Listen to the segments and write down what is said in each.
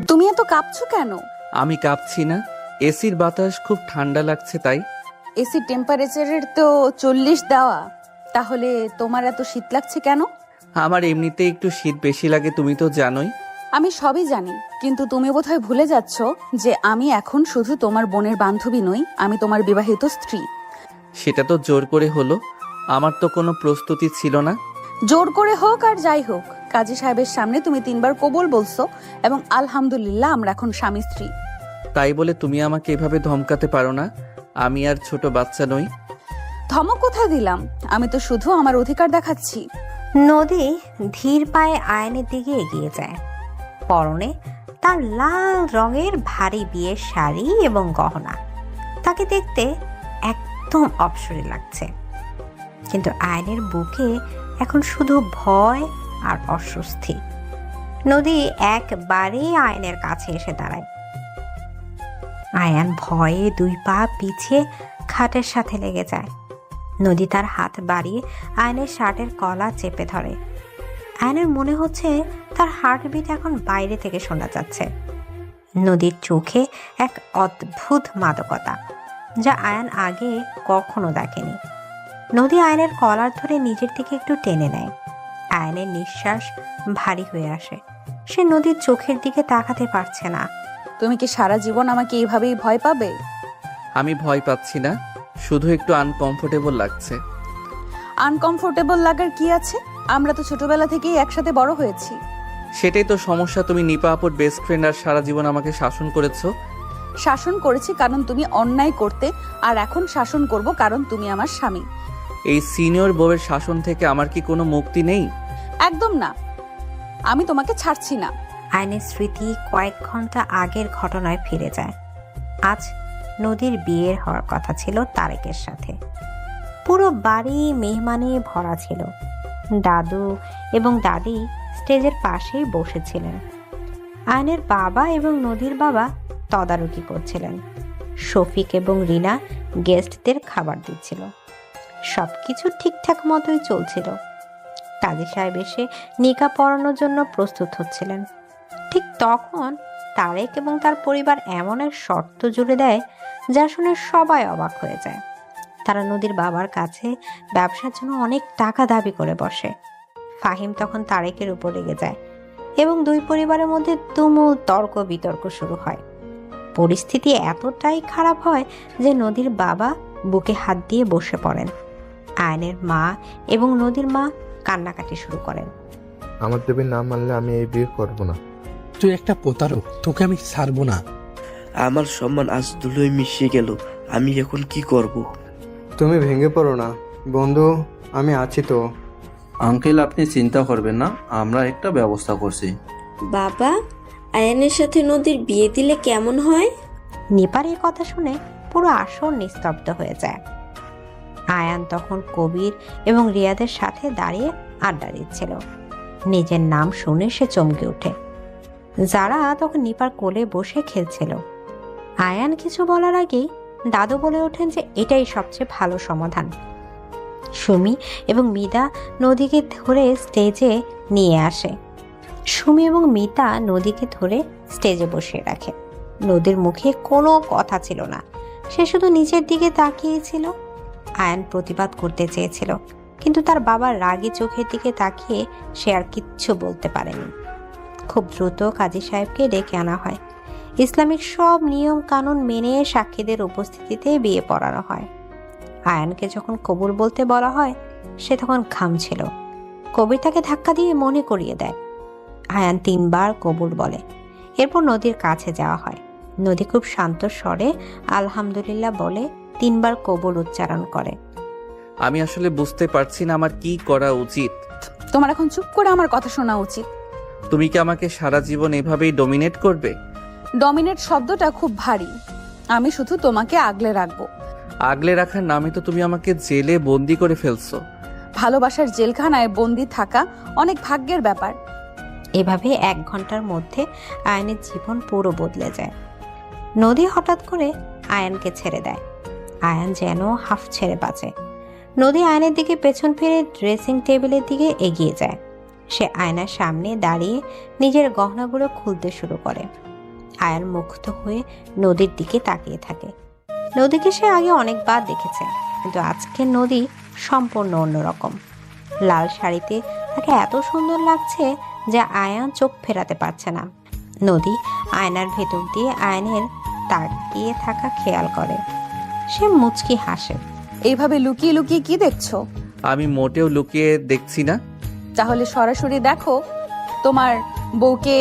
তুমি এত কাঁপছো কেন? আমি কাঁপছি না, এসির বাতাস খুব ঠান্ডা লাগছে তাই। এসির টেম্পারেচারের তো 40 দেওয়া, তাহলে তোমার এত শীত লাগছে কেন? আমার এমনিতে একটু শীত বেশি লাগে, তুমি তো জানোই। আমি সবই জানি, কিন্তু তুমি বোধহয় ভুলে যাচ্ছ যে আমি এখন শুধু তোমার বোনের বান্ধবী নই, আমি তোমার বিবাহিত স্ত্রী। সেটা তো জোর করে হলো, আমার তো কোনো প্রস্তুতি ছিল না। জোর করে হোক আর যাই হোক, কাজী সাহেবের সামনে তুমি 3 বার কবুল বলছো এবং আলহামদুলিল্লাহ আমরা এখন স্বামী স্ত্রী। তাই বলে তুমি আমাকে এভাবে ধমকাতে পারো না, আমি আর ছোট বাচ্চা নই। ধমক কোথায় দিলাম? আমি তো শুধু আমার অধিকার দেখাচ্ছি। নদী ধীর পায়ে আয়নের দিকে এগিয়ে যায়। পরনে তার লাল রঙের ভারী বিয়ের শাড়ি এবং গহনা, তাকে দেখতে একদম অপসরে লাগছে। কিন্তু আয়নের বুকে এখন শুধু ভয় আর অস্বস্তি। নদী একবারে আয়নের কাছে এসে দাঁড়ায়। আয়ান ভয়ে 2 পা পিছিয়ে খাটের সাথে লেগে যায়। নদী তার হাত বাড়িয়ে আয়নের শার্টের কলা চেপে ধরে। আয়নের মনে হচ্ছে তার হার্টবিট এখন বাইরে থেকে শোনা যাচ্ছে। নদীর চোখে এক অদ্ভুত মাদকতা, যা আয়ান আগে কখনো দেখেনি। নদী আয়নের কলার ধরে নিজের দিকে একটু টেনে নেয়। আয়নের নিঃশ্বাস ভারী হয়ে আসে। সে নদীর চোখের দিকে তাকাতে পারছে না। তুমি কি সারা জীবন আমাকে এইভাবেই ভয় পাবে? আমি ভয় পাচ্ছি না, শুধু একটু আনকমফোর্টেবল লাগছে। আনকমফোর্টেবল লাগার কি আছে? আমরা তো ছোটবেলা থেকেই একসাথে বড় হয়েছি। সেটাই তো সমস্যা, তুমি নিপা আপুর বেস্ট ফ্রেন্ড আর সারা জীবন আমাকে শাসন করেছো। শাসন করেছি কারণ তুমি অন্যায় করতে, আর এখন শাসন করব কারণ তুমি আমার স্বামী। এই সিনিয়র বউয়ের শাসন থেকে আমার কি কোনো মুক্তি নেই? একদম না, আমি তোমাকে ছাড়ছি না। আয়নের স্মৃতি কয়েক ঘন্টা আগের ঘটনায় ফিরে যায়। আজ নদীর বিয়ের হওয়ার কথা ছিল তারেকের সাথে। পুরো বাড়ি মেহমানে ভরা ছিল। দাদু এবং দাদি স্টেজের পাশেই বসেছিলেন। আয়নের বাবা এবং নদীর বাবা তদারকি করছিলেন। শফিক এবং রিনা গেস্টদের খাবার দিচ্ছিল। সবকিছু ঠিকঠাক মতোই চলছিল। কাজী সাহেব এসে নিকা পড়ানোর জন্য প্রস্তুত হচ্ছিলেন। ঠিক তখন তারেক এবং তার পরিবার এমন এক শর্ত জুড়ে দেয় যা শুনে সবাই অবাক হয়ে যায়। তারা নদীর বাবার কাছে ব্যবসার জন্য অনেক টাকা দাবি করে বসে। ফাহিম তখন তারেকের উপর রেগে যায় এবং 2 পরিবারের মধ্যে তুমুল তর্ক বিতর্ক শুরু হয়। পরিস্থিতি এতটাই খারাপ হয় যে নদীর বাবা বুকে হাত দিয়ে বসে পড়েন। আয়নের মা এবং নদীর মা কান্নাকাটি শুরু করেন। আমার দেবীর নাম মানলে আমি এই বিয়ে করব না। তুই একটা প্রতারক, তোকে আমি ছাড়বো না। আমার সম্মান আজ ধুলোয় মিশিয়ে গেল, আমি এখন কি করব? তুমি ভেঙে পড়ো না বন্ধু, আমি আছি তো। আঙ্কেল, আপনি চিন্তা করবেন না, আমরা একটা ব্যবস্থা করছি। বাবা, আয়ানের সাথে নদীর বিয়ে দিলে কেমন হয়? নিপার এই কথা শুনে পুরো আসর নিস্তব্ধ হয়ে যায়। আয়ান তখন কবির এবং রিয়াদের সাথে দাঁড়িয়ে আড্ডা দিচ্ছিল। নিজের নাম শুনে সে চমকে ওঠে। যারা তখন নিপার কোলে বসে খেলছিল। আয়ান কিছু বলার আগেই দাদু বলে ওঠেন যে এটাই সবচেয়ে ভালো সমাধান। সুমি এবং মিতা নদীকে ধরে স্টেজে নিয়ে আসে। সুমি এবং মিতা নদীকে ধরে স্টেজে বসিয়ে রাখে। নদীর মুখে কোনো কথা ছিল না, সে শুধু নিচের দিকে তাকিয়েছিল। আয়ান প্রতিবাদ করতে চেয়েছিল, কিন্তু তার বাবার রাগী চোখের দিকে তাকিয়ে সে আর কিচ্ছু বলতে পারেনি। খুব দ্রুত কাজী সাহেবকে ডেকে আনা হয়। ইসলামিক সব নিয়ম কানুন মেনে সাক্ষীদের উপস্থিতিতে বিয়ে পড়ানো হয়। আয়ানকে যখন কবুল বলতে বলা হয়, সে তখন ঘামছিল। কবির তাকে ধাক্কা দিয়ে মনে করিয়ে দেয়। আয়ান 3 বার কবুল বলে। এরপর নদীর কাছে যাওয়া হয়। নদী খুব শান্ত স্বরে আলহামদুলিল্লাহ বলে 3 বার কবুল উচ্চারণ করে। আমি আসলে বুঝতে পারছি না আমার কি করা উচিত। তোমার এখন চুপ করে আমার কথা শোনা উচিত। তুমি কি আমাকে সারা জীবন এভাবেই ডমিনেট করবে? ডমিনেট শব্দটা খুব ভারী। আমি শুধু তোমাকে আগলে রাখবো। আগলে রাখার নামে তো তুমি আমাকে জেলে বন্দি করে ফেলছো। ভালোবাসার জেলখানায় বন্দি থাকা অনেক ভাগ্যের ব্যাপার। এভাবে 1 ঘন্টার মধ্যে আয়নের জীবন পুরো বদলে যায়। নদী হঠাৎ করে আয়ানকে ছেড়ে দেয়। আয়ান যেন হাফ ছেড়ে বাঁচে। নদী আয়নের দিকে পেছন ফিরে ড্রেসিং টেবিলের দিকে এগিয়ে যায়। সে আয়নার সামনে দাঁড়িয়ে নিজের গহনাগুলো খুলতে শুরু করে। আয়ান মুগ্ধ হয়ে নদীর দিকে তাকিয়ে থাকে। নদীকে সে আগে অনেকবার দেখেছে, কিন্তু আজকের নদী সম্পূর্ণ অন্যরকম। লাল শাড়িতে তাকে এত সুন্দর লাগছে যে আয়ান চোখ ফেরাতে পারছে না। নদী আয়নার ভেতর দিয়ে আয়নের তাকিয়ে থাকা খেয়াল করে। সে মুচকি হাসে। এইভাবে লুকিয়ে লুকিয়ে কি দেখছো? আমি মোটেও লুকিয়ে দেখছি না। তাহলে সরাসরি দেখো। তোমার বউকে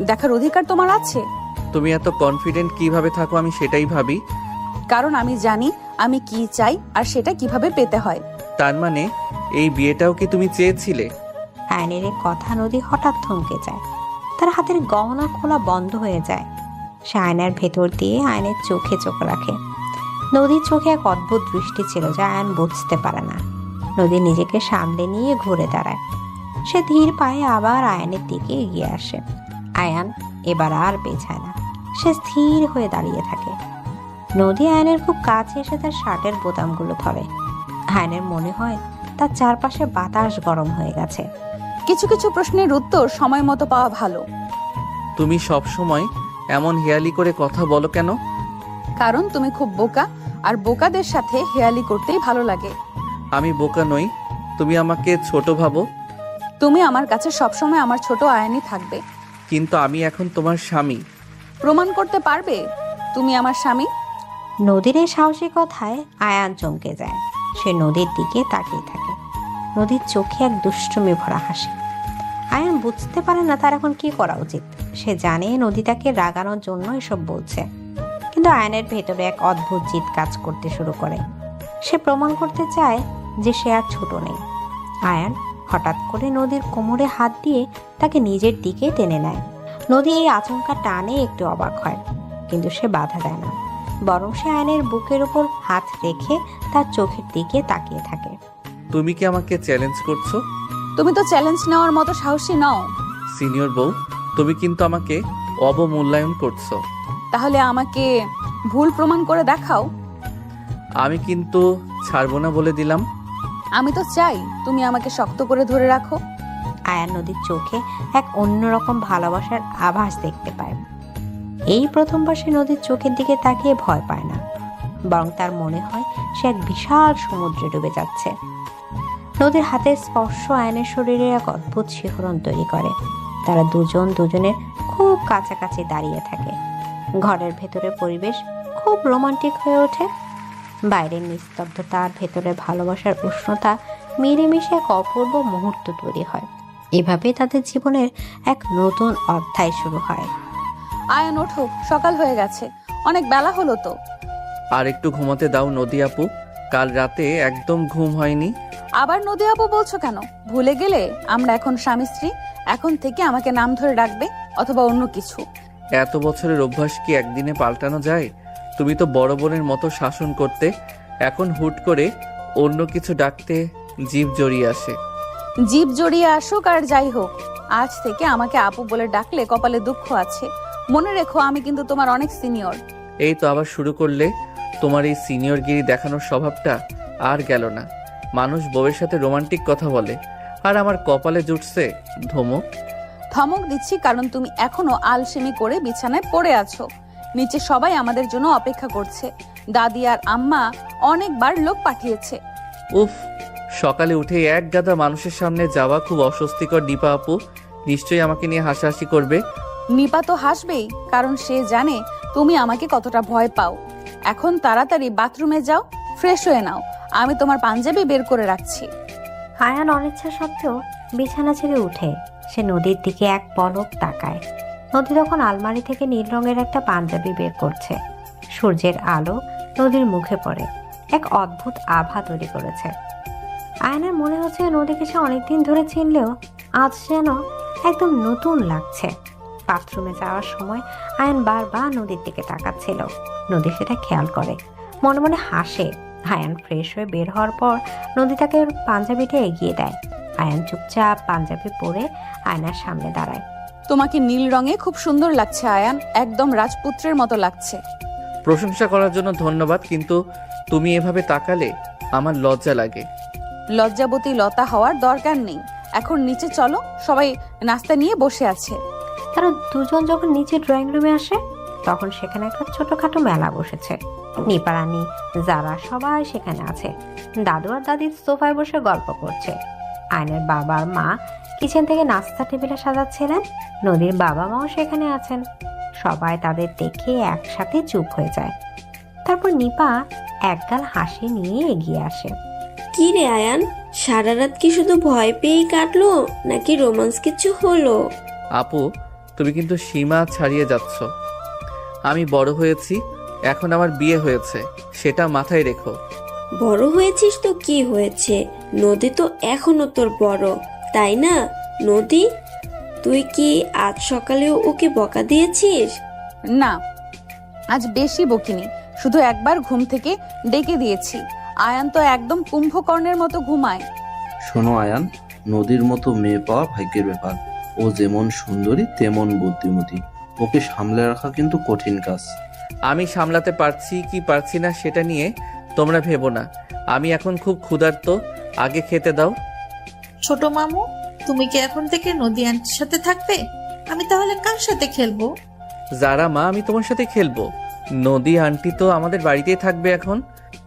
দেখার অধিকার তোমার আছে। তুমি এত কনফিডেন্ট কিভাবে থাকো আমি সেটাই ভাবি। কারণ আমি জানি আমি কি চাই আর সেটা কিভাবে পেতে হয়। তার মানে এই বিয়েটাও কি তুমি চেয়েছিলে? আয়নের এই কথা নদী হঠাৎ থমকে যায়। তার হাতের গহনা খোলা বন্ধ হয়ে যায়। সে আয়নার ভেতর দিয়ে আয়নের চোখে চোখ রাখে। নদীর চোখে এক অদ্ভুত দৃষ্টি ছিল যা আয়ন বুঝতে পারে না। নদী নিজেকে সামলে নিয়ে ঘুরে দাঁড়ায়। সে ধীর পায়ে আবার আয়নের দিকে এগিয়ে আসে। আয়ান এবার আর পেছায় না, সে স্থির হয়ে দাঁড়িয়ে থাকে। নদী আয়নের খুব কাছে এসে তার শার্টের বোতামগুলো ধরে। আয়নের মনে হয় তার চারপাশে বাতাস গরম হয়ে গেছে। কিছু কিছু প্রশ্নের উত্তর সময় মতো পাওয়া ভালো। তুমি সব সময় এমন হেয়ালি করে কথা বলো কেন? কারণ তুমি খুব বোকা, আর বোকাদের সাথে হেয়ালি করতেই ভালো লাগে। আমি বোকা নই, তুমি আমাকে ছোট ভাবো। তুমি আমার কাছে সবসময় আমার ছোট আয়ানই থাকবে। কিন্তু আমি এখন তোমার স্বামী। প্রমাণ করতে পারবে তুমি আমার স্বামী? নদীর এই সাহসী কথায় আয়ান চমকে যায়। সে নদীর দিকে তাকিয়ে থাকে। নদীর চোখে এক দুষ্টুমি ভরা হাসি। আয়ান বুঝতে পারে না তার এখন কি করা উচিত। সে জানে নদী তাকে রাগানোর জন্য এসব বলছে, কিন্তু আয়নের ভেতরে এক অদ্ভুত জিদ কাজ করতে শুরু করে। সে প্রমাণ করতে চায় যে সে আর ছোট নেই। আয়ান হঠাৎ করে নদীর কোমরে হাত দিয়ে তাকে নিজের দিকে টেনে নেয়। নদী এই আচমকা টানে একটু অবাক হয়, কিন্তু সে বাধা দেয় না। বরং সে আয়নের বুকের উপর হাত রেখে তার চোখের দিকে তাকিয়ে থাকে। তুমি কি আমাকে চ্যালেঞ্জ করছো? তুমি তো চ্যালেঞ্জ নেওয়ার মতো সাহসী নও। সিনিয়র বউ, তুমি কিন্তু আমাকে অবমূল্যায়ন করছো। তাহলে আমাকে ভুল প্রমাণ করে দেখাও। আমি কিন্তু ছাড়বো না বলে দিলাম। আমি তো চাই তুমি আমাকে শক্ত করে ধরে রাখো। আয়ান নদীর চোখে এক অন্যরকম ভালোবাসার আভাস দেখতে পায়। এই প্রথমবার সে নদীর চোখের দিকে তাকিয়ে ভয় পায় না, বরং তার মনে হয় সে এক বিশাল সমুদ্রে ডুবে যাচ্ছে। নদীর হাতের স্পর্শ আয়নের শরীরে এক অদ্ভুত শিহরণ তৈরি করে। তারা দুজন দুজনের খুব কাছাকাছি দাঁড়িয়ে থাকে। ঘরের ভেতরে পরিবেশ খুব রোমান্টিক হয়ে ওঠে। বাইরের নিস্তব্ধতা আর ভেতরে ভালোবাসার উষ্ণতা মিলেমিশে এক অপূর্ব মুহূর্ত তৈরি হয়। এভাবে তাদের জীবনের এক নতুন অধ্যায় শুরু হয়। আয়ান ওঠো, সকাল হয়ে গেছে, অনেক বেলা হলো তো। আর একটু ঘুমাতে দাও নদী আপু, কাল রাতে একদম ঘুম হয়নি। আবার নদী আপু বলছো কেন? ভুলে গেলে আমরা এখন স্বামী স্ত্রী? এখন থেকে আমাকে নাম ধরে ডাকবে, অথবা অন্য কিছু। এত বছরের অভ্যাস কি একদিনে পাল্টানো যায়? তুমি তো বড় বোনের মতো শাসন করতে, এখন হুট করে অন্য কিছু ডাকতে জিভ জড়িয়ে আসে। জীব জড়িয়ে আসুক আর যাই হোক, আজ থেকে আমাকে আপু বলে ডাকলে কপালে দুঃখ আছে। মনে রেখো আমি কিন্তু তোমার অনেক সিনিয়র। এই তো আবার শুরু করলে তোমার এই সিনিয়রগিরি দেখানোর স্বভাবটা। আর গেল না, মানুষ বউয়ের সাথে রোমান্টিক কথা বলে, আর আমার কপালে জুটছে ধমক। ধমক দিচ্ছি কারণ তুমি এখনো আলসেমি করে বিছানায় পড়ে আছো। নিচে সবাই আমাদের জন্য অপেক্ষা করছে। দাদি আর আম্মা অনেকবার লোক পাঠিয়েছে। উফ, সকালে উঠে এক গাদা মানুষের সামনে যাওয়া খুব অস্বস্তিকর। নিপা আপু নিশ্চয়ই আমাকে নিয়ে হাসাহাসি করবে। নিপা তো হাসবেই, কারণ সে জানে তুমি আমাকে কতটা ভয় পাও। এখন তাড়াতাড়ি বাথরুমে যাও, ফ্রেশ হয়ে নাও, আমি তোমার পাঞ্জাবি বের করে রাখছি। আয়ান অনিচ্ছা সত্ত্বেও বিছানা ছেড়ে উঠে সে নদীর দিকে এক পলক তাকায়। নদী তখন আলমারি থেকে নীল রঙের একটা পাঞ্জাবি বের করছে। সূর্যের আলো নদীর মুখে পড়ে এক অদ্ভুত আভা তৈরি করেছে। আয়নের মনে হচ্ছে নদীকে সে অনেকদিন ধরে চিনলেও আজ যেন একদম নতুন লাগছে। বাথরুমে যাওয়ার সময় আয়ন বারবার নদীর দিকে তাকাচ্ছিল। নদী সেটা খেয়াল করে, মনে মনে হাসে। আয়ান ফ্রেশ হয়ে বের হওয়ার পর নদী তাকে পাঞ্জাবিটা এগিয়ে দেয়। আয়ান চুপচাপ পাঞ্জাবি পরে আয়নার সামনে দাঁড়ায়। তোমাকে নীল রঙে খুব সুন্দর লাগছে আয়ান, একদম রাজপুত্রের মতো লাগছে। প্রশংসা করার জন্য ধন্যবাদ, কিন্তু তুমি এভাবে তাকালে আমার লজ্জা লাগে। লজ্জাবতী লতা হওয়ার দরকার নেই। এখন নিচে চলো, সবাই নাস্তা নিয়ে বসে আছে। তারা দুজন যখন নিচে ড্রয়িং রুমে আসে তখন সেখানে একটা ছোটখাটো মেলা বসেছে। নিপারানি, যারা সবাই সেখানে আছে। দাদু আর দাদির সোফায় বসে গল্প করছে। আয়নের বাবা আর মা কিচেন থেকে নাস্তা টেবিলে সাজাচ্ছিলেন। নদীর বাবা মাও সেখানে আছেন। সবাই তাদের দেখে একসাথে চুপ হয়ে যায়। তারপর নিপা একগাল হাসি নিয়ে এগিয়ে আসে। কি রে আয়ান, সারা রাত কি শুধু ভয় পেয়েই কাটলো নাকি রোমান্স কিছু হলো? আপু, তুমি কিন্তু সীমা ছাড়িয়ে যাচ্ছ। আমি বড় হয়েছি, এখন আমার বিয়ে হয়েছে, সেটা মাথায় রেখো। বড় হয়েছিস তো কি হয়েছে, নদী তো এখনো তোর বড়, তাই না? নদী, তুই কি আজ সকালেও ওকে বকা দিয়েছিস? না, আজ বেশি বকিনি, শুধু একবার ঘুম থেকে ডেকে দিয়েছি। আয়ান তো একদম কুম্ভকর্ণের মতো ঘুমায়। শোনো আয়ান, নদীর মতো মেয়ে পাওয়া ভাগ্যের ব্যাপার। ও যেমন সুন্দরী তেমন বুদ্ধিমতী। ওকে সামলে রাখা কিন্তু কঠিন কাজ। আমি সামলাতে পারছি কি পারছি না সেটা নিয়ে তোমরা ভেবো না। আমি এখন খুব ক্ষুধার্ত, আগে খেতে দাও। ছোট মামু, তুমি কি এখন থেকে নদী আন্টির সাথে থাকবে? আমি তাহলে কার সাথে খেলবো? যারা মা, আমি তোমার সাথে খেলবো। নদী আন্টি তো আমাদের বাড়িতেই থাকবে এখন।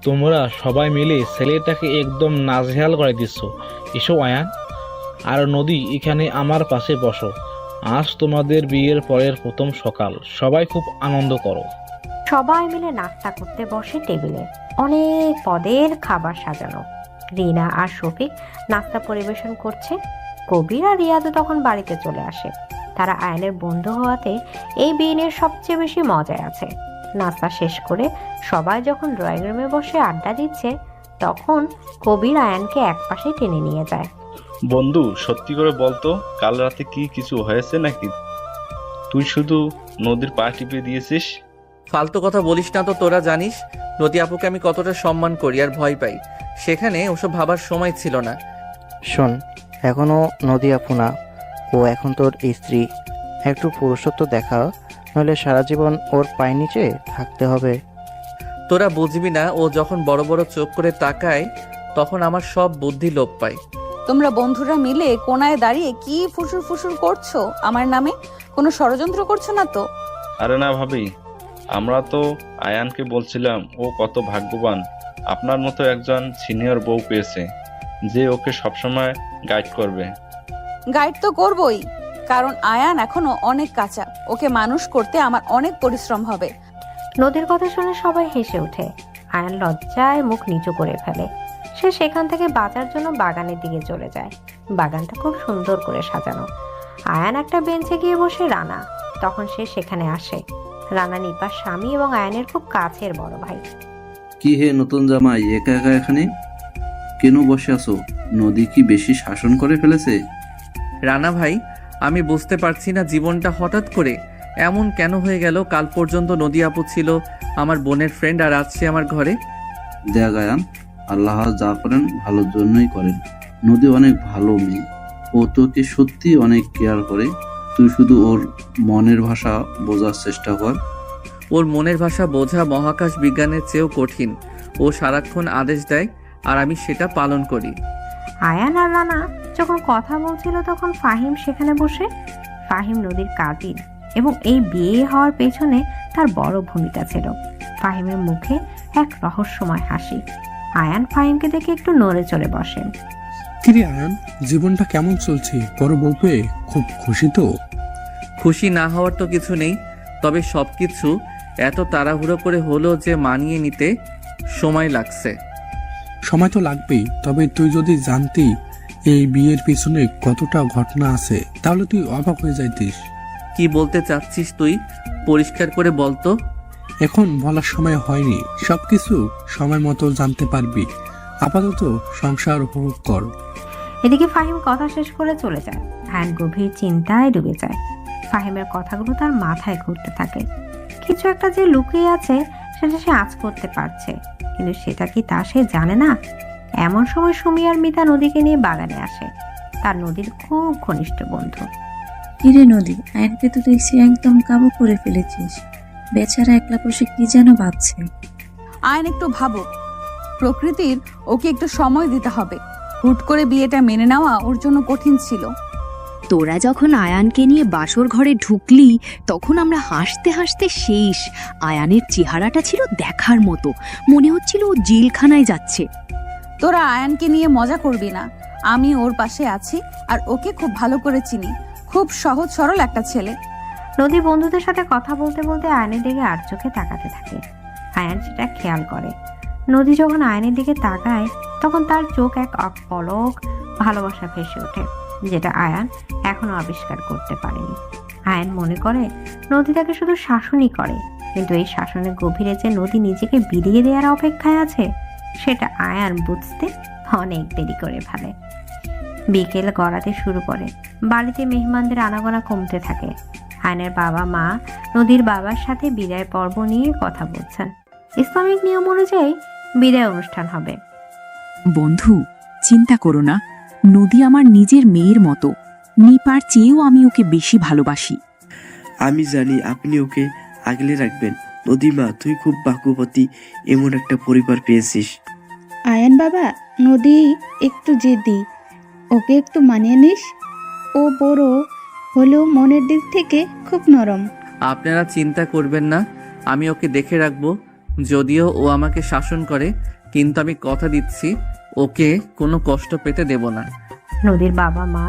তোমরা সবাই মিলে ছেলেটাকে একদম নাজেহাল করে দিচ্ছ। এসো আয়ান আর নদী, এখানে আমার পাশে বসো। আজ তোমাদের বিয়ের পরের প্রথম সকাল, সবাই খুব আনন্দ করো। সবাই মিলে নাস্তা করতে বসে টেবিলে। অনেক পদের খাবার সাজানো। রিনা আর শফিক নাস্তা পরিবেশন করছে। কবির আর রিয়াদও তখন বাড়িতে চলে আসে। তারা আয়নের বন্ধু হওয়াতে এই বিয়ে নিয়ে সবচেয়ে বেশি মজায় আছে। নাস্তা শেষ করে সবাই যখন ড্রয়িং রুমে বসে আড্ডা দিচ্ছে তখন কবির আয়ানকে একপাশে টেনে নিয়ে যায়। বন্ধু, সত্যি করে বলতো, কাল রাতে কি কিছু হয়েছে নাকি? তুই শুধু নদীর পা টিপে দিয়েছিস। ফালতু কথা বলিস না তো। তোরা জানিস নদী আপুকে আমি কতটা সম্মান করি আর ভয় পাই। সেখানে ওসব ভাবার সময় ছিল না। শোন, এখনো নদী আপু না, ও এখন তোর স্ত্রী। একটু পুরুষত্ব দেখা, নইলে সারা জীবন ওর পায়ের নিচে থাকতে হবে। তোরা বুঝবি না, ও যখন বড় বড় চোখ করে তাকায় তখন আমার সব বুদ্ধি লোপ পায়। তোমরা বন্ধুরা মিলে কোনায় দাঁড়িয়ে কি ফুসুর ফুসুর করছো আমার নামে? কোনো ষড়যন্ত্র করছো না তো? আরে না ভাবি, আমরা তো আয়ানকে বলছিলাম ও কত ভাগ্যবান, আপনার মতো একজন সিনিয়র বউ পেয়েছে যে ওকে সবসময় গাইড করবে। গাইড তো করবই, কারণ আয়ান এখনো অনেক কাঁচা। ওকে মানুষ করতে আমার অনেক পরিশ্রম হবে। নদীর কথা শুনে সবাই হেসে ওঠে। আয়ান লজ্জায় মুখ নিচু করে ফেলে। সে সেখান থেকে বাঁচার জন্য বাগানের দিকে চলে যায়। বাগানটা খুব সুন্দর করে সাজানো। আয়ান একটা বেঞ্চে গিয়ে বসে। রানা তখন সে সেখানে আসে। রানা নিপার স্বামী এবং আয়ানের খুব কাছের বড় ভাই। কি হে নতুন জামাই, একা একা এখানে কেন বসে আছো? নদী কি বেশি শাসন করে ফেলেছে? রানা ভাই, আমি বুঝতে পারছি না জীবনটা হঠাৎ করে এমন কেন হয়ে গেল। কাল পর্যন্ত নদী আপু ছিল আমার বোনের ফ্রেন্ড, আর আজ সে আমার ঘরে। দেখ আয়ান, আল্লাহ যা করেন ভালোর জন্যই করেন। নদী অনেক ভালো মেয়ে, ও তোকে সত্যি অনেক কেয়ার করে। তুই শুধু ওর মনের ভাষা বোঝার চেষ্টা কর। ওর মনের ভাষা বোঝা মহাকাশ বিজ্ঞানের চেয়েও কঠিন। ও সারাক্ষণ আদেশ দেয় আর আমি সেটা পালন করি। আয়ান আর রানা যখন কথা বলছিল তখন ফাহিম সেখানে বসে। ফাহিম নদীর কাজিন এবং এই বিয়ে হওয়ার পেছনে তার বড় ভূমিকা ছিল। ফাহিমের মুখে এক রহস্যময় হাসি। আয়ান ফাহিমকে দেখে একটু নড়ে চড়ে বসেন। কিরে আয়ান, জীবনটা কেমন চলছে? বড় বউ পেয়ে খুব খুশি তো? খুশি না হওয়ার তো কিছু নেই, তবে সবকিছু এত তাড়াহুড়ো করে হলো যে মানিয়ে নিতে সময় লাগছে। সময় তো লাগবেই, তবে তুই যদি জানতি এই বিয়ের পিছনে কতটা ঘটনা আছে তাহলে তুই অবাক হয়ে যাইতিস। কি বলতে চাচ্ছিস তুই? পরিষ্কার করে বলতো। এখন বলার সময় হয়নি, সবকিছু সময় মতো জানতে পারবি। আপাতত সংসার উপভোগ কর। এদিকে ফাহিম কথা শেষ করে চলে যায়। আয়ান গভীর চিন্তায় ডুবে যায়। ফাহিমের কথাগুলো তার মাথায় ঘুরতে থাকে। কিছু একটা যে লুকিয়ে আছে সেটা সে আঁচ করতে পারছে, কিন্তু সেটা কি তা সে জানে না। এমন সময় সুমি আর মিতা নদীকে নিয়ে বাগানে আসে। তার নদীর খুব ঘনিষ্ঠ বন্ধু। কিরে নদী, আয়নকে তো দেখছি একদম কাবু করে ফেলেছিস। বেচারা একলা বসে কি যেন ভাবছে। আয়ন একটু ভাবুক, প্রকৃতির ওকে একটু সময় দিতে হবে। হুট করে বিয়েটা মেনে নেওয়া ওর জন্য কঠিন ছিল। তোরা যখন আয়ানকে নিয়ে বাসর ঘরে ঢুকলি তখন আমরা হাসতে হাসতে শেষ। আয়ানের চেহারাটা ছিল দেখার মতো, মনে হচ্ছিল ও জেলখানায় যাচ্ছে। তোরা আয়ানকে নিয়ে মজা করবি না, আমি ওর পাশে আছি আর ওকে খুব ভালো করে চিনি। খুব সহজ সরল একটা ছেলে। নদী বন্ধুদের সাথে কথা বলতে বলতে আয়নের দিকে আর চোখে তাকাতে থাকে। আয়ান সেটা খেয়াল করে। নদী যখন আয়নের দিকে তাকায় তখন তার চোখ এক অপলক ভালোবাসা ভেসে ওঠে, যেটা আয়ান এখনো আবিষ্কার করতে পারেনি। আয়ান মনে করে নদী তাকে শুধু শাসনই করে, কিন্তু এই শাসনের গভীরে যে নদী নিজেকে বিলিয়ে দেওয়ার অপেক্ষায় আছে সেটা আয়ান বুঝতে অনেক দেরি করে ফেলে। বিকেল গড়াতে শুরু করে, বাড়িতে মেহমানদের আনাগোনা কমতে থাকে। আয়নের বাবা মা নদীর বাবার সাথে বিদায় পর্ব নিয়ে কথা বলছেন। ইসলামিক নিয়ম অনুযায়ী বিদায় অনুষ্ঠান হবে। বন্ধু, চিন্তা করো না, নদী আমার নিজের মেয়ের মতো। নিপার চেয়েও আমি ওকে বেশি ভালোবাসি। আমি জানি আপনি ওকে আগলে রাখবেন। নদীমা, তুই খুব ভাগ্যবতী, এমন একটা পরিবার পেয়েছিস। আয়ান বাবা, নদী একটু জেদি, ওকে একটু মানিয়ে নিস। ও বড় হলেও মনের দিক থেকে খুব নরম। আপনারা চিন্তা করবেন না, আমি ওকে দেখে রাখবো। যদিও ও আমাকে শাসন করে, কিন্তু আমি কথা দিচ্ছি ওকে কোনো কষ্ট পেতে দেব না। নদীর বাবা মা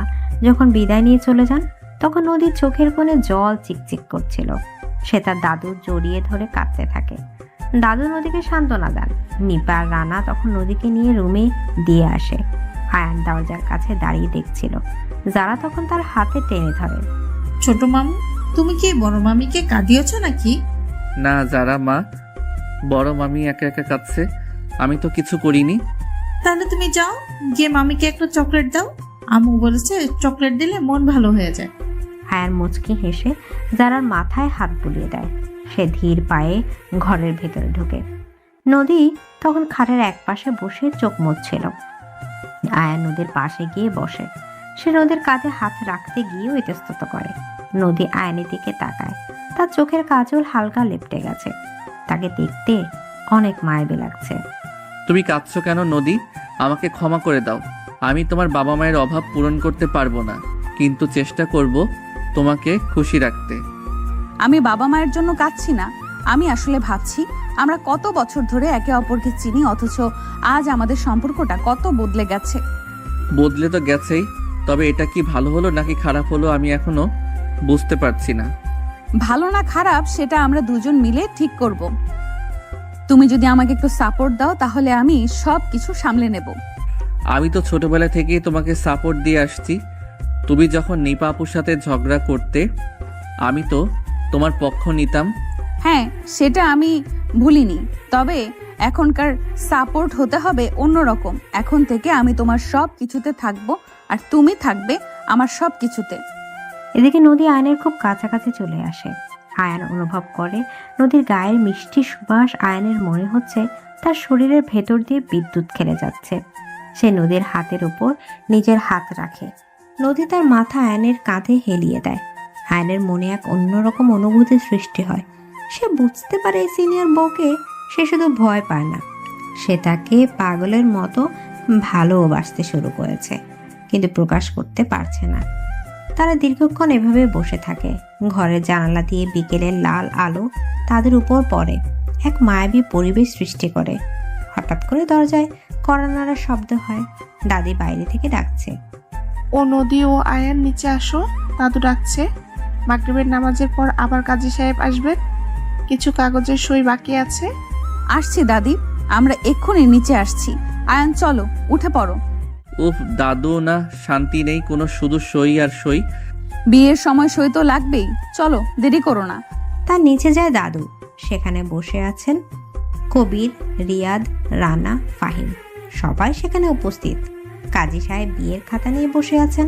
যখন বিদায় নিয়ে চলে যান তখন নদীর চোখের কোণে জল চিকচিক করছিল। সে তার দাদুর জড়িয়ে ধরে কাঁদতে থাকে। দাদু নদীকে সান্ত্বনা দেন। নিপা আর রানা তখন নদীকে নিয়ে রুমে দিয়ে আসে। আয়ান দরজার কাছে দাঁড়িয়ে দেখছিল। যারা তখন তার হাতে টেনে ধরে। ছোট মামু, তুমি কি বড় মামিকে কাঁদিয়েছ নাকি? না যারা মা, বড় মামি একা একা কাঁদছে, আমি তো কিছু করিনি। তাহলে তুমি যাও, গিয়ে মামিকে একটা চকলেট দাও। আম্মু বলেছে চকলেট দিলে মন ভালো হয়ে যায়। আয়ান মুচকি হেসে যারার মাথায় হাত বুলিয়ে দেয়। সে ধীর পায়ে ঘরের ভেতরে ঢোকে। নদী তখন খাটের এক পাশে বসে চোখ মুছছিল। আয়ান নদীর পাশে গিয়ে বসে। সে নদীর কাঁধে হাত রাখতে গিয়েও ইতস্তত করে। নদী আয়নের দিকে তাকায়। তার চোখের কাজল হালকা লেপটে গেছে। তাকে দেখতে অনেক মায়াবী লাগছে। তুমি কাঁদছো কেন নদী? আমাকে ক্ষমা করে দাও। আমি তোমার বাবা মায়ের অভাব পূরণ করতে পারবো না, কিন্তু চেষ্টা করব তোমাকে খুশি রাখতে। আমি বাবা মায়ের জন্য কাঁদছি না, আমি আসলে ভাবছি আমরা কত বছর ধরে একে অপরকে চিনি, অথচ আজ আমাদের সম্পর্কটা কত বদলে গেছে। বদলে তো গেছেই, তবে এটা কি ভালো হলো নাকি খারাপ হলো আমি এখনো বুঝতে পারছি না। ভালো না খারাপ সেটা আমরা দুজন মিলে ঠিক করব। তুমি যদি আমাকে একটু সাপোর্ট দাও তাহলে আমি সব কিছু সামলে নেব। আমি তো ছোটবেলা থেকেই তোমাকে সাপোর্ট দিয়ে আসছি। তুমি যখন নিপা আপুর সাথে ঝগড়া করতে আমি তো তোমার পক্ষ নিতাম। হ্যাঁ, সেটা আমি ভুলিনি, তবে এখনকার সাপোর্ট হতে হবে অন্যরকম। এখন থেকে আমি তোমার সব কিছুতে থাকবো আর তুমি থাকবে আমার সব কিছুতে। এদিকে নদী আয়নের খুব কাছাকাছি চলে আসে। আয়ান অনুভব করে নদীর গায়ের মিষ্টি সুবাস। আয়নের মনে হচ্ছে তার শরীরের ভেতর দিয়ে বিদ্যুৎ খেলে যাচ্ছে। সে নদীর হাতের উপর নিজের হাত রাখে। নদী তার মাথা আয়নের কাঁধে হেলিয়ে দেয়। আয়নের মনে এক অন্যরকম অনুভূতির সৃষ্টি হয়। সে বুঝতে পারে এই সিনিয়র বউকে সে শুধু ভয় পায় না, সে তাকে পাগলের মতো ভালোবাসতে শুরু করেছে, কিন্তু প্রকাশ করতে পারছে না। তারা দীর্ঘক্ষণ এভাবে বসে থাকে। ঘরের জানালা দিয়ে বিকেলের লাল আলো তাদের উপর পড়ে, এক মায়াবী পরিবেশ সৃষ্টি করে। হঠাৎ করে দরজায় কড়া নাড়ার শব্দ হয়। দাদি বাইরে থেকে ডাকছে, ও নদী ও আয়ান নিচে আসো, দাদু ডাকছে। মাগরিবের নামাজের পর আবার কাজী সাহেব আসবেন, কিছু কাগজের সই বাকি আছে। আসছি দাদি, আমরা এক্ষুনি নিচে আসছি। আয়ান চলো, উঠে পড়ো। উফ দাদু, না শান্তি নেই কোনো, শুধু সই আর সই। বিয়ের সময় সই তো লাগবেই, চলো দেরি করো না। তার নিচে যায় দাদু। সেখানে বসে আছেন কবির, রিয়াদ, রানা, ফাহিম, সবাই সেখানে উপস্থিত। কাজী সাহেব বিয়ের খাতা নিয়ে বসে আছেন।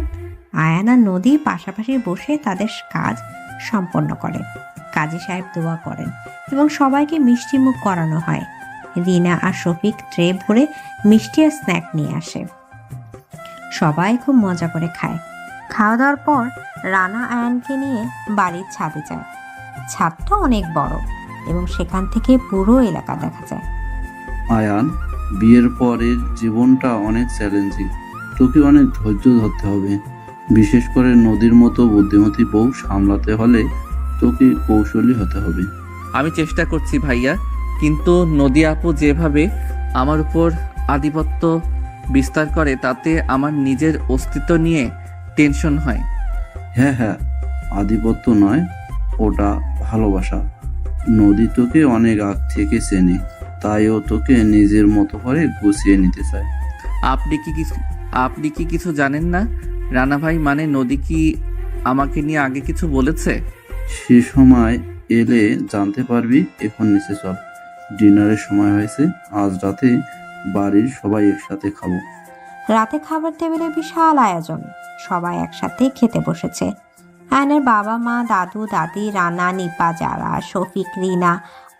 আয়ান আর নদী পাশাপাশি বসে তাদের কাজ সম্পন্ন করে। কাজী সাহেব দোয়া করেন এবং সবাইকে মিষ্টি মুখ করানো হয়। রিনা আর শফিক ট্রে ভরে মিষ্টি আর স্ন্যাক নিয়ে আসে। সবাই খুব মজা করে খায়। খাওয়া দাওয়ার পর রানা আয়ানকে নিয়ে বাড়ির ছাদে যায়। ছাদটা অনেক বড় এবং সেখান থেকে পুরো এলাকা দেখা যায়। আয়ান, বিয়ের পরের জীবনটা অনেক চ্যালেঞ্জিং। তোকে অনেক ধৈর্য ধরতে হবে। বিশেষ করে নদীর মতো বুদ্ধিমতী বউ সামলাতে হলে তোকে কৌশলী হতে হবে। আমি চেষ্টা করছি ভাইয়া, কিন্তু নদী আপু যেভাবে আমার উপর আধিপত্য বিস্তার করে তাতে আমার নিজের অস্তিত্ব নিয়ে টেনশন হয়। হ্যাঁ, আধিপত্য নয়, ওটা ভালোবাসা। নদী তোকে অনেক আগ থেকে চেনে, তাই ও তোকে নিজের মতো করে গুছিয়ে নিতে চায়। আপনি কি কিছু জানেন না রানা ভাই? মানে নদী কি আমাকে নিয়ে আগে কিছু বলেছে? সে সময় এলে জানতে পারবি। এখন নিচে চল, ডিনারের সময় হয়েছে। আজ রাতে বাড়ির সবাই একসাথে খাবো। রাতে খাবার টেবিলে বিশাল আয়োজন, সবাই একসাথে খেতে বসেছে। আয়নের বাবা মা, দাদু দাদি, রানা, নিপা, যারা, শফিক, রিনা,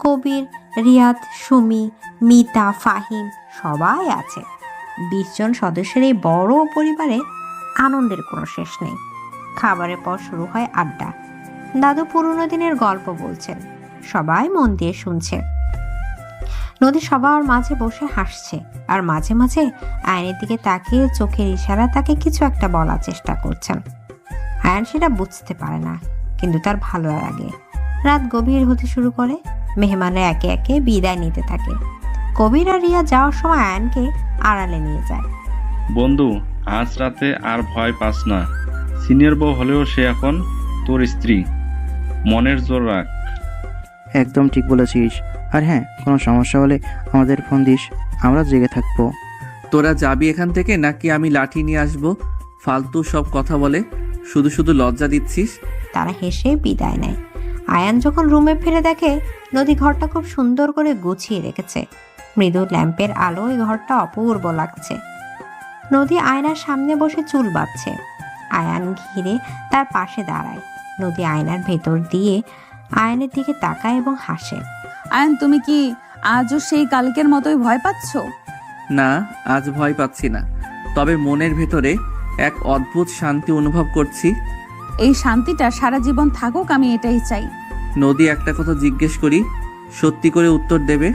কবির, রিয়াদ, সুমি, মিতা, ফাহিম সবাই আছে। 20 জন সদস্যের এই বড় পরিবারে আনন্দের কোনো শেষ নেই। খাবারের পর শুরু হয় আড্ডা। দাদু পুরনো দিনের গল্প বলছেন, সবাই মন দিয়ে শুনছে। নদী সবার মাঝে বসে হাসছে, আর মাঝে মাঝে আয়নের দিকে তাকিয়ে চোখের ইশারা তাকে কিছু একটা বলার চেষ্টা করছেন। আয়ন সেটা বুঝতে পারে না, কিন্তু তার ভালো লাগে। রাত গভীর হতে শুরু করে, মেহমানরা একে একে বিদায় নিতে থাকে। কবির আর রিয়া যাওয়ার সময় আয়নকে আড়ালে নিয়ে যায়। বন্ধু, আজ রাতে আর ভয় পাস না। সিনিয়র বউ হলেও সে এখন তোর স্ত্রী। মনের জোর রাখ। একদম ঠিক বলেছিস। আর হ্যাঁ, কোনো সমস্যা হলে আমাদের ফোন দিস, আমরা জেগে থাকবো। তোরা যাবি এখান থেকে নাকি আমি লাঠি নিয়ে আসবো? ফালতু সব কথা বলে শুধু শুধু লজ্জা দিচ্ছিস। তারা হেসে বিদায় নেয়। আয়ান যখন রুমে ফিরে দেখে নদী ঘরটা খুব সুন্দর করে গুছিয়ে রেখেছে। মৃদু ল্যাম্পের আলোয় ঘরটা অপূর্ব লাগছে। নদী আয়নার সামনে বসে চুল বাঁধছে। আয়ান ঘিরে তার পাশে দাঁড়ায়। নদী আয়নার ভেতর দিয়ে আয়নের দিকে তাকায় এবং হাসে। আয়ন, তুমি কি আজও সেই কালকের মতোই ভয় পাচ্ছ? না, আজ ভয় পাচ্ছি না, তবে মনের ভেতরে এক অদ্ভুত শান্তি অনুভব করছি। এই শান্তিটা সারা জীবন থাকুক, আমি এটাই চাই। নদী, একটা কথা জিজ্ঞেস করি, সত্যি করে উত্তর দেবে?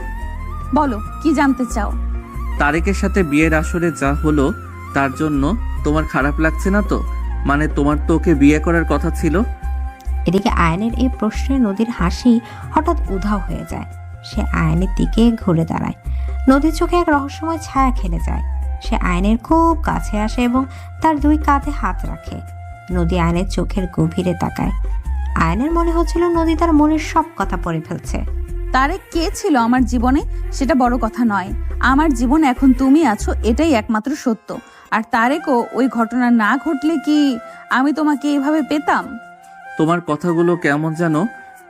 বলো, কি জানতে চাও? তারেকের সাথে বিয়ের আসরে যা হলো তার জন্য তোমার খারাপ লাগছে না তো? মানে তোমার তো ওকে বিয়ে করার কথা ছিল। এদিকে আয়নের এই প্রশ্নে নদীর হাসি হঠাৎ উধাও হয়ে যায়। সে আয়নের দিকে ঘুরে দাঁড়ায়। নদীর চোখে এক রহস্যময় ছায়া খেলে যায়। সে আয়নের খুব কাছে আসে এবং তার 2 কাঁধে হাত রাখে। নদী আয়নের চোখের গভীরে তাকায়। আয়নের মনে হচ্ছিল নদী তার মনের সব কথা পড়ে ফেলছে। তারেক কে ছিল আমার জীবনে সেটা বড় কথা নয়, আমার জীবনে এখন তুমি আছো, এটাই একমাত্র সত্য। আর তারেকও ওই ঘটনা না ঘটলে কি আমি তোমাকে এইভাবে পেতাম? তোমার কথাগুলো কেমন যেন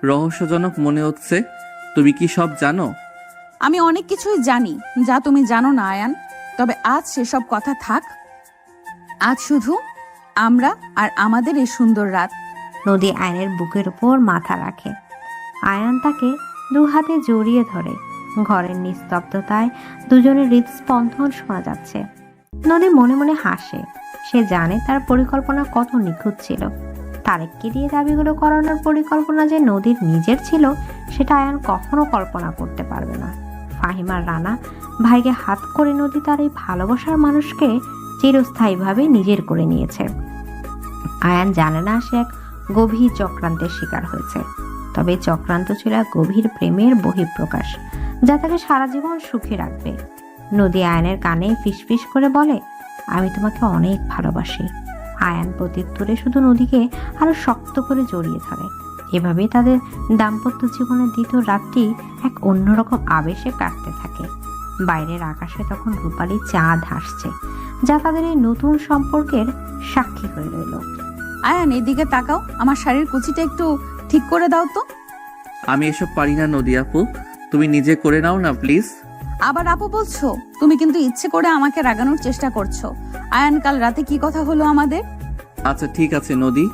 রহস্যজনক মনে হচ্ছে। তুমি কি সব জানো? আমি অনেক কিছুই জানি যা তুমি জানো না আয়ান, তবে আজ সেসব কথা থাক। আজ শুধু আমরা আর আমাদের এই সুন্দর রাত। নদী আয়নের বুকের উপর মাথা রাখে। আয়ান তাকে 2 হাতে জড়িয়ে ধরে। ঘরের নিস্তব্ধতায় দুজনের হৃদস্পন্দন শোনা যাচ্ছে। নদী মনে মনে হাসে। সে জানে তার পরিকল্পনা কত নিখুঁত ছিল। তারেককে দিয়ে দাবিগুলো করানোর পরিকল্পনা যে নদীর নিজের ছিল সেটা আয়ান কখনো কল্পনা করতে পারবে না। ফাহিম আর রানা ভাইকে হাত করে নদী তার এই ভালোবাসার মানুষকে চিরস্থায়ীভাবে নিজের করে নিয়েছে। আয়ান জানে না সে এক গভীর চক্রান্তের শিকার হয়েছে, তবে চক্রান্ত ছিল এক গভীর প্রেমের বহিঃপ্রকাশ যা তাকে সারা জীবন সুখী রাখবে। নদী আয়ানের কানে ফিসফিস করে বলে, আমি তোমাকে অনেক ভালোবাসি। আয়ান প্রত্যুত্তরে শুধু নদীকে আরো শক্ত করে জড়িয়ে ধরে। এভাবেই তাদের দাম্পত্য জীবনের দ্বিতীয় রাতটি এক অন্যরকম আবেশে কাটতে থাকে। বাইরের আকাশে তখন রূপালী চাঁদ হাসছে, যা তাদের এই নতুন সম্পর্কের সাক্ষী হয়ে রইল। আয়ান, এদিকে তাকাও, আমার শাড়ির কুচিটা একটু ঠিক করে দাও তো। আমি এসব পারি না নদী আপু, তুমি নিজে করে নাও না প্লিজ। আবার আপু বলছো? তুমি কিন্তু ইচ্ছে করে আমাকে রাগানোর চেষ্টা করছো। আয়ান, কাল রাতে কি কথা হলো আমাদের? আচ্ছা ঠিক আছে নদী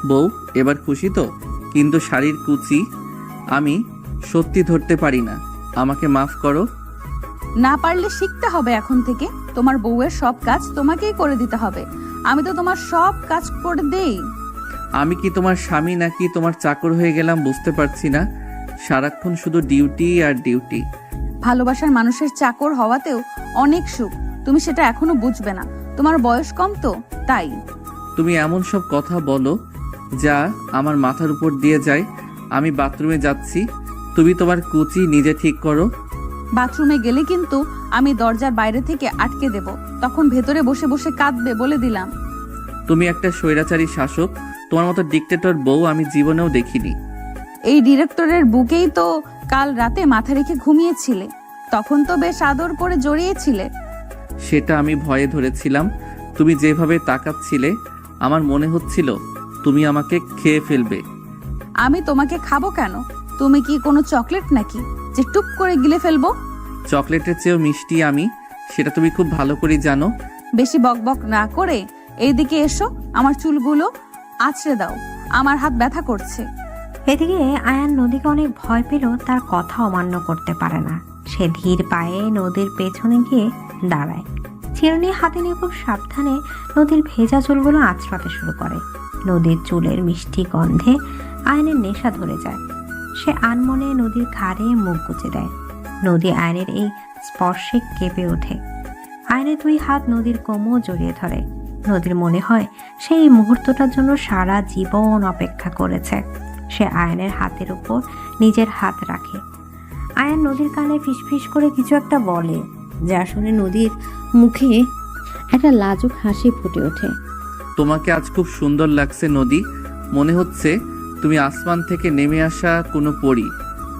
বউ, এবার খুশি তো? কিন্তু শাড়ির কুচি আমি সত্যি ধরতে পারি না, আমাকে মাফ করো। না পারলে শিখতে হবে এখন থেকে। তোমার বউয়ের সব কাজ তোমাকেই করে দিতে হবে। আমি তো তোমার সব কাজ করে দেই। আমি কি তোমার স্বামী নাকি তোমার চাকর হয়ে গেলাম বুঝতে পারছি না। সারাক্ষণ শুধু ডিউটি আর ডিউটি। ভালোবাসার মানুষের চাকর হওয়াতেও অনেক সুখ, তুমি সেটা এখনো বুঝবে না। তোমার বয়স কম তো তাই। তুমি এমন সব কথা বলো যা আমার মাথার উপর দিয়ে যায়। আমি বাথরুমে যাচ্ছি, তুমি তোমার কুচি নিজে ঠিক করো। বাথরুমে গেলে কিন্তু আমি দরজার বাইরে থেকে আটকে দেব, তখন ভেতরে বসে বসে কাঁদবে বলে দিলাম। তুমি একটা স্বৈরাচারী শাসক, তোমার মতো ডিক্টেটর বউ আমি জীবনেও দেখিনি। এই ডিরেক্টরের বুকেই তো কাল রাতে মাথা রেখে ঘুমিয়েছিলে, তখন তো বেশ আদর করে জড়িয়েছিলে। সেটা আমি ভয়ে ধরেছিলাম। তুমি যেভাবে তাকাচ্ছিলে আমার মনে হচ্ছিল তুমি আমাকে খেয়ে ফেলবে। আমি তোমাকে খাবো কেন? তুমি কি কোনো চকলেট নাকি যে টুপ করে গিলে ফেলবো? চকলেটের চেয়েও মিষ্টি আমি, সেটা তুমি খুব ভালো করে জানো। বেশি বকবক না করে এইদিকে এসো, আমার চুলগুলো আঁচড়ে দাও, আমার হাত ব্যথা করছে। এদিকে আয়ান নদীকে অনেক ভয় পেল, তার কথা অমান্য করতে পারে না। সে ধীর পায়ে নদীর পেছনে গিয়ে দাঁড়ায়, চিরুনি হাতে নিয়ে খুব সাবধানে নদীর ভেজা চুলগুলো আঁচড়াতে শুরু করে। নদীর চুলের মিষ্টি গন্ধে আয়নের নেশা ধরে যায়। সে আনমনে নদীর ঘাড়ে মুখ গুজে দেয়। নদী আয়নের এই স্পর্শে কেঁপে ওঠে। আয়নের 2 হাত নদীর কোমর জড়িয়ে ধরে। নদীর মনে হয় সেই মুহূর্তটার জন্য সারা জীবন অপেক্ষা করেছে। সে আয়নের হাতের উপর নিজের হাত রাখে। আয়ন নদীর কানে ফিসফিস করে কিছু একটা বলে, যা শুনে নদীর মুখে একটা লাজুক হাসি ফুটে ওঠে। তোমাকে আজ খুব সুন্দর লাগছে নদী, মনে হচ্ছে তুমি আসমান থেকে নেমে আসা কোনো পরী।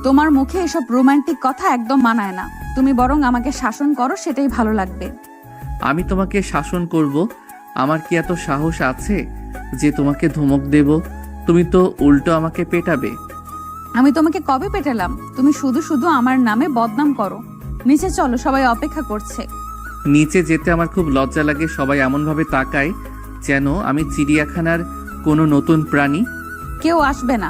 তোমার মুখে এসব রোমান্টিক কথা একদম মানায় না, তুমি বরং আমাকে শাসন করো, সেটাই ভালো লাগবে। আমি তোমাকে শাসন করব? আমার কি এত সাহস আছে যে তোমাকে ধমক দেব? তুমি তো উল্টো আমাকে পেটাবে। আমি তোমাকে কবে পেটালাম? তুমি শুধু শুধু আমার নামে বদনাম করো। নিচে চলো, সবাই অপেক্ষা করছে। নিচে যেতে আমার খুব লজ্জা লাগে, সবাই এমনভাবে তাকায় যেন আমি চিড়িয়াখানার কোনো নতুন প্রাণী। কেউ আসবে না,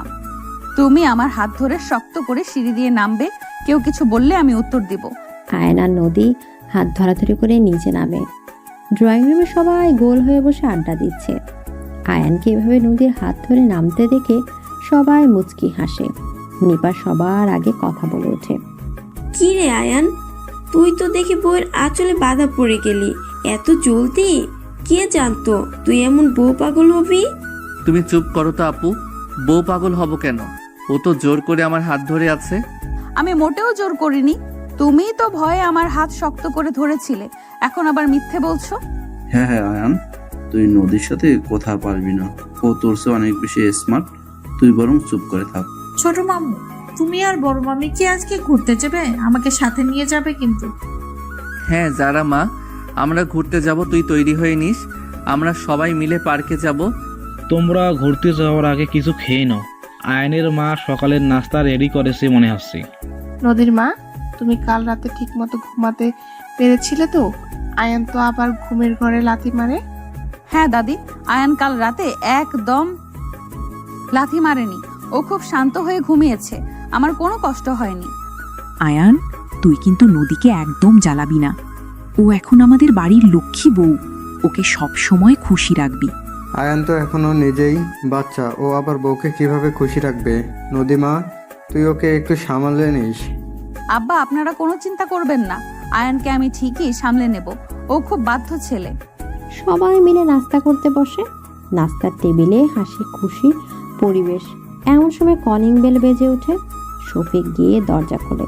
তুমি আমার হাত ধরে শক্ত করে সিঁড়ি দিয়ে নামবে, কেউ কিছু বললে আমি উত্তর দিব। আয়ন আর নদী হাত ধরাধরি করে নিচে নামে। ড্রয়িং রুমে সবাই গোল হয়ে বসে আড্ডা দিচ্ছে। আয়ানকে এভাবে নদীর হাত ধরে নামতে দেখে সবাই মুচকি হাসে। নিপা সবার আগে কথা বলে ওঠে। কি রে আয়ান, তুই তো দেখি বউয়ের আঁচলে বাধা পড়ে গেলি এত জলদি। কে জানতো তুই এমন বউ পাগল হবি? তুমি চুপ করো তো আপু, বউ পাগল হব কেন? ও তো জোর করে আমার হাত ধরে আছে। আমি মোটেও জোর করিনি, তুমিই তো ভয়ে আমার হাত শক্ত করে ধরেছিলে, এখন আবার মিথ্যে বলছো। হ্যাঁ হ্যাঁ আয়ান, তুই নদীর সাথে কথা পারবি না, ও তোর চেয়ে অনেক বেশি স্মার্ট। তুই বরং চুপ করে থাক। ছোট মামু, তুমি আর বড় মামি কি আজকে ঘুরতে যাবে? আমাকে সাথে নিয়ে যাবে কিন্তু। হ্যাঁ যারা মা, আমরা ঘুরতে যাব, তুই তৈরি হয়ে নিস, আমরা সবাই মিলে পার্কে যাব। তোমরা ঘুরতে যাওয়ার আগে কিছু খেয়ে নাও। আয়নের মা সকালের নাস্তা রেডি করেছে মনে হচ্ছে। নদীর মা, তুমি কাল রাতে ঠিক মতো ঘুমাতে পেরেছিলে তো? আয়ান তো আবার ঘুমের ঘরে লাথি মারে। হ্যাঁ দাদি, আয়ান কাল রাতে একদম লাথি মারেনি, ও খুব শান্ত হয়ে ঘুমিয়েছে, আমার কোনো কষ্ট হয়নি। আয়ান, তুই কিন্তু নদীকে একদম জ্বালাবি না। ও এখন আমাদের বাড়ির লক্ষ্মী বউ, ওকে সব সময় খুশি রাখবি। আয়ান তো এখনো নিজেই বাচ্চা, ও আবার বউকে কিভাবে খুশি রাখবে? নদীমা, তুই ওকে একটু সামলে নিস। আব্বা, আপনারা কোনো চিন্তা করবেন না, আয়ানকে আমি ঠিকই সামলে নেব, ও খুব বাধ্য ছেলে। সবাই মিলে নাস্তা করতে বসে। নাস্তার টেবিলে হাসি খুশি পরিবেশ। এমন সময় কলিং বেল বেজে ওঠে। শফিক গিয়ে দরজা খোলে।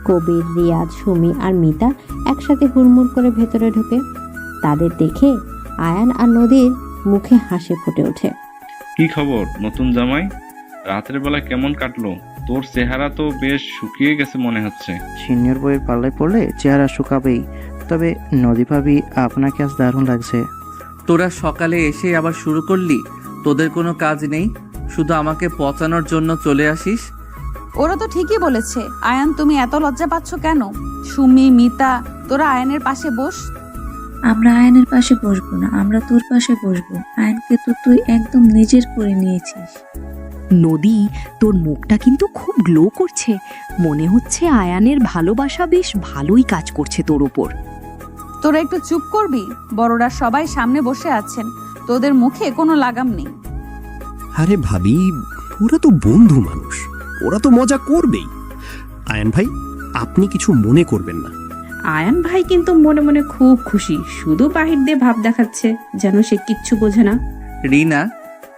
কবির, রিয়াজ, সুমি আর মিতা একসাথে হুড়মুড় করে ভেতরে ঢোকে। তাদের দেখে আয়ান আর নদীর মুখে হাসি ফুটে ওঠে। কি খবর নতুন জামাই? রাতের বেলা কেমন কাটলো? তোর চেহারা তো বেশ শুকিয়ে গেছে মনে হচ্ছে। সিনিয়র বইয়ের পাল্লায় পড়লে চেহারা শুকাবেই। তবে নদী ভাবি, আপনাকে আজ দারুণ লাগছে। তোরা সকালে এসে আবার শুরু করলি? তোদের কোনো কাজ নেই, শুধু আমাকে পচানোর জন্য চলে আসিস। ওরা তো ঠিকই বলেছে। আয়ান, তুমি এত লজ্জা পাচ্ছ কেন? সুমি, মিতা, তোরা আয়ানের পাশে বস। আমরা আয়নের পাশে বসবো না, আমরা তোর পাশে বসবো। আয়নকে তো তুই একদম নিজের করে নিয়েছিস। নদী, তোর মুখটা কিন্তু খুব গ্লো করছে, মনে হচ্ছে আয়ানের ভালোবাসা বেশ ভালোই কাজ করছে তোর ওপর। তোরা একটু চুপ করবি? বড়রা সবাই সামনে বসে আছেন, তোদের মুখে কোনো লাগাম নেই। আরে ভাবি, ওরা তো বন্ধু মানুষ, ওরা তো মজা করবেই। আয়ান ভাই, আপনি কিছু মনে করবেন না। আয়ান ভাই কিন্তু মনে মনে খুব খুশি, শুধু বাহির দিয়ে ভাব দেখাচ্ছে যেন সে কিচ্ছু বোঝে না। রিনা,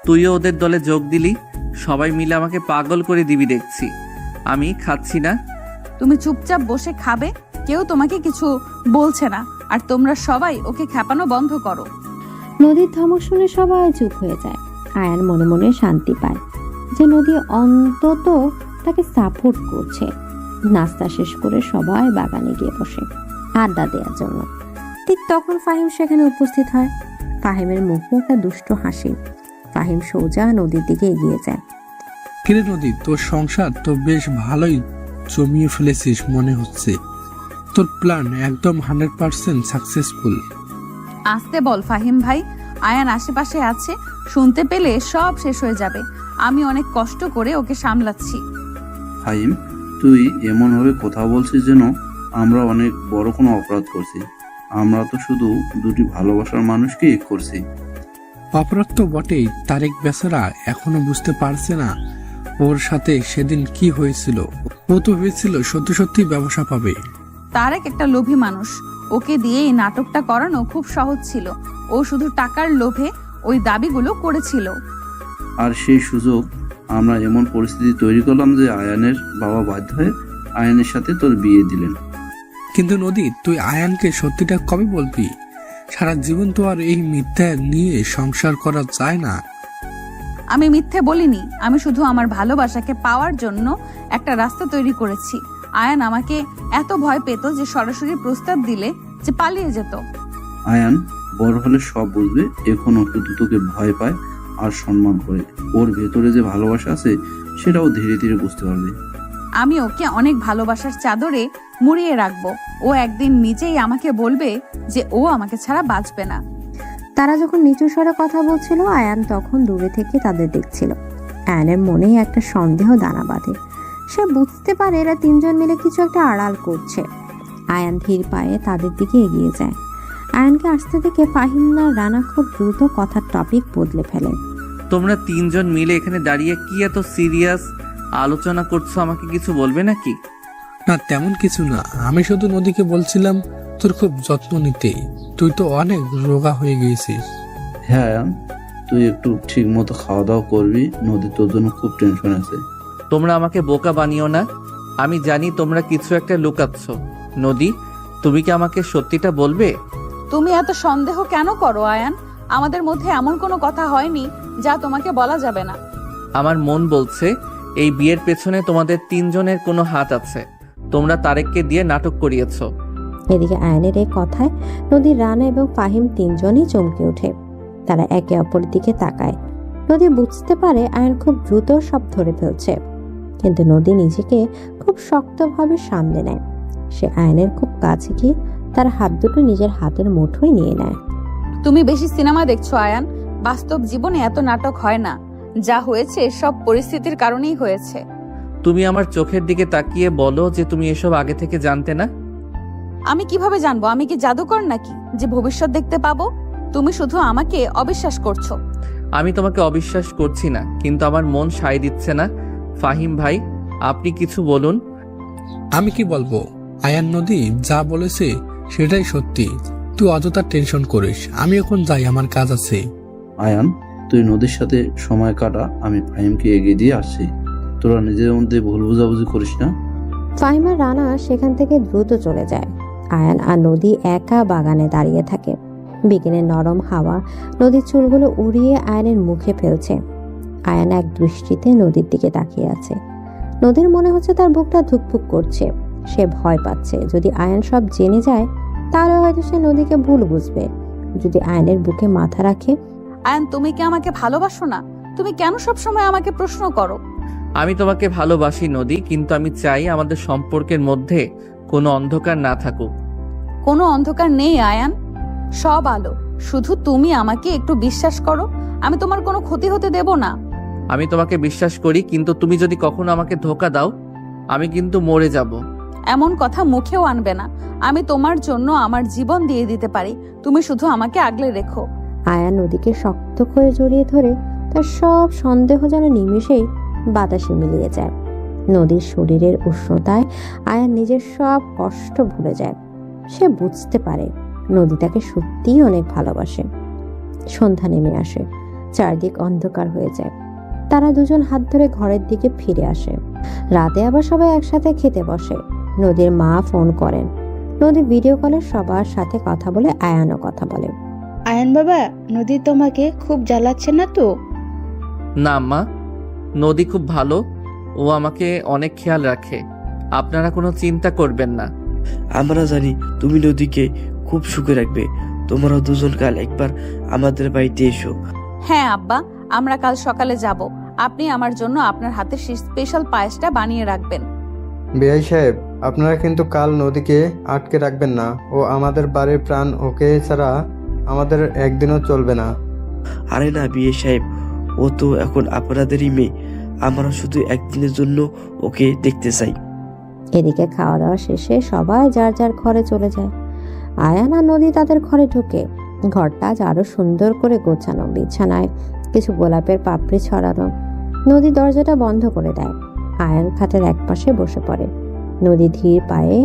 তুইও ওদের দলে যোগ দিলি, সবাই মিলে আমাকে পাগল করে দিবি দেখছি। আমি খাচ্ছি না। তুমি চুপচাপ বসে খাবে, কেউ তোমাকে কিছু বলছে না। আর তোমরা সবাই ওকে খেপানো বন্ধ করো। নদীর ধমক শুনে সবাই চুপ হয়ে যায়। আয়ান মনে মনে শান্তি পায় যে নদী অন্তত তাকে সাপোর্ট করছে। নাস্তা শেষ করে সবাই বাগানে গিয়ে বসে আড্ডা দেওয়ার জন্য। ঠিক তখন ফাহিম সেখানে উপস্থিত হয়। ফাহিমের মুখে একটা দুষ্ট হাসি। ফাহিম সোজা নদীর দিকে এগিয়ে যায়। কিরে নদী, তোর সংসার তো বেশ ভালোই জমিয়ে ফেলেছিস মনে হচ্ছে। তোর প্ল্যান একদম 100% সাকসেসফুল। আসতে বল ফাহিম ভাই, আয়ান আশেপাশে আছে, শুনতে পেলে সব শেষ হয়ে যাবে। আমি অনেক কষ্ট করে ওকে সামলাচ্ছি। ফাহিম, তুই এমনভাবে কথা বলছিস যেন আমরা অনেক বড় কোনো অপরাধ করছি। আমরা তো শুধু দুটি ভালোবাসার মানুষকে করছি। অপরাধ তো বটেই। তারেক বেচারা এখনো বুঝতে পারছে না ওর সাথে সেদিন কি হয়েছিল। ও তো ভেবেছিল সত্যি সত্যি ব্যবসা পাবে। তারেক একটা লোভী মানুষ, ওকে দিয়ে এই নাটকটা করানো খুব সহজ ছিল। ও শুধু টাকার লোভে ওই দাবিগুলো করেছিল। আর সেই সুযোগ আমরা এমন পরিস্থিতি তৈরি করলাম যে আয়ানের বাবা বাধ্য হয়ে আয়ানের সাথে তোর বিয়ে দিলেন। কিন্তু নদী, তুই আয়ানকে সত্যিটা কবে বলবি? সারা জীবন তো আর এই মিথ্যা নিয়ে সংসার করা যায় না। আমি মিথ্যে বলিনি, আমি শুধু আমার ভালোবাসাকে পাওয়ার জন্য একটা রাস্তা তৈরি করেছি। আয়ান আমাকে এত ভয় পেত যে সরাসরি প্রস্তাব দিলে যে পালিয়ে যেত। আয়ান বড় হলে সব বুঝবে। এখনো শুধু তোকে ভয় পায় আর সম্মান করে। ওর ভেতরে যে ভালোবাসা আছে সেটাও ধীরে ধীরে বুঝতে পারবে। আমি ওকে অনেক ভালোবাসার চাদরে মুড়িয়ে রাখবো। ও একদিন নিজেই আমাকে বলবে যে ও আমাকে ছাড়া বাঁচবে না। তারা যখন নিচু স্বরে কথা বলছিল, আয়ান তখন দূরে থেকে তাদের দেখছিল। আয়ানের মনে একটা সন্দেহ দানা বাঁধে। সে বুঝতে পারে এরা তিনজন মিলে কিছু একটা আড়াল করছে। আয়ান ধীর পায়ে তাদের দিকে এগিয়ে যায়। আয়ানকে আসতে দেখে ফাহিম আর রানা খুব দ্রুত কথার টপিক বদলে ফেলে। তোমরা তিনজন মিলে এখানে দাঁড়িয়ে কি এত সিরিয়াস আলোচনা করছো? আমাকে কিছু বলবে নাকি? না, তেমন কিছু না। আমি শুধু নদীকে বলছিলাম তোর খুব যত্ন নিতে। তুই তো অনেক রোগা হয়ে গিয়েছিস। হ্যাঁ আয়ান, তুই একটু ঠিক মতো খাওয়া দাওয়া করবি। নদী তোর জন্য খুব টেনশন আছে। তোমরা আমাকে বোকা বানিও না। আমি জানি তোমরা কিছু একটা লুকাচ্ছ। নদী, তুমি কি আমাকে সত্যিটা বলবে? তুমি এত সন্দেহ কেন করো আয়ান? আমাদের মধ্যে এমন কোনো কথা হয়নি যা তোমাকে বলা যাবে না। আমার মন বলছে এই বিয়ের পেছনে তোমাদের তিনজনের কোনো হাত আছে। তোমরা তারেককে দিয়ে নাটক করিয়েছো। এদিকে আয়ানের এই কথায় নদীর রানা এবং ফাহিম তিনজনই চমকে ওঠে। তারা একে অপরের দিকে তাকায়। নদী বুঝতে পারে আয়ান খুব দ্রুত সব ধরে ফেলছে, কিন্তু নদী নিজেকে খুব শক্তভাবে সামলে নেয়। সে আয়ানের খুব কাছে গিয়ে তার হাত দুটো নিজের হাতের মুঠোয় নিয়ে নেয়। তুমি বেশি সিনেমা দেখছো আয়ান। বাস্তব জীবনে এত নাটক হয় না। যা হয়েছে সব পরিস্থিতির কারণেই হয়েছে। তুমি আমার চোখের দিকে তাকিয়ে বলো যে তুমি এসব আগে থেকে জানতে না। আমি কিভাবে জানবো? আমি কি জাদুকর নাকি যে ভবিষ্যৎ দেখতে পাবো? তুমি শুধু আমাকে অবিশ্বাস করছো। আমি তোমাকে অবিশ্বাস করছি না, কিন্তু আমার মন সায় দিচ্ছে না। ফাহিম ভাই, আপনি কিছু বলুন। আমি কি বলবো? আয়ান নদী যা বলেছে সেটাই সত্যি। তুই অযথা টেনশন করিস। আমি এখন যাই, আমার কাজ আছে। আয়ান, তুই নদীর সাথে সময় কাটা। আমি ফাহিমকে এগিয়ে দিয়ে আসছি। তোরা নিজের মধ্যে ভুল বোঝাবুঝি করিস না। ফাহিম আর রানা সেখান থেকে দ্রুত চলে যায়। আয়ান আর নদী একা বাগানে দাঁড়িয়ে থাকে। বিকেলের নরম হাওয়া নদীর চুলগুলো উড়িয়ে আয়ানের মুখে ফেলছে। আয়ান এক দৃষ্টিতে নদীর দিকে তাকিয়ে আছে। নদীর মনে হচ্ছে তার বুকটা ধুকপুক করছে। সে ভয় পাচ্ছে যদি আয়ান সব জেনে যায় তাহলে হয়তো সে নদীকে ভুল বুঝবে। যদি আয়ানের বুকে মাথা রাখে। আয়ান, তুমি কি আমাকে ভালোবাসো না? তুমি কেন সবসময় আমাকে প্রশ্ন করো? আমি তোমাকে ভালোবাসি নদী, কিন্তু আমি চাই আমাদের সম্পর্কের মধ্যে কোনো অন্ধকার না থাকুক। কোনো অন্ধকার নেই আয়ান, সব আলো। শুধু তুমি আমাকে একটু বিশ্বাস করো। আমি তোমার কোনো ক্ষতি হতে দেব না। আমি তোমাকে বিশ্বাস করি, কিন্তু তুমি যদি কখনো আমাকে ধোঁকা দাও আমি কিন্তু মরে যাব। এমন কথা মুখেও আনবে না। আমি তোমার জন্য আমার জীবন দিয়ে দিতে পারি। তুমি শুধু আমাকে আগলে রেখো। আয়ান নদীকে শক্ত করে জড়িয়ে ধরে তার সব সন্দেহ যেন নিমেষেই বাতাসে মিলিয়ে যায়। নদীর শরীরের উষ্ণতায় আয়ান নিজের সব কষ্ট ভুলে যায়। সে বুঝতে পারে নদী তাকে সত্যিই অনেক ভালোবাসে। সন্ধ্যা নেমে আসে, চারদিক অন্ধকার হয়ে যায়। তারা দুজন হাত ধরে ঘরের দিকে ফিরে আসে। রাতে আবার সবাই একসাথে খেতে বসে। নদীর মা ফোন করেন। নদী ভিডিও কলে সবার সাথে কথা বলে, আয়ানও কথা বলে। আয়ান বাবা, নদী তোমাকে খুব জ্বালাচ্ছে না তো? না মা, নদী খুব ভালো, ও আমাকে অনেক খেয়াল রাখে, আপনারা কোনো চিন্তা করবেন না। আমরা জানি তুমি নদীকে খুব সুখে রাখবে। তোমরা দুজন কাল একবার আমাদের বাড়িতে এসো। হ্যাঁ আব্বা, আমরা কাল সকালে যাব। আপনি আমার জন্য আপনার হাতের স্পেশাল পায়েসটা বানিয়ে রাখবেন। বিআই সাহেব, আপনারা কিন্তু কাল নদীকে আটকে রাখবেন না। ও আমাদের বাড়ির প্রাণ, ওকে ছাড়া আমাদের একদিনও চলবে না। আরে না বিয়ে সাহেব, ও তো এখন আপনাদেরই মেয়ে। আমরা শুধু একদিনের জন্য ওকে দেখতে চাই। এদিকে খাওয়া দাওয়া শেষে সবাই যার যার ঘরে চলে যায়। আয়ান আর নদী তাদের ঘরে ঢোকে। ঘরটা আজ আরো সুন্দর করে গোছানো, বিছানায় কিছু গোলাপের পাপড়ি ছড়ানো। নদী দরজাটা বন্ধ করে দেয়। আয়ান খাটের একপাশে বসে পড়ে। নদী ধীর পায়ে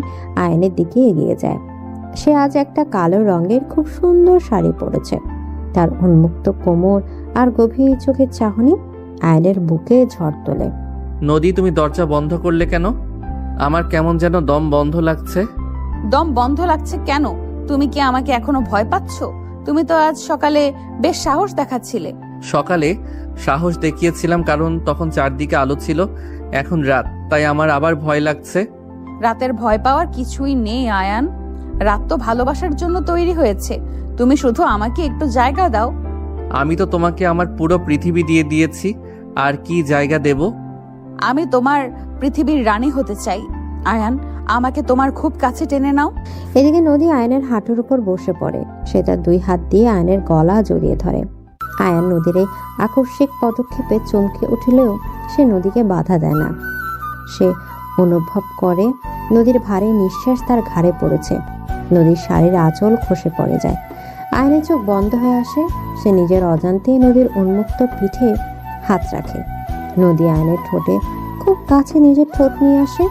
আয়নের দিকে এগিয়ে যায়। সে আজ একটা কালো রঙের খুব সুন্দর শাড়ি পরেছে। তার উন্মুক্ত কোমর আর গভীর চোখের চাহনি আয়নের বুকে ঝড় তোলে। নদী, তুমি দরজা বন্ধ করলে কেন? আমার কেমন যেন দম বন্ধ লাগছে। দম বন্ধ লাগছে কেন? তুমি কি আমাকে এখনো ভয় পাচ্ছ? তুমি তো আজ সকালে বেশ সাহস দেখাচ্ছিলে। সকালে সাহস দেখিয়েছিলাম কারণ তখন চারদিকে আলো ছিল, এখন রাত, তাই আমার আবার ভয় লাগছে। রাতের ভয় পাওয়ার কিছুই নেই আয়ান। রাত তো ভালোবাসার জন্য তৈরি হয়েছে। তুমি শুধু আমাকে একটু জায়গা দাও। আমি তো তোমাকে আমার পুরো পৃথিবী দিয়ে দিয়েছি, আর কি জায়গা দেব? আমি তোমার পৃথিবীর রানী হতে চাই। আয়ান, আমাকে তোমার খুব কাছে টেনে নাও। এদিকে নদী আয়নের হাঁটুর উপর বসে পড়ে। সে তার দুই হাত দিয়ে আয়নের গলা জড়িয়ে ধরে। আয়ান নদীর এই আকস্মিক পদক্ষেপে চমকে উঠলেও সে নদীকে বাধা দেয় না। সে অনুভব করে নদীর ভারী নিঃশ্বাস তার ঘাড়ে পড়েছে। নদীর শাড়ির আঁচল খসে পড়ে যায়। আয়নের চোখ বন্ধ হয়ে আসে। সে নিজের অজান্তেই নদীর উন্মুক্ত পিঠে হাত রাখে। নদী আয়নের ঠোঁটে খুব কাছে নিজের ঠোঁট নিয়ে আসে।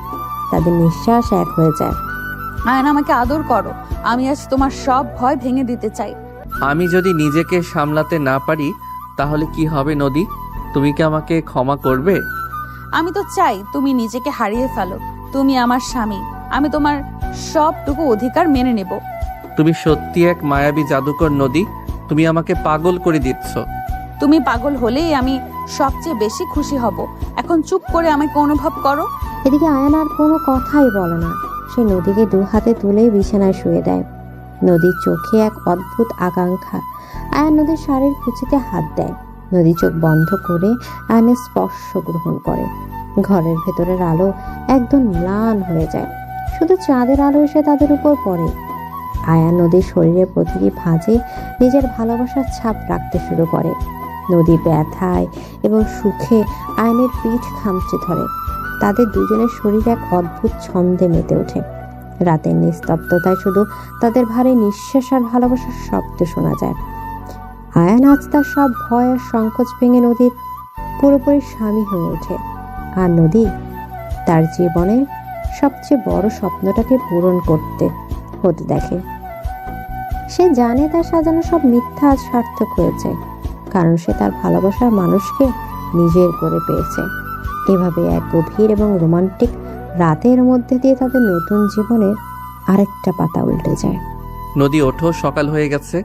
তাদের নিঃশ্বাস এক হয়ে যায়। আয়ান, আমাকে আদর করো। আমি আজ তোমার সব ভয় ভেঙে দিতে চাই। আমি যদি নিজেকে সামলাতে না পারি তাহলে কি হবে নদী? তুমি কি আমাকে ক্ষমা করবে? আমি তো চাই তুমি নিজেকে হারিয়ে ফেলো। তুমি আমার স্বামী, আমি তোমার সবটুকু অধিকার মেনে নেব। তুমি সত্যি এক মায়াবী জাদুকর নদী, তুমি আমাকে পাগল করে দিচ্ছ। তুমি পাগল হলেই আমি সবচেয়ে বেশি খুশি হব। এখন চুপ করে আমাকে অনুভব করো। এদিকে আয়ান আর কোনো কথাই বলে না। সে নদীকে দু হাতে তুলে বিছানায় শুয়ে দেয়। নদীর চোখে এক অদ্ভুত আকাঙ্ক্ষা। আয়ান নদীর শাড়ির কুচিতে হাত দেয়। নদী চোখ বন্ধ করে আয়নের স্পর্শ গ্রহণ করে। ঘরের ভেতরের আলো একদম ম্লান হয়ে যায়। শুধু চাঁদের আলো এসে তাদের উপর পড়ে। আয়ান নদীর শরীরের প্রতিটি ভাঁজে নিজের ভালোবাসার ছাপ রাখতে শুরু করে। নদী ব্যথায় এবং সুখে আয়নের পিঠ খামচে ধরে। তাদের দুজনের শরীর এক অদ্ভুত ছন্দে মেতে ওঠে। রাতের নিস্তব্ধতায় শুধু তাদের ভারী নিঃশ্বাস আর ভালোবাসার শব্দ শোনা যায়। আয়ান আজ তার সব ভয় আর সংকোচ ভেঙে নদীর পুরোপুরি স্বামী হয়ে ওঠে। আর নদী তার জীবনের সবচেয়ে বড় স্বপ্নটাকে পূরণ হতে দেখে। সে জানে তার সাজানো সব মিথ্যা আজ সার্থক হয়েছে, কারণ সে তার ভালোবাসার মানুষকে নিজের করে পেয়েছে। এভাবে এক গভীর এবং রোমান্টিক রাতের মধ্যে দিয়ে তাদের নতুন জীবনের আরেকটা পাতা উল্টে যায়। নদী, ওঠো, সকাল হয়ে গেছে।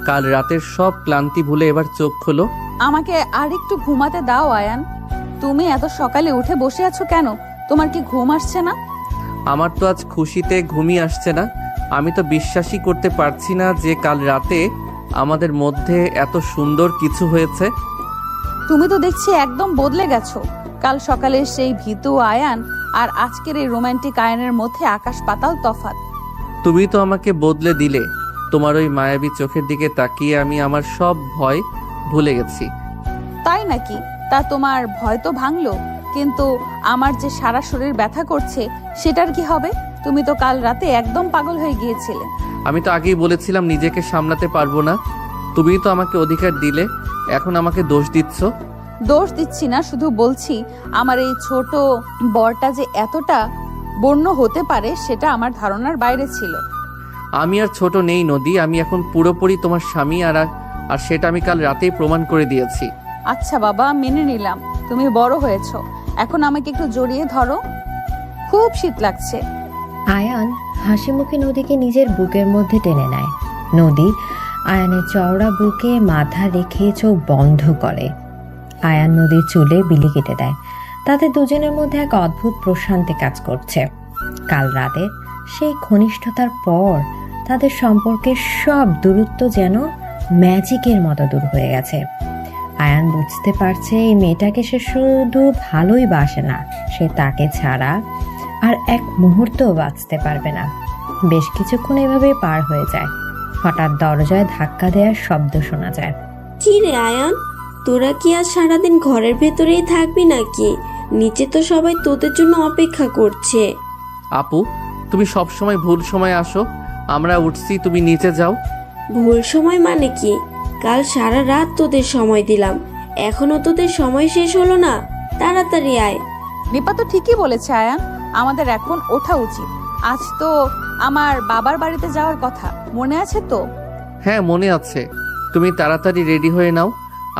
কাল রাতের সব ক্লান্তি ভুলে এবার চোখ খোলো। আমাকে আর একটু ঘুমাতে দাও আয়ান। তুমি এত সকালে উঠে বসে আছো কেন? তোমার কি ঘুম আসছে না? আমার তো আজ খুশিতে ঘুমই আসছে না। আমি তো বিশ্বাসই করতে পারছি না যে কাল রাতে আমাদের মধ্যে এত সুন্দর কিছু হয়েছে। তুমি তো দেখছি একদম বদলে গেছো। কাল সকালের সেই ভীতু আয়ান আর আজকের এই রোমান্টিক আয়ানের মধ্যে আকাশ পাতাল তফাৎ। তুমি তো আমাকে বদলে দিলে। তোমার ওই মায়াবী চোখের দিকে তাকিয়ে আমি আমার সব ভয় ভুলে গেছি। তাই নাকি? তা তোমার ভয় তো ভাঙলো, কিন্তু আমার যে সারা শরীর ব্যথা করছে সেটার কি হবে? তুমি তো কাল রাতে একদম পাগল হয়ে গিয়েছিলে। আমি তো আগেই বলেছিলাম নিজেকে সামলাতে পারবো না। তুমি তো আমাকে অধিকার দিলে, এখন আমাকে দোষ দিচ্ছ। দোষ দিচ্ছি না, শুধু বলছি আমার এই ছোট বরটা যে এতটা বন্য হতে পারে সেটা আমার ধারণার বাইরে ছিল। আমি আর ছোট নেই নদী, আমি এখন পুরোপুরি তোমার স্বামী, আর সেটা আমি কাল রাতেই প্রমাণ করে দিয়েছি। আচ্ছা বাবা, মেনে নিলাম তুমি বড় হয়েছো। এখন আমাকে একটু জড়িয়ে ধরো, খুব শীত লাগছে। আয়ান হাসি মুখে নদীকে নিজের বুকের মধ্যে টেনে নেয়। নদী আয়ানের চওড়া বুকে মাথা রেখে চোখ বন্ধ করে। আয়ান নদীর চুলে বিলি কেটে দেয়। তাদের দুজনের মধ্যে এক অদ্ভুত প্রশান্তি কাজ করছে। কাল রাতে সেই ঘনিষ্ঠতার পর তাদের সম্পর্কের সব দূরত্ব যেন ম্যাজিকের মতো দূর হয়ে গেছে। আয়ান বুঝতে পারছে এই মেয়েটাকে সে শুধু ভালোই বাসে না, সে তাকে ছাড়া আর এক মুহূর্তও বাঁচতে পারবে না। বেশ কিছুক্ষণ এভাবে পার হয়ে যায়। হঠাৎ দরজায় ধাক্কা দেওয়ার শব্দ শোনা যায়। কি রে আয়ান, তোরা কি আজ সারাদিন ঘরের ভেতরেই থাকবি নাকি? নিচে তো সবাই তোদের জন্য অপেক্ষা করছে। আপু, তুমি সব সময় ভুল সময় আসো। আমরা উঠছি, তুমি নিচে যাও। ভুল সময় মানে কি? কাল সারা রাত তোদের সময় দিলাম, এখনো তোদের সময় শেষ হলো না? তাড়াতাড়ি আয়। রিপা তো ঠিকই বলেছে আয়ান, আমাদের এখন ওঠা উচিত। আজ তো আমার বাবার বাড়িতে যাওয়ার কথা, মনে আছে তো? হ্যাঁ মনে আছে। তুমি তাড়াতাড়ি রেডি হয়ে নাও,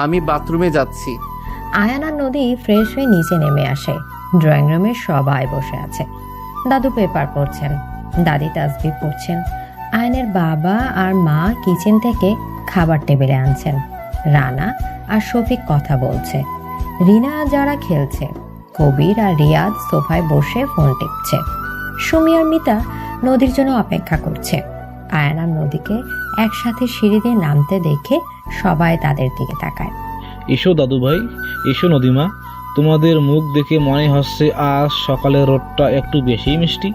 আমি বাথরুমে যাচ্ছি। আয়ান আর নদী ফ্রেশ হয়ে নিচে নেমে আসে। ড্রয়িং রুমে সবাই বসে আছে। দাদু পেপার পড়ছেন, দাদি তাসবিহ পড়ছেন। আয়ানের বাবা আর মা কিচেন থেকে খাবার টেবিলে আনছেন। রানা আর শফিক কথা বলছে। রিনা যারা খেলছে। কবির আর রিয়াদ সোফায় বসে ফোন টিপছে। সুমি আর মিতা নদীর জন্য অপেক্ষা করছে। আয়ান আর নদীকে একসাথে সিঁড়ি দিয়ে নামতে দেখে সবাই তাদের দিকে তাকায়। এসো দাদু ভাই, এসো নদীমা, তোমাদের মুখ দেখে মনে হচ্ছে আজ সকালের রোদটা একটু বেশি মিষ্টি।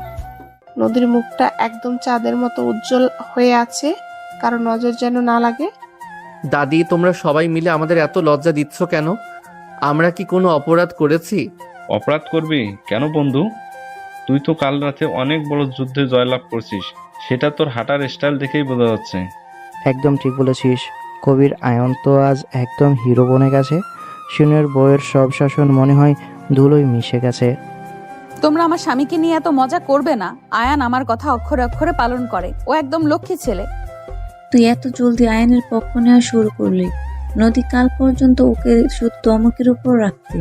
নদীর মুখটা একদম চাঁদের মতো উজ্জ্বল হয়ে আছে, কারো নজর যেন না লাগে। দাদি, তোমরা সবাই মিলে আমাদের এত লজ্জা দিচ্ছ কেন? আমরা কি কোনো অপরাধ করেছি? অপরাধ করবি কেন বন্ধু? তুই তো কাল রাতে অনেক বড় যুদ্ধে জয়লাভ করছিস, সেটা তোর হাঁটার স্টাইল দেখেই বোঝা যাচ্ছে। একদম ঠিক বলেছিস কবির। আয়ন তো আজ একদম হিরো বনে গেছে। সিনিয়র বইয়ের সব শাসন মনে হয় ধুলোয় মিশে গেছে। তোমরা আমার স্বামীকে নিয়ে এত মজা করবে না। আয়ান আমার কথা অক্ষরে অক্ষরে পালন করে, ও একদম লক্ষ্মী ছেলে। তুই এত জলদি আয়নের পক্ষ নেওয়া শুরু করলি। নদী কাল পর্যন্ত ওকে শুধু ধমকের উপর রাখতে।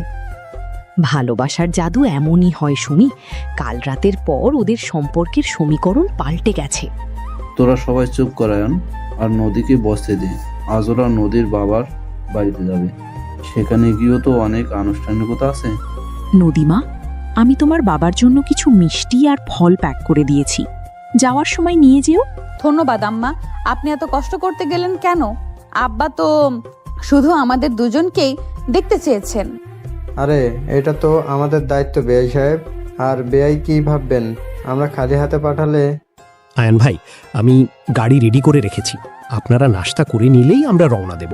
ভালোবাসার জাদু এমনই হয় সুমি। কাল রাতের পর ওদের সম্পর্কের সমীকরণ পাল্টে গেছে। তোরা সবাই চুপ করায়ন আর নদীকে বসতে দে। আজ ওরা নদীর বাবার বাড়িতে যাবে, সেখানে গিয়েও তো অনেক আনুষ্ঠানিকতা আছে। নদীমা, আমি তোমার বাবার জন্য কিছু মিষ্টি আর ফল প্যাক করে দিয়েছি, যাওয়ার সময় নিয়ে যেও। ধন্যবাদ আম্মা, আপনি এত কষ্ট করতে গেলেন কেন? আব্বা তো শুধু আমাদের দুজনকেই দেখতে চেয়েছেন। আরে এটা তো আমাদের দায়িত্ব বেআই সাহেব। আর বেআই কি ভাববেন আমরা খালি হাতে পাঠালে? আয়ান ভাই, আমি গাড়ি রেডি করে রেখেছি, আপনারা নাস্তা করে নিলেই আমরা রওনা দেব।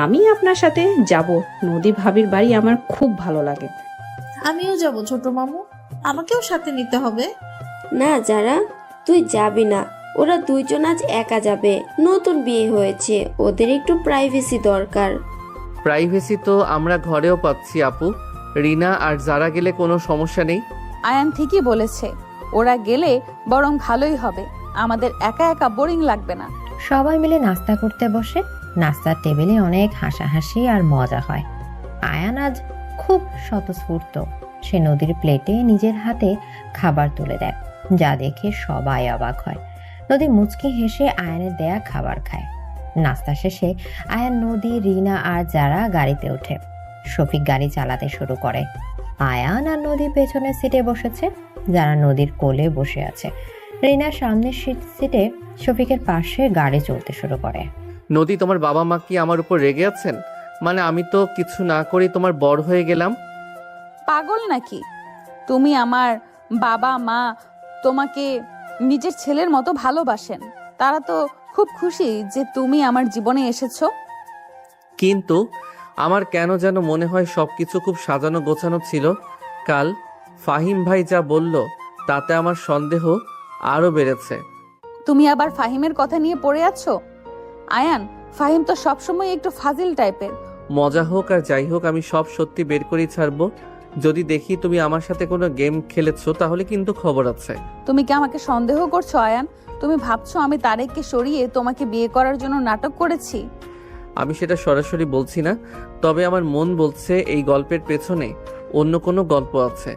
আমি আপনার সাথে যাব। নদী ভাবির বাড়ি আমার খুব ভালো লাগে। আমিও যাব ছোট মামু, আমাকেও সাথে নিতে হবে। না যারা, তুই যাবি না। ওরা দুইজন আজ একা যাবে, নতুন বিয়ে হয়েছে, ওদের একটু প্রাইভেসি দরকার। প্রাইভেসি তো আমরা ঘরেও পাচ্ছি আপু। রিনা আর যারা গেলে কোনো সমস্যা নেই। আয়ান ঠিকই বলেছে, ওরা গেলে বরং ভালোই হবে, আমাদের একা একা বোরিং লাগবে না। সবাই মিলে নাস্তা করতে বসে। নাস্তার টেবিলে অনেক হাসাহাসি আর মজা হয়। আয়ান আজ খুব স্বতঃস্ফূর্ত। সে নদীর প্লেটে নিজের হাতে খাবার তুলে দেয়, যা দেখে সবাই অবাক হয়। নদী মুচকি হেসে আয়ানের দেয়া খাবার খায়। নাস্তা শেষে আয়ান, নদী, রিনা আর যারা গাড়িতে ওঠে। শফিক গাড়ি চালাতে শুরু করে। আয়ান আর নদী পেছনের সিটে বসেছে, যারা নদীর কোলে বসে আছে। রিনা সামনের সিটে শফিকের পাশে গাড়ি চলতে শুরু করে। নদী, তোমার বাবা মা কি আমার উপর রেগে আছেন? মানে আমি তো কিছু না করি তোমার বড় হয়ে গেলাম। পাগল নাকি? তুমি আমার বাবা মা তোমাকে নিজের ছেলের মতো ভালোবাসেন। তারা তো খুব খুশি যে তুমি আমার জীবনে এসেছো। কিন্তু আমার কেন যেন মনে হয় সবকিছু খুব সাজানো গোছানো ছিল। কাল ফাহিম ভাই যা বলল তাতে আমার সন্দেহ আরো বেড়েছে। তুমি আবার ফাহিমের কথা নিয়ে পড়ে আছো? আয়ান, ফাহিম তো সবসময় একটু ফাজিল টাইপের। মজা হোক আর যাই হোক, আমি সব সত্যি বের করেই ছাড়বো। যদি দেখি তুমি আমার সাথে কোনো গেম খেলেছো তাহলে কিন্তু খবর আছে। তুমি কি আমাকে সন্দেহ করছো আয়ান? তুমি ভাবছো আমি তারেককে সরিয়ে তোমাকে বিয়ে করার জন্য নাটক করেছি? আমি সেটা সরাসরি বলছি না, তবে আমার মন বলছে এই গল্পের পেছনে অন্য কোনো গল্প আছে।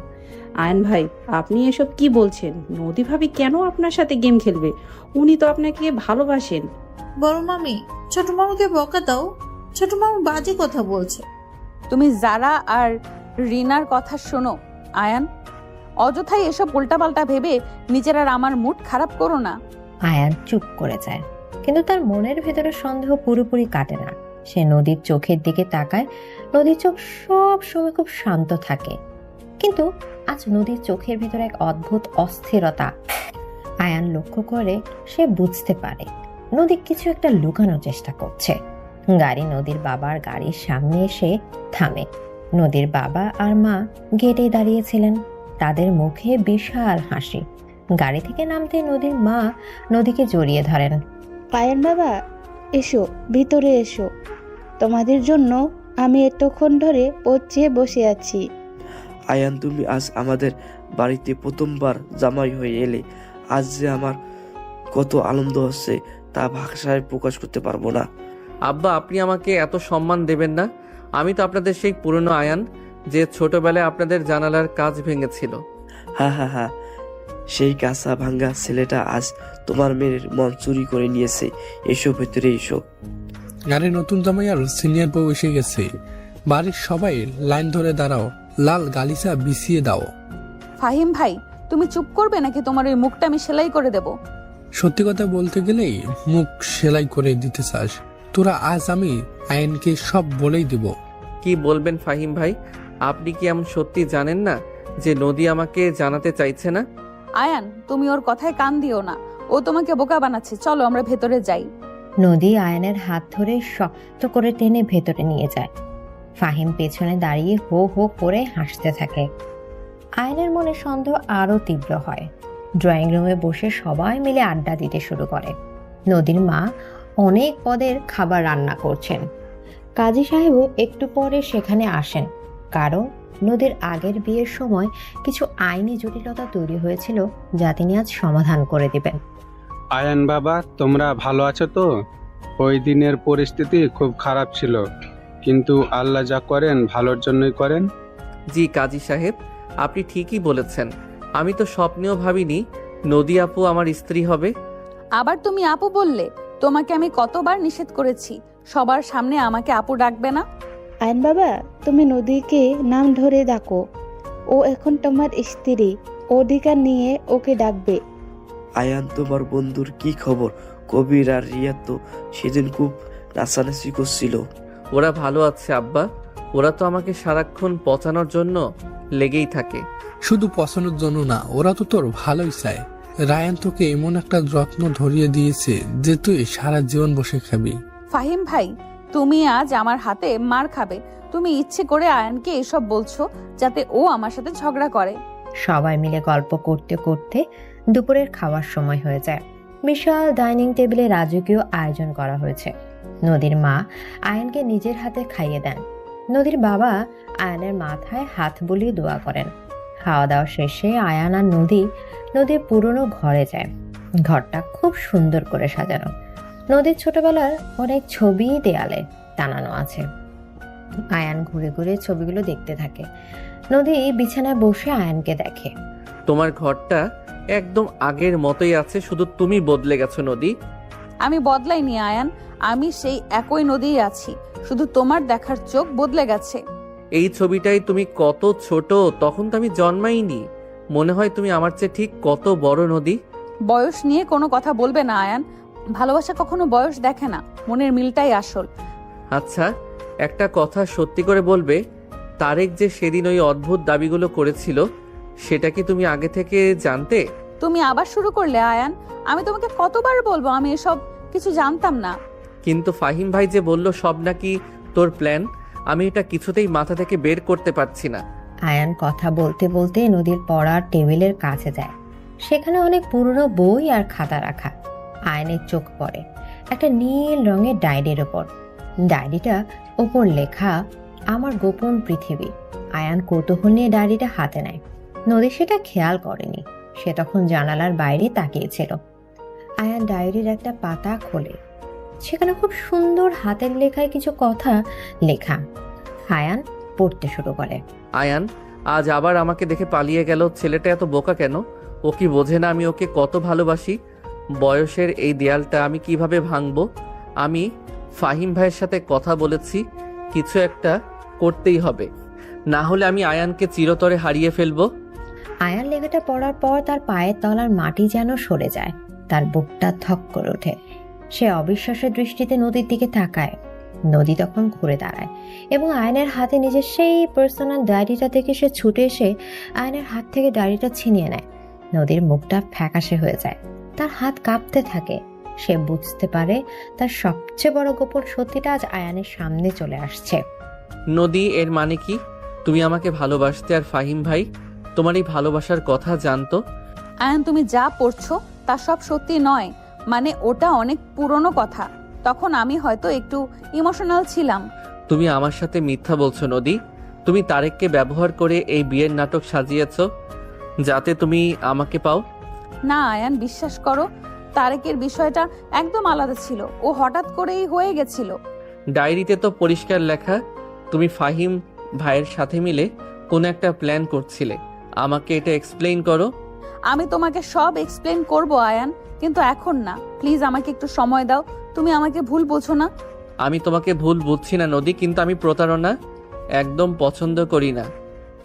আয়ন ভাই, আপনি এসব কি বলছেন? নদী ভাবি কেন আপনার সাথে গেম খেলবে? উনি তো আপনাকে ভালোবাসেন। বড় মামি, ছোট মামুকে বকা দাও। ছোট মামু বাজে কথা বলছে। তুমি যারা আর রিনার কথা শোনো আয়ান, অযথাই এসব উল্টাপাল্টা ভেবে নিজের আর আমার মুড খারাপ করো না। আয়ান চুপ করে যায়, কিন্তু তার মনের ভেতরে সন্দেহ পুরোপুরি কাটে না। সে নদীর চোখের দিকে তাকায়। নদীর চোখ সব সময় খুব শান্ত থাকে, কিন্তু আজ নদীর চোখের ভেতরে এক অদ্ভুত অস্থিরতা আয়ান লক্ষ্য করে। সে বুঝতে পারে নদী কিছু একটা লুকানোর চেষ্টা করছে। গাড়ি নদীর বাবার গাড়ির সামনে এসে থামে। নদীর বাবা আর মা গেটে দাঁড়িয়েছিলেন, তাদের মুখে বিশাল হাসি। গাড়ি থেকে নামতে নদীর মা নদীকে জড়িয়ে ধরেন। আয়ান বাবা, এসো, ভিতরে এসো। তোমাদের জন্য আমি এতক্ষণ ধরে পচে বসে আছি। আয়ান, তুমি আজ আমাদের বাড়িতে প্রথমবার জামাই হয়ে এলে। আজ যে আমার কত আনন্দ হচ্ছে তা ভাষায় প্রকাশ করতে পারবো না। আব্বা, আপনি আমাকে এত সম্মান দেবেন না। আমি তো আপনাদের সেই পুরনো আয়ান, যে ছোটবেলায় আপনাদের জানালার কাজ ভেঙেছিল। হ্যাঁ হ্যাঁ হ্যাঁ, সেই কাঁচা ভাঙ্গা ছেলেটা আজ তোমার মেয়ের মন চুরি করে নিয়েছে। এসো, ভেতরে এসো। গাড়ি নতুন জামাই আর সিনিয়র বউ এসে গেছে। বাড়ির সবাই লাইন ধরে দাঁড়াও, লাল গালিচা বিছিয়ে দাও। ফাহিম ভাই, তুমি চুপ করবে নাকি তোমার ওই মুখটা আমি সেলাই করে দেব? সত্যি কথা বলতে গেলেই মুখ সেলাই করে দিতে চাস তোরা? আজ আমি আইনকে সব বলেই দেব। কি বলবেন ফাহিম ভাই? আপনি কি এমন সত্যি জানেন না যে নদী আমাকে জানাতে চাইছে না? আয়ান, তুমি ওর কথায় কান দিও না। ও তোমাকে বোকা বানাচ্ছে। চলো আমরা ভেতরে যাই। নদী আয়ানের হাত ধরে শক্ত করে টেনে ভেতরে নিয়ে যায়। ফাহিম পেছনে দাঁড়িয়ে হো হো করে হাসতে থাকে। আয়ানের মনে সন্দেহ আরো তীব্র হয়। ড্রয়িং রুমে বসে সবাই মিলে আড্ডা দিতে শুরু করে। নদীর মা অনেক পদের খাবার রান্না করছেন। কাজী সাহেবও একটু পরে সেখানে আসেন, কারণ নদীর আগের বিয়ের সময় কিছু আইনি জটিলতা তৈরি হয়েছিল, যা তিনি আজ সমাধান করে দিবেন। আয়ান বাবা, তোমরা ভালো আছো তো? ওই দিনের পরিস্থিতি খুব খারাপ ছিল, কিন্তু আল্লাহ যা করেন ভালোর জন্যই করেন। জি কাজী সাহেব, আপনি ঠিকই বলেছেন। আমি তো স্বপ্নেও ভাবিনি নদী আপু আমার স্ত্রী হবে। আবার তুমি আপু বললে? তোমাকে আমি কতবার নিষেধ করেছি সবার সামনে আমাকে আপু ডাকবে না। আয়ন বাবা, তুমি নদীকে নাম ধরে ডাকো। ও এখন তোমার স্ত্রী, অধিকার নিয়ে ওকে ডাকবে। আয়ান, তোমার বন্ধুর কি খবর? কবির আর রিয়া তো সেদিন খুব নাচানাচি করছিল। ওরা ভালো আছে আব্বা। ওরা তো আমাকে সারাক্ষণ পচানোর জন্য লেগেই থাকে। শুধু পছন্দের জন্য না, ওরা তো তোর ভালোই চায়। রায়ান তোকে এমন একটা যত্ন ধরিয়ে দিয়েছে যে তুই সারা জীবন বসে খাবি। ফাহিম ভাই, তুমি আজ আমার হাতে মার খাবে। তুমি ইচ্ছে করে আয়ানকে এসব বলছো যাতে ও আমার সাথে ঝগড়া করে। সবাই মিলে গল্প করতে করতে দুপুরের খাওয়ার সময় হয়ে যায়। বিশাল ডাইনিং টেবিলে রাজকীয় আয়োজন করা হয়েছে। নদীর মা আয়ানকে নিজের হাতে খাইয়ে দেন। নদীর বাবা আয়ানের মাথায় হাত বুলিয়ে দোয়া করেন। খাওয়া দাওয়া শেষে আয়ান আর নদীর পুরনো ঘরে যায়। ঘরটা খুব সুন্দর করে সাজানো। নদীর ছোটবেলার অনেক ছবি দেয়ালে টানানো আছে। আয়ান ঘুরে ঘুরে ছবিগুলো দেখতে থাকে। নদী বিছানায় বসে আয়ানকে দেখে। তোমার ঘরটা একদম আগের মতোই আছে, শুধু তুমি বদলে গেছো নদী। আমি বদলাইনি আয়ান, আমি সেই একই নদীই আছি, শুধু তোমার দেখার চোখ বদলে গেছে। এই ছবিটাই তুমি কত ছোট, তখন তো আমি জন্মাইনি। মনে হয় তুমি আমার চেয়ে ঠিক কত বড় নদী। বয়স নিয়ে কোনো কথা বলবে না আয়ান। ভালোবাসা কখনো বয়স দেখে না, মনের মিলটাই আসল। আচ্ছা, একটা কথা সত্যি করে বলবে, তারেক যে সেদিন ওই অদ্ভুত দাবিগুলো করেছিল সেটা কি তুমি আগে থেকে জানতে? তুমি আবার শুরু করলে আয়ান। আমি তোমাকে কতবার বলবো আমি এসব কিছু জানতাম না। কিন্তু ফাহিম ভাই যে বলল সব নাকি তোর প্ল্যান, আমি এটা কিছুতেই মাথা থেকে বের করতে পারছি না। আয়ান কথা বলতে বলতে নদীর পড়ার টেবিলের কাছে যায়। সেখানে অনেক পুরনো বই আর খাতা রাখা। আয়ানের চোখ পড়ে একটা নীল রঙের ডায়েরির ওপর। ডায়েরিটা ওপর লেখা আমার গোপন পৃথিবী। আয়ান কৌতূহল নিয়ে ডায়েরিটা হাতে নেয়। নদী সেটা খেয়াল করেনি, সে তখন জানালার বাইরে তাকিয়েছিল। আয়ান ডায়েরির একটা পাতা খোলে। সেখানে খুব সুন্দর হাতের লেখায় কিছু কথা লেখা। আয়ান পড়তে শুরু করে। আয়ান আজ আবার আমাকে দেখে পালিয়ে গেল। ছেলেটা এত বোকা কেন? ও কি বোঝে না আমি ওকে কত ভালোবাসি? বয়সের এই দেয়ালটা আমি কিভাবে ভাঙবো? আমি ফাহিম ভাইয়ের সাথে কথা বলেছি, কিছু একটা করতেই হবে, না হলে আমি আয়ানকে চিরতরে হারিয়ে ফেলবো। আয়ান লেখাটা পড়ার পর তার পায়ের তলার মাটি যেন সরে যায়। তার বুকটা থক করে ওঠে। সে অবিশ্বাসের দৃষ্টিতে নদীর দিকে তাকায়। নদী তখন ঘুরে দাঁড়ায় এবং আয়নের হাতে নিজের সেই পার্সোনাল ডায়েরিটা থেকে সে ছুটে এসে আয়নের হাত থেকে ডায়েরিটা ছিনিয়ে নেয়। নদীর মুখটা ফ্যাকাশে হয়ে যায়, তার হাত কাঁপতে থাকে। সে বুঝতে পারে তার সবচেয়ে বড় গোপন সত্যিটা আজ আয়ানের সামনে চলে আসছে। নদী, এর মানে কি? তুমি আমাকে ভালোবাসতে আর ফাহিম ভাই তোমার এই ভালোবাসার কথা জানতো? আয়ান, তুমি যা পড়ছো তা সব সত্যি নয়। মানে ওটা অনেক পুরনো কথা। তখন আমি হয়তো একটু ইমোশনাল ছিলাম। তুমি আমার সাথে মিথ্যা বলছো নদী। তুমি তারেককে ব্যবহার করে এই বিয়ের নাটক সাজিয়েছো যাতে তুমি আমাকে পাও। না আয়ান, বিশ্বাস করো, তারেকের বিষয়টা একদম আলাদা ছিল। ও হঠাৎ করেই হয়ে গেছিল। ডায়েরিতে তো পরিষ্কার লেখা তুমি ফাহিম ভাইয়ের সাথে মিলে কোনো একটা প্ল্যান করছিলে। আমাকে এটা এক্সপ্লেইন করো। আমি তোমাকে সব এক্সপ্লেন করব আয়ান, কিন্তু এখন না। প্লিজ আমাকে একটু সময় দাও। তুমি আমাকে ভুল বোঝো না। আমি তোমাকে ভুল বুঝছি না নদী, কিন্তু আমি প্রতারণা একদম পছন্দ করি না।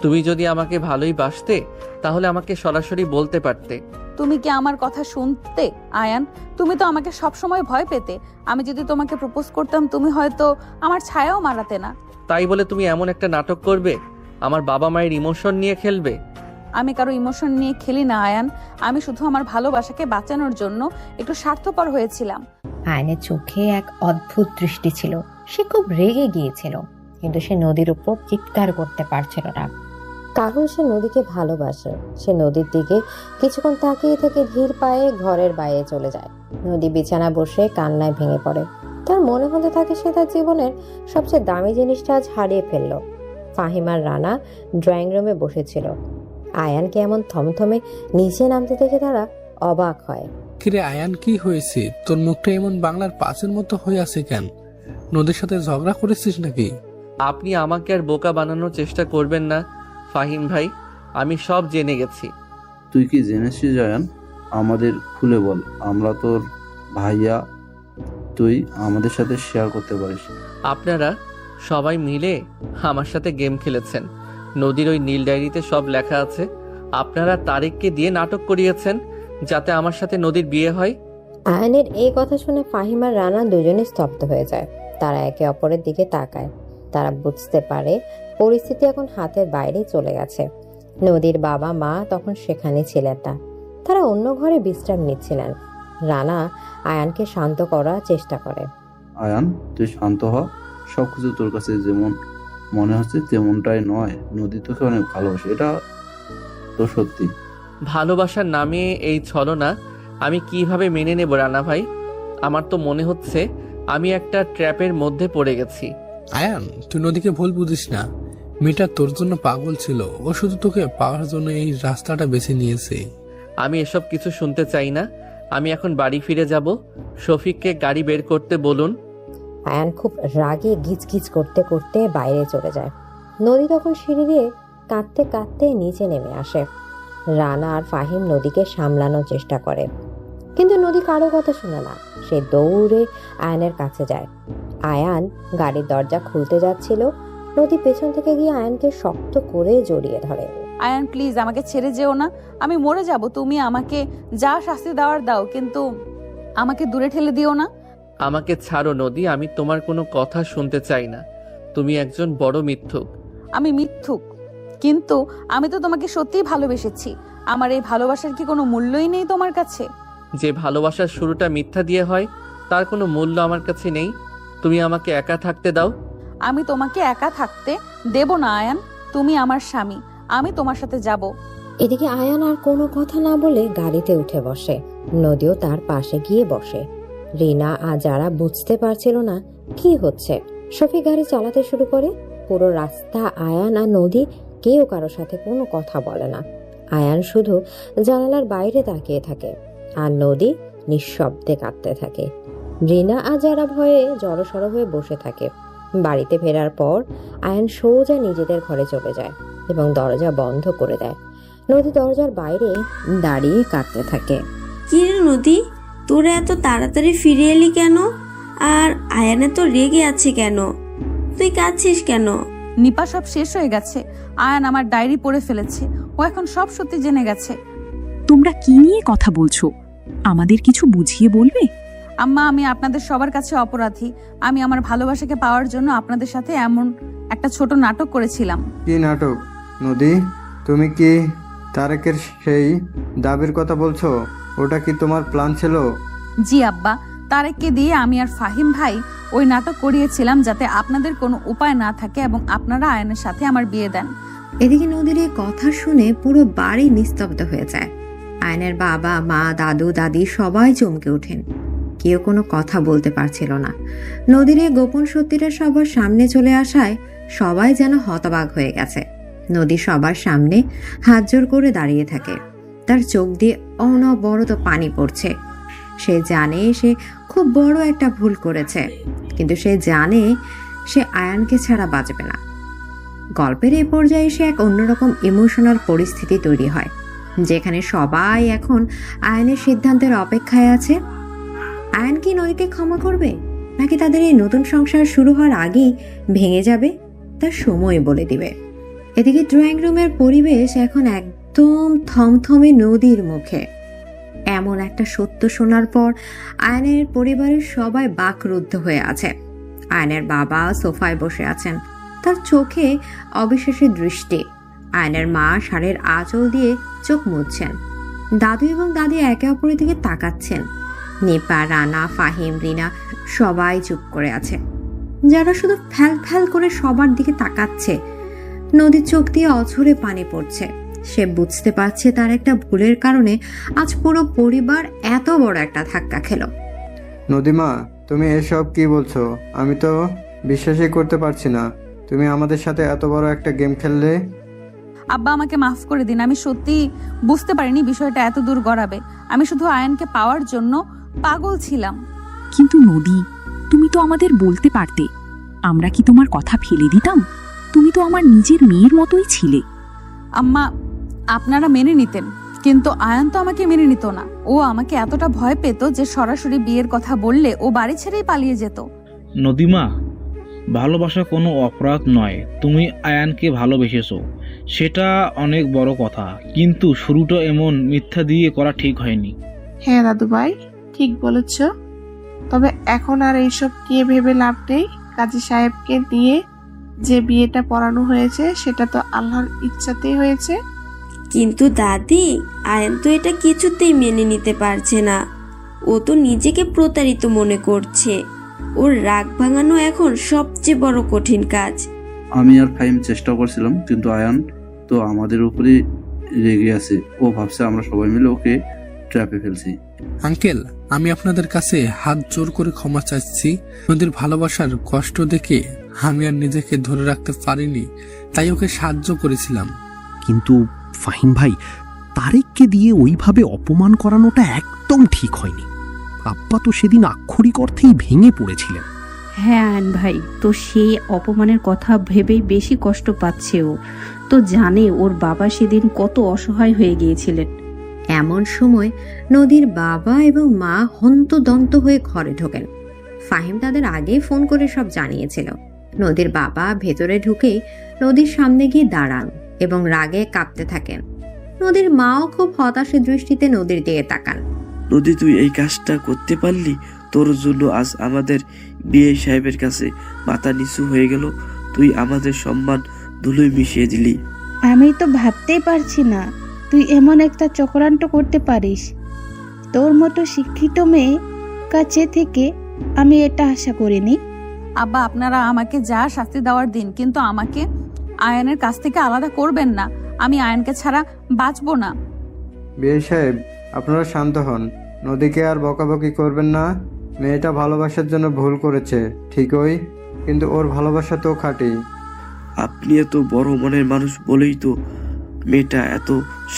তুমি যদি আমাকে ভালোই বাসতে তাহলে আমাকে সরাসরি বলতে পারতে। তুমি কি আমার কথা শুনতে আয়ান? তুমি তো আমাকে সবসময় ভয় পেতে। আমি যদি তোমাকে প্রপোজ করতাম তুমি হয়তো আমার ছায়াও মারাতে না। তাই বলে তুমি এমন একটা নাটক করবে? আমার বাবা মায়ের ইমোশন নিয়ে খেলবে? আমি কারো ইমোশন নিয়ে খেলি না আয়ান। আমি শুধু আমার ভালোবাসাকে বাঁচানোর জন্য একটু স্বার্থপর হয়েছিলাম। আয়নের চোখে এক অদ্ভুত দৃষ্টি ছিল। সে খুব রেগে গিয়েছিল, কিন্তু সে নদীর উপর চিৎকার করতে পারছিল না, কারণ সে নদীকে ভালোবাসে। সে নদীর দিকে কিছুক্ষণ তাকিয়ে থেকে ধীর পায়ে ঘরের বাইরে চলে যায়। নদী বিছানা বসে কান্নায় ভেঙে পড়ে। তার মনে হতে থাকে সে তার জীবনের সবচেয়ে দামি জিনিসটা আজ হারিয়ে ফেলল। ফাহিম আর রানা ড্রয়িং রুমে বসেছিল। আয়ানকে এমন থমথমে নিচে নামতে দেখে তারা অবাক হয়। কিরে আয়ান, কি হয়েছে? তোর মুখটা এমন বাংলার পাঁচের মতো হয়ে আছে কেন? নদীর সাথে ঝগড়া করেছিস নাকি? আপনি আমাকে আর বোকা বানানোর চেষ্টা করবেন না ফাহিম ভাই, আমি সব জেনে গেছি। তুই কি জেনেছিস আয়ান? আমাদের খুলে বল, আমরা তোর ভাইয়া, তুই আমাদের সাথে শেয়ার করতে পারিস। আপনারা সবাই মিলে আমার সাথে গেম খেলেছেন। নদীর ওই নীল ডায়েরিতে সব লেখা আছে। আপনারা তারেককে দিয়ে নাটক করিয়েছেন যাতে আমার সাথে নদীর বিয়ে হয়। আয়নের এই কথা শুনে ফাহিম আর রানা দুজনে স্তব্ধ হয়ে যায়। তারা একে অপরের দিকে তাকায়। তারা বুঝতে পারে পরিস্থিতি এখন হাতের বাইরে চলে গেছে। নদীর বাবা মা তখন সেখানে ছিলেন না, তারা অন্য ঘরে বিশ্রাম নিচ্ছিলেন। রানা আয়ানকে শান্ত করার চেষ্টা করে। আয়ান, তুই শান্ত হ। সবকিছু তোর কাছে যেমন মনে হচ্ছে তেমনটাই নয়। নদী তোকে অনেক ভালোবাসে, এটা তো সত্যি। ভালোবাসার নামে এই ছলনা আমি কিভাবে মেনে নেব রানা ভাই? আমার তো মনে হচ্ছে আমি একটা ট্র্যাপের মধ্যে পড়ে গেছি। আয়ান, তুই নদীকে ভুল বুঝিস না। মেয়েটা তোর জন্য পাগল ছিল। ও শুধু তোকে পাওয়ার জন্য এই রাস্তাটা বেছে নিয়েছে। আমি এসব কিছু শুনতে চাই না। আমি এখন বাড়ি ফিরে যাব। শফিককে গাড়ি বের করতে বলুন। আয়ান খুব রাগে গিজগিজ করতে করতে বাইরে চলে যায়। নদী তখন সিঁড়ি দিয়ে কাঁদতে কাঁদতে নিচে নেমে আসে। রানা আর ফাহিম নদীকে সামলানোর চেষ্টা করে, কিন্তু নদী কারো কথা শুনে না। সে দৌড়ে আয়ানের কাছে যায়। আয়ান গাড়ির দরজা খুলতে যাচ্ছিল। নদী পেছন থেকে গিয়ে আয়ানকে শক্ত করে জড়িয়ে ধরে। আয়ান প্লিজ আমাকে ছেড়ে যেও না। আমি মরে যাব। তুমি আমাকে যা শাস্তি দেওয়ার দাও, কিন্তু আমাকে দূরে ঠেলে দিও না। আমাকে ছাড়ো নদী, আমি তোমার কোনো কথা শুনতে চাই না। তুমি একজন বড় মিথ্যুক। আমি মিথ্যুক? কিন্তু আমি তো তোমাকে সত্যিই ভালোবেসেছি। আমার এই ভালোবাসার কি কোনো মূল্যই নেই তোমার কাছে? যে ভালোবাসার শুরুটা মিথ্যা দিয়ে হয় তার কোনো মূল্য আমার কাছে নেই। তুমি আমাকে একা থাকতে দাও। আমি তোমাকে একা থাকতে দেব না আয়ান। তুমি আমার স্বামী, আমি তোমার সাথে যাব। এদিকে আয়ান আর কোনো কথা না বলে গাড়িতে উঠে বসে। নদীও তার পাশে গিয়ে বসে। রিনা আর যারা বুঝতে পারছিল না কি হচ্ছে, শফিক গাড়ি চালাতে শুরু করে। পুরো রাস্তা আয়ান আর নদী কেউ কারোর সাথে কোনো কথা বলে না। আয়ান শুধু জানালার বাইরে তাকিয়ে থাকে, আর নদী নিঃশব্দে কাঁদতে থাকে। রিনা আর যারা ভয়ে জড়সড় হয়ে বসে থাকে। বাড়িতে ফেরার পর আয়ান সোজা নিজেদের ঘরে চলে যায় এবং দরজা বন্ধ করে দেয়। নদী দরজার বাইরে দাঁড়িয়ে কাঁদতে থাকে। কি রে নদী, তোরা এত তাড়াতাড়ি ফিরে এলি কেন? আর আয়ানে তো রেগে আছে কেন? তুই কাঁদছিস কেন? নিপা সব শেষ হয়ে গেছে। আয়ান আমার ডায়েরি পড়ে ফেলেছে। ও এখন সব সত্যি জেনে গেছে। তোমরা কি নিয়ে কথা বলছো? আমাদের কিছু বুঝিয়ে বলবে? আম্মা, আমি আপনাদের সবার কাছে অপরাধী। আমি আমার ভালোবাসাকে পাওয়ার জন্য আপনাদের সাথে এমন একটা ছোট নাটক করেছিলাম। কি নাটক নদী? তুমি কি তারেকের সেই দাবির কথা বলছো? ওটা কি তোমার প্ল্যান ছিল? জি আব্বা, তারেককে দিয়ে আমি আর ফাহিম ভাই ওই নাটক করিয়েছিলাম যাতে আপনাদের কোনো উপায় না থাকে এবং আপনারা আয়নের সাথে আমার বিয়ে দেন। এদিকে নদীর এই কথা শুনে পুরো বাড়ি নিস্তব্ধ হয়ে যায়। আয়নের বাবা, মা, দাদু, দাদি সবাই চমকে ওঠেন। কেউ কোনো কথা বলতে পারছিল না। নদীর এই গোপন সত্যিটা সবার সামনে চলে আসায় সবাই যেন হতবাক হয়ে গেছে। নদী সবার সামনে হাত জোর করে দাঁড়িয়ে থাকে। তার চোখ দিয়ে অনবরত পানি পড়ছে। সে জানে সে খুব বড় একটা ভুল করেছে, কিন্তু সে জানে সে আয়ানকে ছাড়া বাঁচবে না। গল্পের এই পর্যায়ে সে এক অন্যরকম ইমোশনাল পরিস্থিতি তৈরি হয়, যেখানে সবাই এখন আয়ানের সিদ্ধান্তের অপেক্ষায় আছে। আয়ান কি নদীকে ক্ষমা করবে, নাকি তাদের এই নতুন সংসার শুরু হওয়ার আগেই ভেঙে যাবে, তার সময় বলে দিবে। এদিকে ড্রয়িং রুমের পরিবেশ এখন একদম থমথমে নদীর মুখে। এমন একটা সত্য শোনার পর আয়নের পরিবারের সবাই বাকরুদ্ধ হয়ে আছে। আয়নের বাবা সোফায় বসে আছেন, তার চোখে অবিশ্বাসের দৃষ্টি। আয়নের মা শাড়ির আঁচল দিয়ে চোখ মুছছেন। দাদু এবং দাদি একে অপরের দিকে তাকাচ্ছেন। নিপা, রানা, ফাহিম, রিনা সবাই চুপ করে আছে, যারা শুধু ফ্যাল ফ্যাল করে সবার দিকে তাকাচ্ছে। নদীর চোখ দিয়ে অঝরে পানি পড়ছে। সে বুঝতে পারছে তার একটা ভুলের কারণে আজ পুরো পরিবার এত বড় একটা ধাক্কা খেলো। নদীমা, তুমি এসব কি বলছো? আমি তো বিশ্বাসই করতে পারছি না তুমি আমাদের সাথে এত বড় একটা গেম খেললে। আব্বা, আমাকে মাফ করে দিন। আমি সত্যি বুঝতে পারিনি বিষয়টা এত দূর গড়াবে। আমি শুধু আয়ানকে পাওয়ার জন্য পাগল ছিলাম। কিন্তু নদী, তুমি তো আমাদের বলতে পারতে। আমরা কি তোমার কথা ফেলে দিতাম? তুমি তো আমার নিজের মেয়ের মতোই ছিলে। আম্মা, আপনারা মেনে নিতেন, কিন্তু আয়ান তো আমাকে মেনে নিত না। ও আমাকে এতটা ভয় পেত যে সরাসরি বিয়ের কথা বললে ও বাড়ি ছেড়েই পালিয়ে যেত। নদীমা, ভালোবাসা কোনো অপরাধ নয়। তুমি আয়ানকে ভালোবেসেছো, সেটা অনেক বড় কথা, কিন্তু শুরুটা এমন মিথ্যা দিয়ে করা ঠিক হয়নি। হ্যাঁ দাদু ভাই, ঠিক বলেছ। তবে এখন আর এইসব কে ভেবে লাভ নেই। কাজী সাহেবকে দিয়ে যে বিয়েটা পড়ানো হয়েছে সেটা তো আল্লাহর ইচ্ছাতেই হয়েছে। কিন্তু দাদি, আয়ান তো এটা কিছুতেই মেনে নিতে পারছে না। ও তো নিজেকে প্রতারিত মনে করছে। ওর রাগ ভাঙানো এখন সবচেয়ে বড় কঠিন কাজ। আমি আর ফাহিম চেষ্টা করছিলাম, কিন্তু আয়ান তো আমাদের উপরে রেগে আছে। ও ভাবছে আমরা সবাই মিলে ওকে ট্র্যাপে ফেলছি। আঙ্কেল, আমি আপনাদের কাছে হাত জোর করে ক্ষমা চাচ্ছি। নদীর ভালোবাসার কষ্ট দেখে আমি আর নিজেকে ধরে রাখতে পারিনি, তাই ওকে সাহায্য করেছিলাম। কিন্তু ফাহিম ভাই, তারেককে দিয়ে ওইভাবে অপমান করানোটা একদম ঠিক হয়নি। আব্বা তো সেদিন আক্ষরিক অর্থেই ভেঙে পড়েছিলেন। হ্যাঁ আয়ন ভাই, তো সেই অপমানের কথা ভেবেই বেশি কষ্ট পাচ্ছে ও। তো জানে ওর বাবা সেদিন কত অসহায় হয়ে গিয়েছিলেন। এমন সময় নদীর বাবা এবং মা হন্তদন্ত হয়ে ঘরে ঢোকেন। ফাহিম তাদের আগে ফোন করে সব জানিয়েছিল। নদীর বাবা ভেতরে ঢুকেই নদীর সামনে গিয়ে দাঁড়ান এবং রাগে কাঁপতে থাকেন। নদীর মাও খুব হতাশার দৃষ্টিতে নদীর দিকে তাকান। নদী, তুই এই কাজটা করতে পারলি? তোর জন্য আজ আমাদের বিয়ে সাহেবের কাছে মাথা নিচু হয়ে গেল। তুই আমাদের সম্মান ধুলোয় মিশিয়ে দিলি। আমি তো ভাবতেই পারছি না তুই এমন একটা চক্রান্ত করতে পারিস। তোর মতো শিক্ষিত মেয়ে কাছে থেকে আমি এটা আশা করিনি। আব্বা, আপনারা আমাকে যা শাস্তি দেওয়ার দিন, কিন্তু আমাকে আয়ানের কাছ থেকে আলাদা করবেন না। আমি আয়ানকে ছাড়া বাঁচবো না। বিয়ে সাহেব, আপনারা শান্ত হন। নদীকে আর বকাবকি করবেন না। মেয়েটা ভালোবাসার জন্য ভুল করেছে ঠিকই, কিন্তু ওর ভালোবাসা তো খাঁটি। আপনি এত বড় মনের মানুষ বলেই তো মেয়েটা এত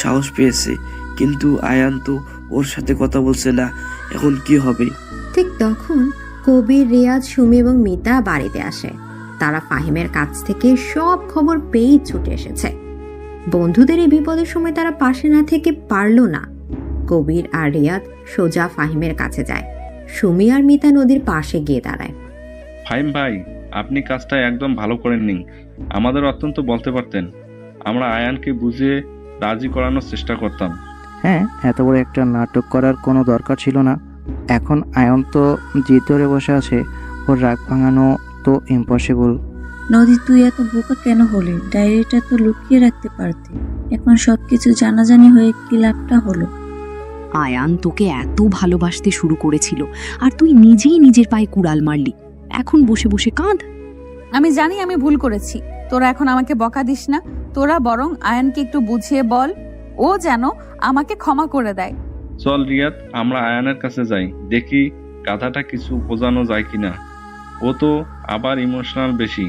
সাহস পেয়েছে, কিন্তু আয়ান তো ওর সাথে কথা বলছে না, এখন কি হবে? ঠিক তখন কবির, রিয়াদ, সুমি এবং মিতা বাড়িতে আসে। তারা ফাহিমের কাছ থেকে সব খবর পেয়েই ছুটে এসেছে। বন্ধুদের এই বিপদের সময় তারা পাশে না থেকে পারল না। কবির আর রিয়াদ সোজা ফাহিমের কাছে যায়। সুমি আর মিতা নদীর পাশে গিয়ে দাঁড়ায়। ফাহিম ভাই, আপনি কাজটা একদম ভালো করেননি। আমাদের অত্যন্ত বলতে পারতেন, আমরা আয়ানকে বুঝিয়ে রাজি করানোর চেষ্টা করতাম। হ্যাঁ, এত বড় একটা নাটক করার কোনো দরকার ছিল না। এখন আয়ন তো জিদ ধরে বসে আছে, ওর রাগ ভাঙানো তো ইম্পসিবল। নদী, তুই এত বোকা কেন হলি? ডায়েরিটা তো লুকিয়ে রাখতে পারতি। এখন সবকিছু জানাজানি হয়ে কি লাভটা হলো? আয়ান তোকে এত ভালোবাসতে শুরু করেছিল আর তুই নিজেই নিজের পায়ে কুড়াল মারলি। এখন বসে বসে কাঁদ। আমি জানি আমি ভুল করেছি, তোরা এখন আমাকে বকা দিস না। তোরা বরং আয়ানকে একটু বুঝিয়ে বল, ও যেন আমাকে ক্ষমা করে দেয়। চল রিয়াদ, আমরা আয়ানের কাছে যাই, দেখি গাধাটা কিছু বোঝানো যায় কিনা। ও তো আবার ইমোশনাল বেশি।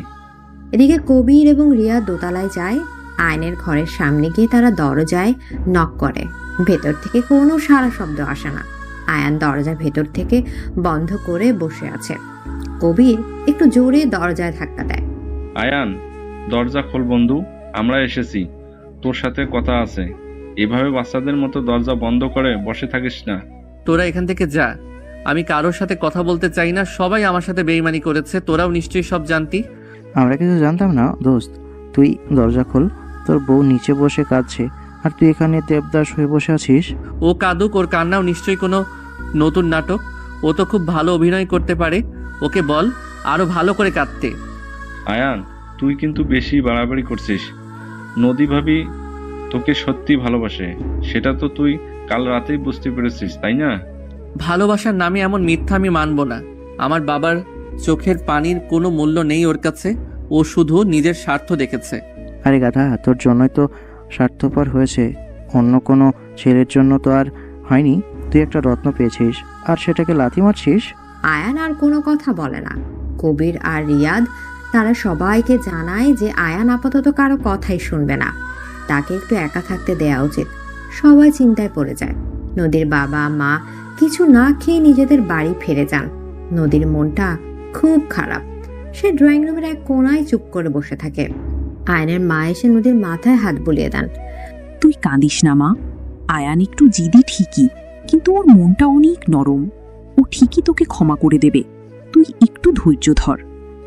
এদিকে কবির এবং রিয়া দোতলায় যায়। আয়নের ঘরের সামনে গিয়ে তারা দরজায় নক করে। ভেতর থেকে কোনো সারা শব্দ আসে না। আয়ান দরজা ভেতর থেকে বন্ধ করে বসে আছে। কবির একটু জোরে দরজায় ধাক্কা দেয়। আয়ান, দরজা খোল বন্ধু, আমরা এসেছি, তোর সাথে কথা আছে। এভাবে বাচ্চাদের মতো দরজা বন্ধ করে বসে থাকিস না। তোরা এখান থেকে যা, আমি কারোর সাথে কথা বলতে চাই না। সবাই আমার সাথে বেইমানি করেছে, তোরাও নিশ্চয়ই সব জানতি। আমরা কিছু জানতাম না দোস্ত, তুই দরজা খোল। তোর বউ নিচে বসে কাঁদছে আর তুই এখানে দেবদাস হয়ে বসে আছিস। ও কাঁদুক, ওর কান্নাও নিশ্চয়ই কোনো নতুন নাটক। ও তো খুব ভালো অভিনয় করতে পারে, ওকে বল আরো ভালো করে কাঁদতে। আয়ান, তুই কিন্তু বেশি বাড়াবাড়ি করছিস। নদী ভাবি তোকে সত্যি ভালোবাসে, সেটা তো তুই কাল রাতেই বুঝতে পেরেছিস, তাই না? ভালোবাসার নামে এমন মিথ্যা আমি মানব না। আমার বাবার চোখের পানির কোনো মূল্য নেই ওর কাছে। ও শুধু নিজের স্বার্থ দেখেছে। আরে গাধা, তোর জন্যই তো স্বার্থপর হয়েছে, অন্য কোনো ছেলের জন্য তো আর হয়নি। তুই একটা রত্ন পেয়েছিস আর সেটাকে লাথি মারছিস। আয়ান আর কোনো কথা বলে না। কবির আর রিয়াদ তারা সবাইকে জানায় যে আয়ান আপাতত কারো কথাই শুনবে না, তাকে একটু একা থাকতে দেওয়া উচিত। সবাই চিন্তায় পড়ে যায়। নদীর বাবা মা কিছু না খেয়ে নিজেদের বাড়ি ফিরে যান। নদীর মনটা খুব খারাপ। সে ড্রয়িং রুমের এক কোণায় চুপ করে বসে থাকে। আয়নের মা এসে নদীর মাথায় হাত বুলিয়ে দেন। তুই কাঁদিস না মা, আয়ান একটু জিদি ঠিকই, কিন্তু ওর মনটা অনেক নরম। ও ঠিকই তোকে ক্ষমা করে দেবে, তুই একটু ধৈর্য ধর।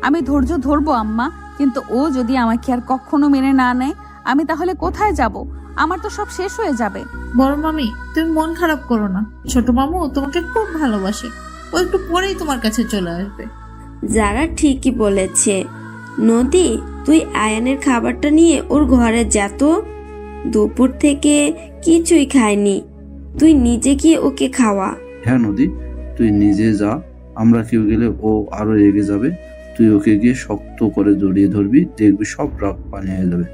আমি ধৈর্য ধরবো আম্মা, কিন্তু ও যদি আমাকে আর কখনো মেনে না নেয়, আমি তাহলে কোথায় যাব? আমার তো সব শেষ হয়ে যাবে। বড় মামি, তুমি মন খারাপ করো না। ছোট মামু তোমাকে খুব ভালোবাসে, ও একটু পরেই তোমার কাছে চলে আসবে। যারা ঠিকই বলেছে। নদী, তুই আয়ানের খাবারটা নিয়ে ওর ঘরে যা তো। দুপুর থেকে কিছুই খায়নি, তুই নিজে গিয়ে ওকে খাওয়া। হ্যাঁ নদী, তুই নিজে যা, আমরা কেউ গেলে ও আরো এগিয়ে যাবে। তুই ওকে গিয়ে শক্ত করে জড়িয়ে ধরবি, দেখবি সব রাগ পানি হয়ে যাবে।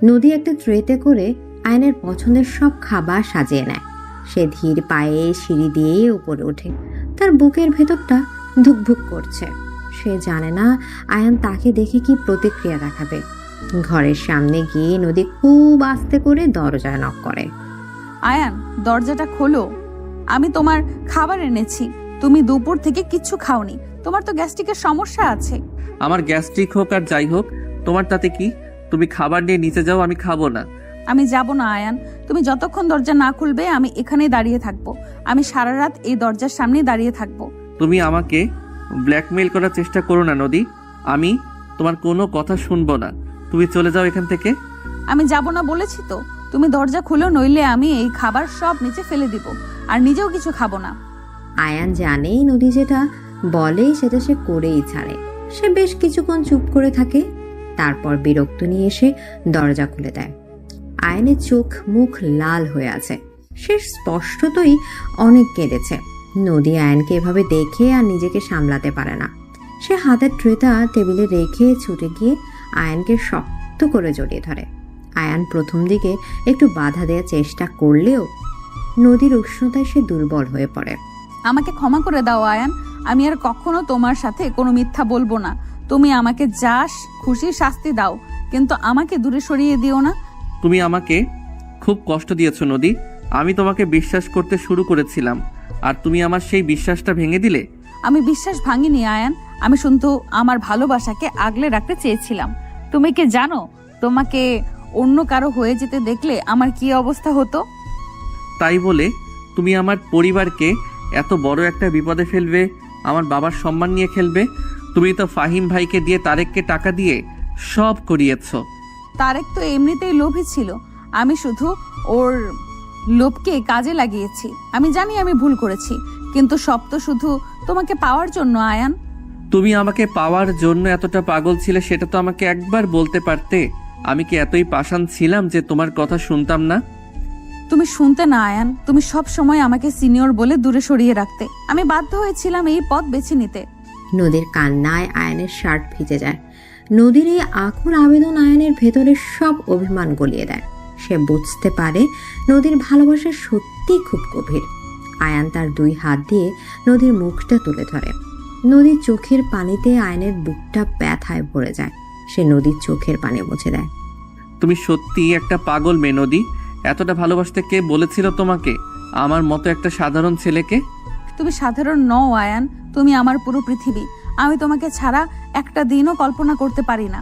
নদী একটা ট্রেতে করে আয়নের পছন্দের সব খাবার সাজিয়ে নেয়। সে ধীর পায়ে সিঁড়ি দিয়ে উপরে ওঠে। তার বুকের ভেতরটা ধুকভুক করছে। সে জানে না আয়ান তাকে দেখে কি প্রতিক্রিয়া দেখাবে। ঘরের সামনে গিয়ে নদী খুব আস্তে করে দরজায় নক করে। আয়ান, দরজাটা খোলো, আমি তোমার খাবার এনেছি। তুমি দুপুর থেকে কিচ্ছু খাওনি, তোমার তো গ্যাস্ট্রিকের সমস্যা আছে। আমার গ্যাস্ট্রিক হোক আর যাই হোক, তোমার তাতে কি? তুমি খাবার নিয়ে নিচে যাও, আমি খাবো না। আমি যাব না আয়ান, তুমি যতক্ষণ দরজা না খুলবে আমি এখানেই দাঁড়িয়ে থাকবো। আমি সারা রাত এই দরজার সামনেই দাঁড়িয়ে থাকবো। তুমি আমাকে ব্ল্যাকমেইল করার চেষ্টা করো না নদী, আমি তোমার কোনো কথা শুনবো না। তুমি চলে যাও এখান থেকে। আমি যাব না বলেছি তো। তুমি দরজা খুলো, নইলে আমি এই খাবার সব নিচে ফেলে দিব, আর নিজেও কিছু খাবো না। আয়ান জানে নদী যেটা বলে সেটা সে করেই ছাড়ে। সে বেশ কিছুক্ষণ চুপ করে থাকে, তারপর বিরক্ত নিয়ে এসে দরজা খুলে দেয়। আয়ানের চোখ মুখ লাল হয়ে আছে। সে স্পষ্টতই অনেক কেঁদেছে। নদী আয়ানকে এভাবে দেখে আর নিজেকে সামলাতে পারে না। সে হাতের ট্রেটা টেবিলে রেখে ছুটে গিয়ে আয়ানকে শক্ত করে জড়িয়ে ধরে। আয়ান প্রথম দিকে একটু বাধা দেওয়ার চেষ্টা করলেও নদীর উষ্ণতায় সে দুর্বল হয়ে পড়ে। আমাকে ক্ষমা করে দাও আয়ান, আমি আর কখনো তোমার সাথে কোনো মিথ্যা বলবো না। তুমি আমাকে যা খুশি শাস্তি দাও, কিন্তু আমাকে দূরে সরিয়ে দিও না। তুমি আমাকে খুব কষ্ট দিয়েছো নদী, আমি তোমাকে বিশ্বাস করতে শুরু করেছিলাম আর তুমি আমার সেই বিশ্বাসটা ভেঙে দিলে। আমি বিশ্বাস ভাঙিনি আয়ান, আমি শুধু আমার ভালোবাসাকে আগলে রাখতে চেয়েছিলাম। তুমি কি জানো তোমাকে অন্য কারো হয়ে যেতে দেখলে আমার কি অবস্থা হতো? তাই বলে তুমি আমার পরিবারকে এত বড় একটা বিপদে ফেলবে, আমার বাবার সম্মান নিয়ে খেলবে? তুমি তো ফাহিম ভাইকে দিয়ে তারেককে টাকা দিয়ে সব করিয়েছ। তারেক তো এমনিতেই লোভী ছিল, আমি শুধু ওর লোভকে কাজে লাগিয়েছি। আমি জানি আমি ভুল করেছি, কিন্তু সব তো শুধু তোমাকে পাওয়ার জন্য আয়ান। তুমি আমাকে পাওয়ার জন্য এতটা পাগল ছিলে সেটা তো আমাকে একবার বলতে পারতে। আমি কি এতই পাষাণ ছিলাম যে তোমার কথা শুনতাম না? তুমি শুনতে না আয়ান, তুমি সব সময় আমাকে সিনিয়র বলে দূরে সরিয়ে রাখতে। আমি বাধ্য হয়েছিলাম এই পথ বেছে নিতে। নদীর কান্নায় আয়ানের শার্ট ভিজে যায়। নদীর এই আকুল আবেদন আয়ানের ভেতরে সব অভিমান গলিয়ে দেয়। সে বুঝতে পারে নদীর ভালোবাসা সত্যিই খুব গভীর। আয়ান তার 2 হাত দিয়ে নদীর মুখটা তুলে ধরে। নদীর চোখের পানিতে আয়ানের বুকটা ব্যথায় ভরে যায়। সে নদীর চোখের পানি মুছে দেয়। তুমি সত্যি একটা পাগল মেয়ে নদী। এতটা ভালোবাসতে কে বলেছিল তোমাকে, আমার মতো একটা সাধারণ ছেলেকে? তুমি সাধারণ নও আয়ান, তুমি আমার পুরো পৃথিবী। আমি তোমাকে ছাড়া একটা দিনও কল্পনা করতে পারি না।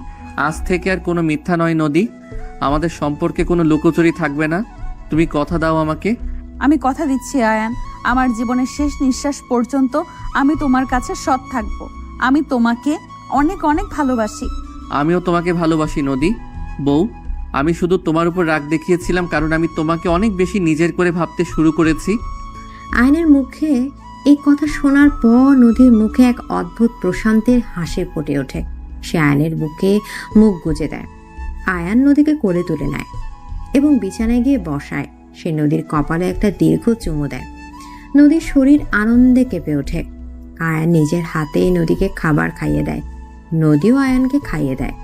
আজ থেকে আর কোনো মিথ্যা নয় নদী, আমাদের সম্পর্কে কোনো লুকোচুরি থাকবে না। তুমি কথা দাও আমাকে। আমি কথা দিচ্ছি আয়ান, আমার জীবনের শেষ নিঃশ্বাস পর্যন্ত আমি তোমার কাছে সৎ থাকব। আমি তোমাকে অনেক অনেক ভালোবাসি। আমিও তোমাকে ভালোবাসি নদী। বউ, আমি শুধু তোমার উপর রাগ দেখিয়েছিলাম কারণ আমি তোমাকে অনেক বেশি নিজের করে ভাবতে শুরু করেছি। আয়নের মুখে এই কথা শোনার পর নদীর মুখে এক অদ্ভুত প্রশান্তির হাসি ফুটে ওঠে। সে আয়নের বুকে মুখ গুজে দেয়। আয়ান নদীকে কোলে তুলে নেয় এবং বিছানায় গিয়ে বসায়। সে নদীর কপালে একটা দীর্ঘ চুমু দেয়। নদীর শরীর আনন্দে কেঁপে ওঠে। আয়ান নিজের হাতেই নদীকে খাবার খাইয়ে দেয়। নদীও আয়ানকে খাইয়ে দেয়।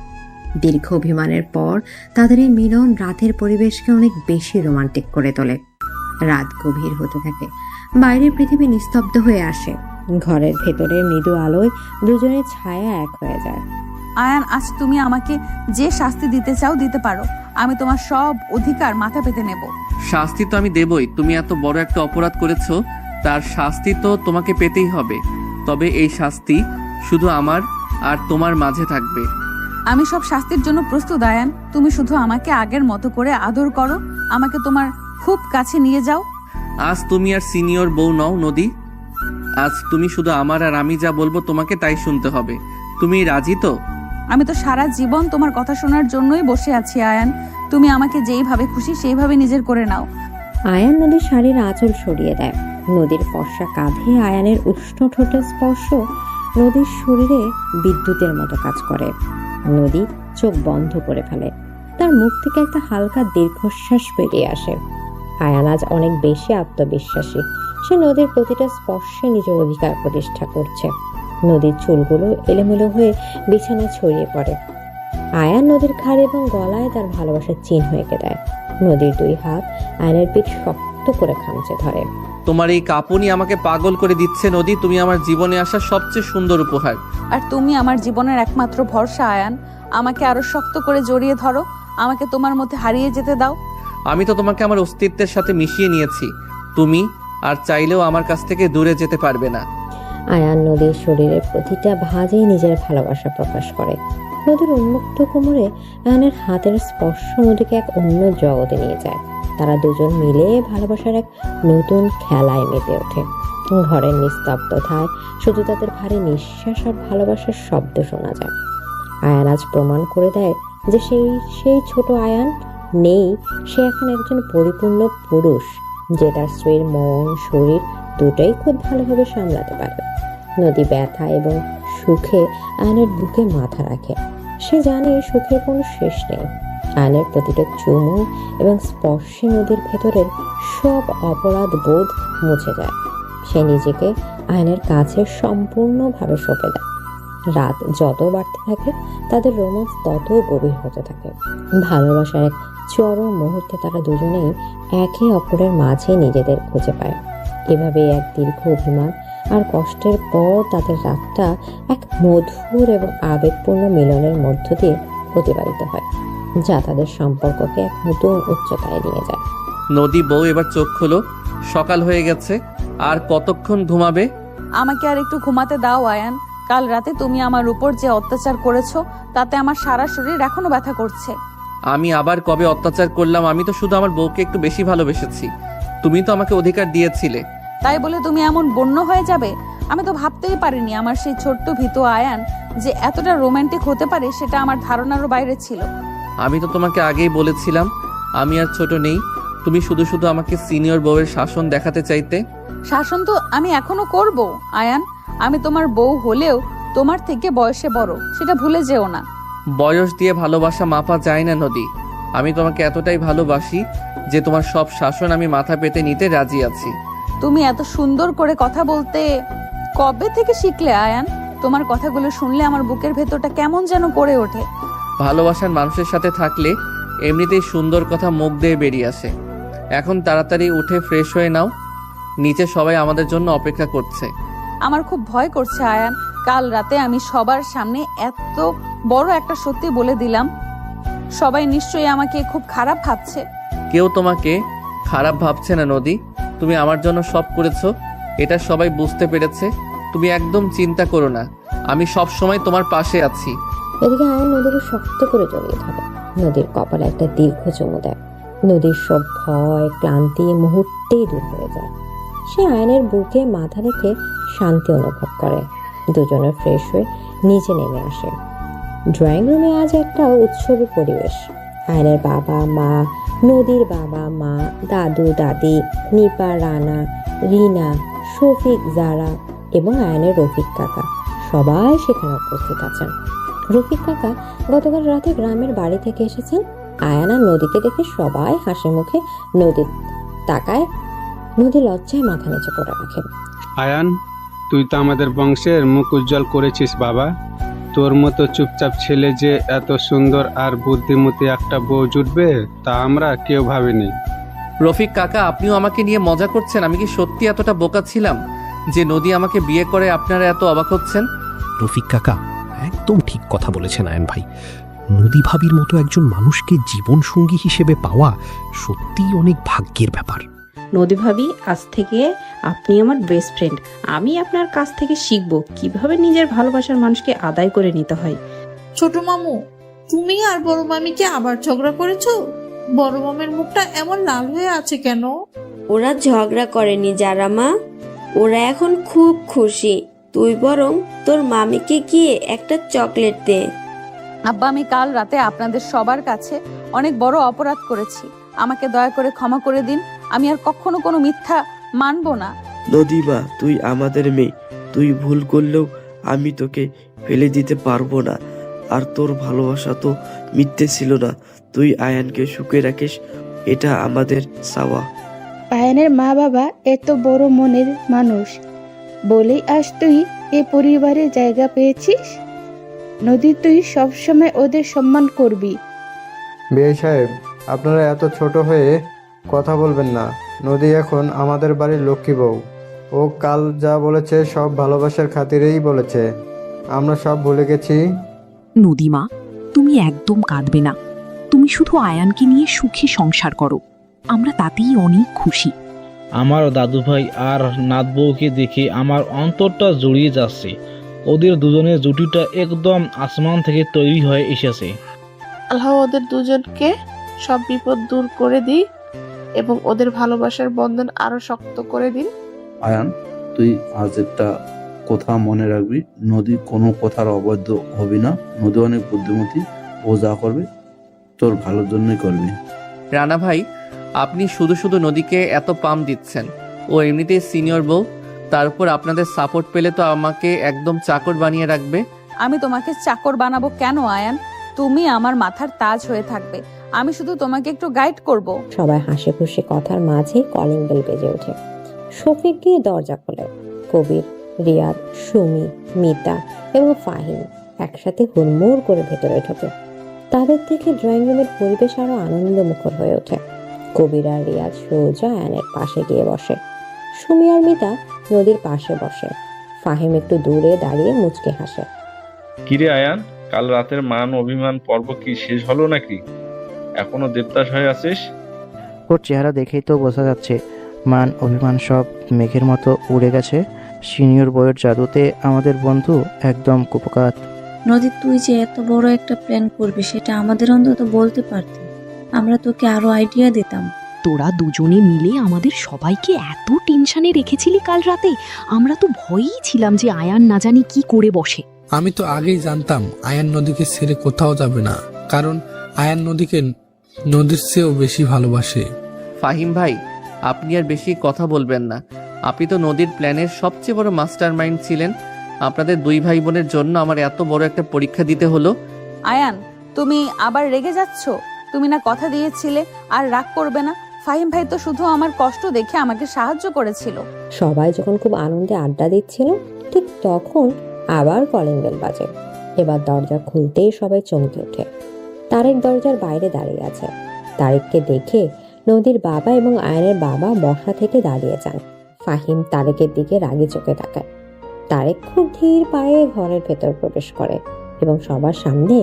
দীর্ঘ অভিমানের পর তাদের এই মিলন রাতের পরিবেশকে অনেক বেশি রোমান্টিক করে তোলে। রাত গভীর হতে থাকে। বাইরের পৃথিবী নিস্তব্ধ হয়ে আসে। ঘরের ভেতরে মৃদু আলোয় দুজনের ছায়া এক হয়ে যায়। আয়ান, আজ তুমি আমাকে যে শাস্তি দিতে চাও দিতে পারো। আমি তোমার সব অধিকার মাথা পেতে নেব। শাস্তি তো আমি দেবই। তুমি এত বড় একটা অপরাধ করেছো, তার শাস্তি তো তোমাকে পেতেই হবে। তবে এই শাস্তি শুধু আমার আর তোমার মাঝে থাকবে। আমি সব শাস্তির জন্য প্রস্তুত আয়ান। তুমি শুধু আমাকে আগের মতো করে আদর করো, আমাকে তোমার খুব কাছে নিয়ে যাও। আজ তুমি আর সিনিয়র বউ নও নদী। আজ তুমি শুধু আমার, আর আমি যা বলবো তোমাকে তাই শুনতে হবে। তুমি রাজি তো? আমি তো সারা জীবন তোমার কথা শোনার জন্যই বসে আছি আয়ান। তুমি আমাকে যেইভাবে খুশি সেইভাবে নিজের করে নাও। আয়ান নদীর শাড়ির আঁচল সরিয়ে দেয়। নদীর ফর্সা কাঁধে আয়ানের উষ্ণ ঠোঁটের স্পর্শ নদীর শরীরে বিদ্যুতের মতো কাজ করে। নদী চোখ বন্ধ করে ফেলে। তার মুখ থেকে একটা হালকা দীর্ঘশ্বাস বেরিয়ে আসে। আয়ান আজ অনেক বেশি আত্মবিশ্বাসী। সে নদীর প্রতিটা স্পর্শে নিজের অধিকার প্রতিষ্ঠা করছে। নদীর চুলগুলো এলোমেলো হয়ে বিছানায় ছড়িয়ে পড়ে। আয়ান নদীর ঘাড় এবং গলায় তার ভালোবাসার চিহ্ন এঁকে দেয়। নদীর 2 হাত আয়নের পিঠ শক্ত করে খামচে ধরে। তোমার এই কাঁপুনি আমাকে পাগল করে দিচ্ছে নদী। তুমি আমার জীবনে আসা সবচেয়ে সুন্দর উপহার। আর তুমি আমার জীবনের একমাত্র ভরসা আয়ান। আমাকে আরো শক্ত করে জড়িয়ে ধরো, আমাকে তোমার মধ্যে হারিয়ে যেতে দাও। আমি তো তোমাকে আমার অস্তিত্বের সাথে মিশিয়ে নিয়েছি। তুমি আর চাইলেও আমার কাছ থেকে দূরে যেতে পারবে না। আয়ান নদীর শরীরের প্রতিটা ভাঁজেই নিজের ভালোবাসা প্রকাশ করে। নদীর উন্মুক্ত কোমরে আয়ানের হাতের স্পর্শ নদীকে এক অন্য জগতে নিয়ে যায়। তারা দুজন মিলে ভালোবাসার এক নতুন খেলায় মেতে ওঠে। ঘরের নিস্তব্ধতায় শুধু তাদের ভারী নিঃশ্বাস আর ভালোবাসার শব্দ শোনা যায়। আয়ান আজ প্রমাণ করে দেয় যে সেই ছোট আয়ান নেই, সে এখন একজন পরিপূর্ণ পুরুষ যে তার স্ত্রীর মন শরীর দুটোই খুব ভালোভাবে সামলাতে পারে। নদী ব্যথা এবং সুখে আয়নের বুকে মাথা রাখে। সে জানে সুখের কোনো শেষ নেই। আয়নের প্রতিটা চুমু এবং স্পর্শে নদীর ভেতরের সব অপরাধ বোধ মুছে যায়। সে নিজেকে আয়নের কাছে সম্পূর্ণভাবে সঁপে দেয়। রাত যত বাড়তে থাকে তাদের রোমান্স তত গভীর হতে থাকে। ভালোবাসার এক চরম মুহূর্তে তারা দুজনেই একে অপরের মাঝে নিজেদের খুঁজে পায়। এভাবে এক দীর্ঘ অভিমান আর কষ্টের পর তাদের রাতটা এক মধুর এবং আবেগপূর্ণ মিলনের মধ্য দিয়ে অতিবাহিত হয়, যা তাদের সম্পর্ককে এক নতুন উচ্চতায় নিয়ে যায়। নদী বউ এবার চোখ খোলো, সকাল হয়ে গেছে, আর কতক্ষণ ঘুমাবে? আমাকে আর একটু ঘুমাতে দাও আয়ান। কাল রাতে তুমি আমার উপর যে অত্যাচার করেছো তাতে আমার সারা শরীর এখনো ব্যথা করছে। আমি আবার কবে অত্যাচার করলাম? আমি তো শুধু আমার বউকে একটু বেশি ভালোবেসেছি। তুমি তো আমাকে অধিকার দিয়েছিলে। তাই বলে তুমি এমন বন্য হয়ে যাবে? আমি তো ভাবতেই পারিনি আমার সেই ছোট্ট ভীতু আয়ান যে এতটা রোমান্টিক হতে পারে, সেটা আমার ধারণারও বাইরে ছিল। আমি তো তোমাকে আগেই বলেছিলাম আমি আর ছোট নেই। তুমি শুধু শুধু আমাকে সিনিয়র বউয়ের শাসন দেখাতে চাইতে। শাসন তো আমি এখনো করব আয়ান। আমি তোমার বউ হলেও তোমার থেকে বয়সে বড়, সেটা ভুলে যেও না। বয়স দিয়ে ভালোবাসা মাপা যায় না নদী। আমি তোমাকে এতটাই ভালোবাসি যে তোমার সব শাসন আমি মাথা পেতে নিতে রাজি আছি। তুমি এত সুন্দর করে কথা বলতে কবে থেকে শিখলে আয়ান? তোমার কথাগুলো শুনলে আমার বুকের ভেতরটা কেমন যেন করে ওঠে। ভালোবাসার মানুষের সাথে থাকলে এমনিতেই সুন্দর কথা মুখ দিয়ে বেরিয়ে আসে। এখন তাড়াতাড়ি উঠে ফ্রেশ হয়ে নাও, নিচে সবাই আমাদের জন্য অপেক্ষা করছে। আমার খুব ভয় করছে আয়ান। কাল রাতে আমি সবার সামনে এত বড় একটা সত্যি বলে দিলাম। সবাই নিশ্চয়ই আমাকে খুব খারাপ ভাবছে। কেউ তোমাকে খারাপ ভাবছে না নদী। তুমি আমার জন্য সব করেছো, এটা সবাই বুঝতে পেরেছে। তুমি একদম চিন্তা করো না, আমি সব সময় তোমার পাশে আছি। এদিকে আয়ান নদীকে শক্ত করে জড়িয়ে ধরে। নদীর কপালে একটা দীর্ঘ চুমু দেয়। নদীর সব ভয় ক্লান্তি মুহূর্তেই দূর হয়ে যায়। সে আয়নের বুকে মাথা রেখে শান্তি অনুভব করে। দুজনে ফ্রেশ হয়ে নিচে নেমে আসে। ড্রয়িং রুমে আজ একটা উৎসবের পরিবেশ। আয়নের বাবা মা, নদীর বাবা মা, দাদু দাদি, নিপা, রানা, রিনা, শফিক, জারা এবং আয়নের রফিক কাকা সবাই সেখানে উপস্থিত আছেন। রফিক কাকা গতকাল রাতে গ্রামের বাড়ি থেকে এসেছেন। আয়ান আর নদীকে দেখে সবাই হাসি মুখে নদীর তাকায়। নদী লজ্জায় মাথা নিচু করে রাখে। আয়ান, তুই তো আমাদের বংশের মুখ উজ্জ্বল করেছিস বাবা। তোর মতো চুপচাপ ছেলে যে এত সুন্দর আর বুদ্ধিমতী একটা বউ জুটবে তা আমরা কেউ ভাবিনি। রফিক কাকা, আপনিও আমাকে নিয়ে মজা করছেন? আমি কি সত্যি এতটা বোকা ছিলাম যে নদী আমাকে বিয়ে করে আপনারা এত অবাক হচ্ছেন? রফিক কাকা একদম ঠিক কথা বলেছেন আয়ন ভাই। নদী ভাবির মতো একজন মানুষকে জীবন সঙ্গী হিসেবে পাওয়া সত্যিই অনেক ভাগ্যের ব্যাপার। নদী ভাবি, আজ থেকে আপনি আমার বেস্ট ফ্রেন্ড। আমি আপনার কাছ থেকে শিখবো কিভাবে নিজের ভালোবাসার মানুষকে আদায় করে নিতে হয়। ছোট মামু, তুমি আর বড় মামিকে আবার ঝগড়া করেছো? বড় মামের মুখটা এমন লাল হয়ে আছে কেন? ওরা ঝগড়া করেনি যারা মা, ওরা এখন খুব খুশি। তুই বরং তোর মামিকে গিয়ে একটা চকলেট দে। আব্বা, আমি কাল রাতে আপনাদের সবার কাছে অনেক বড় অপরাধ করেছি। আমাকে দয়া করে ক্ষমা করে দিন। আমি আর কখনো কোনো মিথ্যা মানবো না। নদীমা, তুই আমাদের মেয়ে, তুই ভুল করলেও আমি তোকে ফেলে দিতে পারবো না। আর তোর ভালোবাসা তো মিথ্যে ছিল না। তুই আয়ানকে সুখে রাখিস, এটা আমাদের চাওয়া। আয়ানের মা বাবা এত বড় মনের মানুষ বলেই আজ তুই এ পরিবারে জায়গা পেয়েছিস। নদী, তুই সবসময় ওদের সম্মান করবি। বিয়ে সাহেব, আপনারা এত ছোট হয়ে কথা বলবেন না। নদী এখন আমাদের বাড়ির লক্ষ্মী বউ। ও কাল যা বলেছে সব ভালোবাসার খাতিরেই বলেছে। আমরা সব ভুলে গেছি। নদীমা, তুমি একদম কাঁদবে না। তুমি শুধু আয়ানকে নিয়ে সুখে সংসার করো, আমরা তাতেই অনেক খুশি। আমার দাদু ভাই আর নাত বউকে দেখে আমার অন্তরটা জড়িয়ে যাচ্ছে। ওদের দুজনের জুটিটা একদম আসমান থেকে তৈরি হয়ে এসেছে। আল্লাহ ওদের দুজনকে সব বিপদ দূর করে দিই এবং ওদের ভালোবাসার বন্ধন আরো শক্ত করে দিন। আয়ান, তুই আজ একটা কথা মনে রাখবি, নদী কোনো কথার অবৈধ হবি না। নদী অনেক বুদ্ধিমতী, ও যা করবে তোর ভালোর জন্যই করবি। রানা ভাই, আপনি শুধু শুধু নদীকে এত পাম দিচ্ছেন। ও এমনিতেই সিনিয়র বউ, তার উপর আপনাদের সাপোর্ট পেলে তো আমাকে একদম চাকর বানিয়ে রাখবে। আমি তোমাকে চাকর বানাবো কেন আয়ান? তুমি আমার মাথার তাজ হয়ে থাকবে। আমি শুধু তোমাকে একটু গাইড করব। সবাই হাসি খুশি কথার মাঝে কলিং বেল বেজে ওঠে। শফিক গিয়ে দরজা খোলে। কবির, রিয়াদ, সুমি, মিতা এবং ফাহিম একসাথে হুড়মুড় করে ভেতরে ঢোকে। তাদের দেখে ড্রয়িং রুমের পরিবেশ আরো আনন্দমুখর হয়ে ওঠে। কবির আর রিয়াদ সোজা আয়ানের পাশে গিয়ে বসে। সুমি আর মিতা নদীর পাশে বসে। ফাহিম একটু দূরে দাঁড়িয়ে মুচকে হাসে। কিরে আয়ান, কাল রাতের মান অভিমান পর্ব কি শেষ হলো নাকি? এখনো দেবদাস হয়ে আছিস? ওর চেহারা দেখেই তো বোঝা যাচ্ছে মান অভিমান সব মেঘের মতো উড়ে গেছে। সিনিয়র বইয়ের জাদুতে আমাদের বন্ধু একদম কুপকাত। নদী, তুই যে এত বড় একটা প্ল্যান করবি সেটা আমাদের অন্তত বলতে পারতি, আমরা তোকে আরো আইডিয়া দিতাম। তোরা দুজনে মিলে আমাদের সবাইকে এত টেনশনে রেখেছিলি কাল রাতে, আমরা তো ভয়েই ছিলাম যে আয়ান না জানি কি করে বসে। আমি তো আগেই জানতাম আয়ান নদীকে ছেড়ে কোথাও যাবে না, কারণ আয়ান নদীকে নদীর চেয়েও বেশি ভালোবাসে। ফাহিম ভাই, আপনি আর বেশি কথা বলবেন না। আপনি তো নদীর প্ল্যানের সবচেয়ে বড় মাস্টার মাইন্ড ছিলেন। আপনাদের দুই ভাই বোনের জন্য আমার এত বড় একটা পরীক্ষা দিতে হলো। আয়ান, তুমি আবার রেগে যাচ্ছ? তুমি না কথা দিয়েছিলে আর রাগ করবে না? ফাহিম ভাই তো শুধু আমার কষ্ট দেখে আমাকে সাহায্য করেছিল। সবাই যখন খুব আনন্দে আড্ডা দিচ্ছিল ঠিক তখন আবার কলিং বেল বাজে। এবার দরজা খুলতেই সবাই চমকে ওঠে। তারেক দরজার বাইরে দাঁড়িয়ে আছে। তারেককে দেখে নদীর বাবা এবং আয়নের বাবা বসা থেকে দাঁড়িয়ে যান। ফাহিম তারেকের দিকে রাগি চোখে তাকায়। তারেক খুব ধীর পায়ে ঘরের ভেতর প্রবেশ করে এবং সবার সামনে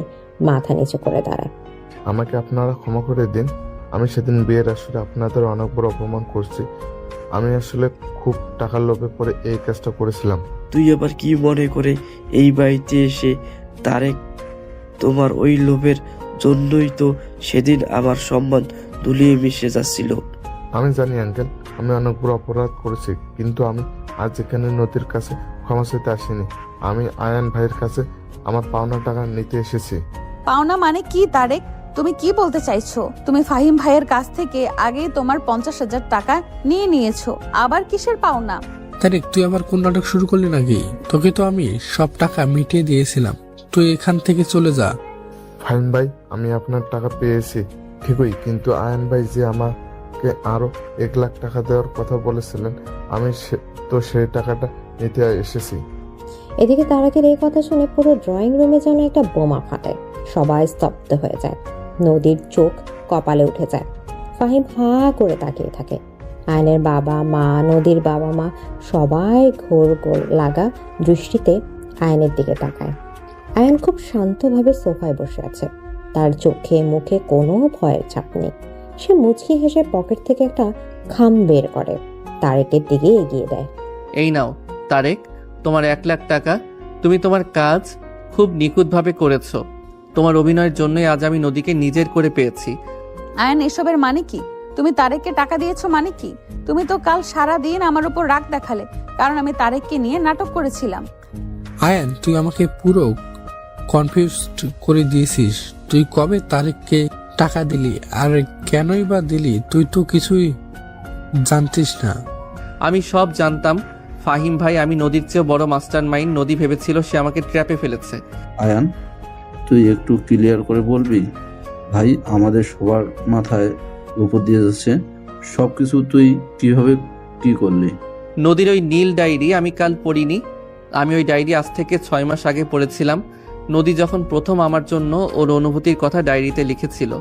মাথা নিচু করে দাঁড়ায়। আমাকে আপনারা ক্ষমা করে দিন, আমি সেদিন বিয়ের আসলে আপনাদের অনেক বড় অপমান করছি। আমি আসলে খুব টাকার লোভে পড়ে এই কাজটা করেছিলাম। তুই আবার কি মনে করে এই বাড়িতে এসে তারেক? তোমার ওই লোভের জন্যই তো সেদিন আমার সম্মান ধুলিয়ে মিশে যাচ্ছিল। আমি জানি আঙ্কেল, আমি অনেক বড় অপরাধ করেছি, কিন্তু আমি আজ এখানে নদীর কাছে ক্ষমা চাইতে আসিনি। আমি আয়ান ভাইয়ের কাছে আমার পাওনা টাকা নিতে এসেছি। পাওনা মানে কি তারেক? তুমি কি বলতে চাইছো? তুমি ফাহিম ভাইয়ের কাছ থেকে আগে তোমার 50,000 টাকা নিয়ে নিয়েছো, আবার কিসের পাওনা? তারেক, তুই আবার কোন নাটক শুরু করলি নাকি? তোকে তো আমি সব টাকা মিটিয়ে দিয়েছিলাম, তুই এখান থেকে চলে যা। ফাহিম ভাই, আমি আপনার টাকা পেয়েছি ঠিকই, কিন্তু আয়ান ভাই যে আমাকে আরো 1 লাখ টাকা দেওয়ার কথা বলেছিলেন, আমি তো সেই টাকাটা নিতে এসেছি। এদিকে তারাকের এই কথা শুনে পুরো ড্রয়িং রুমে যেন একটা বোমা ফাটে। সবাই স্তব্ধ হয়ে যায়। নদীর চোখ কপালে উঠে যায়। ফাহিম হা করে তাকিয়ে থাকে। আয়নের বাবা মা, নদীর বাবা মা সবাই ঘোর গোল লাগা দৃষ্টিতে আয়নের দিকে তাকায়। আয়ন খুব শান্তভাবে সোফায় বসে আছে। তার চোখে মুখে কোনো ভয়ের ছাপ নেই। সে মুচকি হেসে পকেট থেকে একটা খাম বের করে তারেকের দিকে এগিয়ে দেয়। এই নাও তারেক, তোমার 1 লাখ টাকা। তুমি তোমার কাজ খুব নিখুঁতভাবে করেছো। তোমার অভিনয়ের জন্যই আজ আমি নদীকে নিজের করে পেয়েছি। আয়ান, এসবের মানে কি? তুমি তারেককে টাকা দিয়েছো মানে কি? তুমি তো কাল সারা দিন আমার উপর রাগ দেখালে, কারণ আমি তারেককে নিয়ে নাটক করেছিলাম। আয়ান, তুই আমাকে পুরো কনফিউজড করে দিয়েছিস। তুই কবে তারেককে টাকা দিলি আর কেনই বা দিলি? তুই তো কিছুই জানতিস না। আমি সব জানতাম ফাহিম ভাই, আমি নদীর চেয়েও বড় মাস্টার মাইন্ড। নদী ভেবেছিল সে আমাকে ট্র্যাপে ফেলেছে। আয়ান, তুই একটু ক্লিয়ার করে বলবি? ভাই আমাদের সবার মাথায় উপর দিয়ে যাচ্ছে সব কিছু, তুই কিভাবে কি করলি? নদীর ওই নীল ডায়েরি আমি কাল পড়িনি। আমি ওই ডায়েরি আজ থেকে 6 মাস আগে পড়েছিলাম। নদী যখন প্রথম আমার জন্য ওর অনুভূতির কথা ডায়েরিতে লিখেছিল,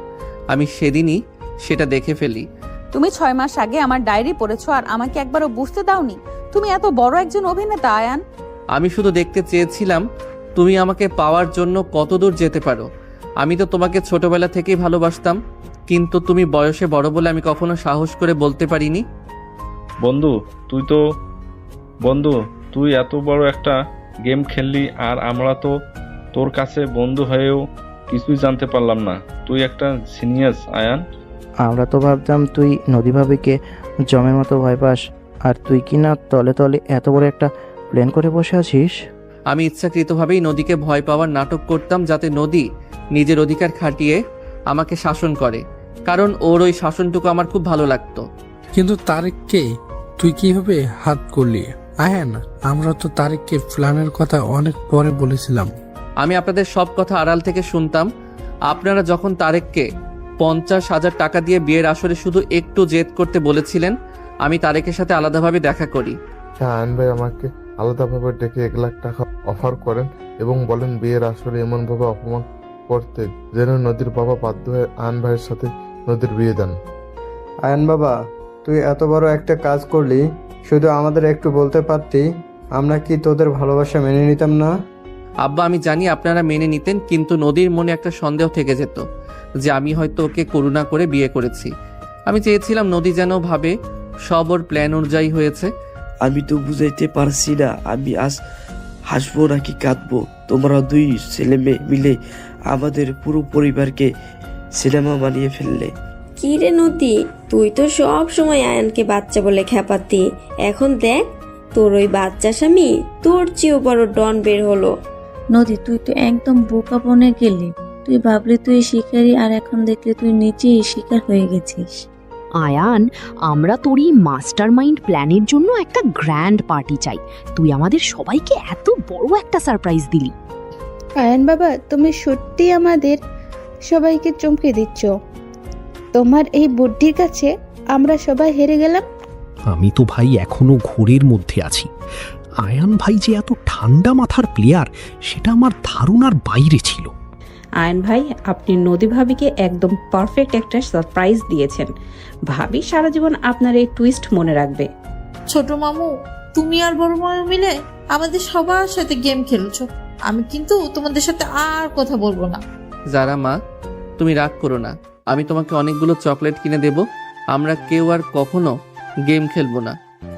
আমি সেদিনই সেটা দেখে ফেলি। তুমি 6 মাস আগে আমার ডায়েরি পড়েছো আর আমাকে একবারও বুঝতে দাওনি? তুমি এত বড় একজন অভিনেতা আয়ান। আমি শুধু দেখতে চেয়েছিলাম তুমি আমাকে পাওয়ার জন্য কতদূর যেতে পারো। আমি তো তোমাকে ছোটবেলা থেকেই ভালোবাসতাম, কিন্তু তুমি বয়সে বড় বলে আমি কখনো সাহস করে বলতে পারিনি। বন্ধু তুই এত বড় একটা গেম খেললি আর আমরা তো তোর কাছে বন্ধু হয়েও কিছুই জানতে পারলাম না। তুই একটা সিনিয়স আয়ান। আমরা তো ভাবতাম তুই নদী ভাবিকে জমের মতো ভয় পাস, আর তুই কি না তলে তলে এত বড় একটা প্ল্যান করে বসে আছিস। আমি ইচ্ছাকৃতভাবেই নদীকে ভয় পাওয়ার নাটক করতাম, যাতে নদী নিজের অধিকার খাটিয়ে আমাকে শাসন করে, কারণ ওর ওই শাসনটুকু আমার খুব ভালো লাগতো। কিন্তু তারেককে তুই কিভাবে হাত করলি? আয়ান, আমরা তো তারেককে প্ল্যানের কথা অনেক পরে বলেছিলাম। আমি আপনাদের সব কথা আড়াল থেকে শুনতাম। আপনারা যখন তারেককে 50,000 টাকা দিয়ে বিয়ের আসরে শুধু একটু জেদ করতে বলেছিলেন, আমি তারেকের সাথে আলাদাভাবে দেখা করি। আয়ন ভাই আমাকে আলাদাভাবে ডেকে 1 লাখ টাকা অফার করেন এবং বলেন বিয়ের আসরে এমনভাবে অপমান করতে যেন নদীর বাবা বাধ্য হয়ে আয়ন ভাইয়ের সাথে নদীর বিয়ে দেন। আয়ন বাবা, তুই এত বড় একটা কাজ করলি, শুধু আমাদের একটু বলতে পারতি, আমরা কি তোদের ভালোবাসা মেনে নিতাম না? আব্বা, আমি জানি আপনারা মেনে নিতেন, কিন্তু নদীর মনে একটা সন্দেহ থেকে যেত যে আমি হয়তো ওকে করুণা করে বিয়ে করেছি। আমি চেয়েছিলাম নদী যেন ভাবে সব ওর প্ল্যান অনুযায়ী হয়েছে। আমি তো বুঝাইতে পারছি না আমি আজ হাসবো নাকি কাঁদবো। তোমরা দুই ছেলে মেয়ে মিলে আমাদের পুরো পরিবারকে সিনেমা বানিয়ে ফেললে। কি রে নদী, তুই তো সব সময় আয়ানকে বাচ্চা বলে খেপাতি, এখন দেখ তোর ওই বাচ্চা স্বামী তোর চেয়েও বড় ডন বের হলো। নদী, তুই তো একদম বোকা বনে গেলি। তুই ভাবলি তুই শিকারি, আর এখন দেখলে তুই নিজেই শিকার হয়ে গেছিস। আয়ান, আমরা তোর এই মাস্টার মাইন্ড প্ল্যানের জন্য একটা গ্র্যান্ড পার্টি চাই। তুই আমাদের সবাইকে এত বড় একটা সারপ্রাইজ দিলি। আয়ান বাবা, তুমি সত্যি আমাদের সবাইকে চমকে দিচ্ছ। তোমার এই বুদ্ধির কাছে আমরা সবাই হেরে গেলাম। আমি তো ভাই এখনো ঘোরের মধ্যে আছি। আয়ান ভাই যে এত ঠান্ডা মাথার প্লেয়ার সেটা আমার ধারণার বাইরে ছিল। আয়ন ভাই, আপনি নদী ভাবিকে একদম পারফেক্ট একটা সারপ্রাইজ দিয়েছেন। ভাবি সারা জীবন আপনার এই টুইস্ট মনে রাখবে। ছোট মামু, তুমি আর বড় মামু মিলে আমাদের সবার সাথে গেম খেলছো। আমি কিন্তু তোমাদের সাথে আর কথা বলবো না। যারা মা, তুমি রাগ করো না, আমি তোমাকে অনেকগুলো চকলেট কিনে দেব। আমরা কেউ আর কখনো গেম খেলবো না,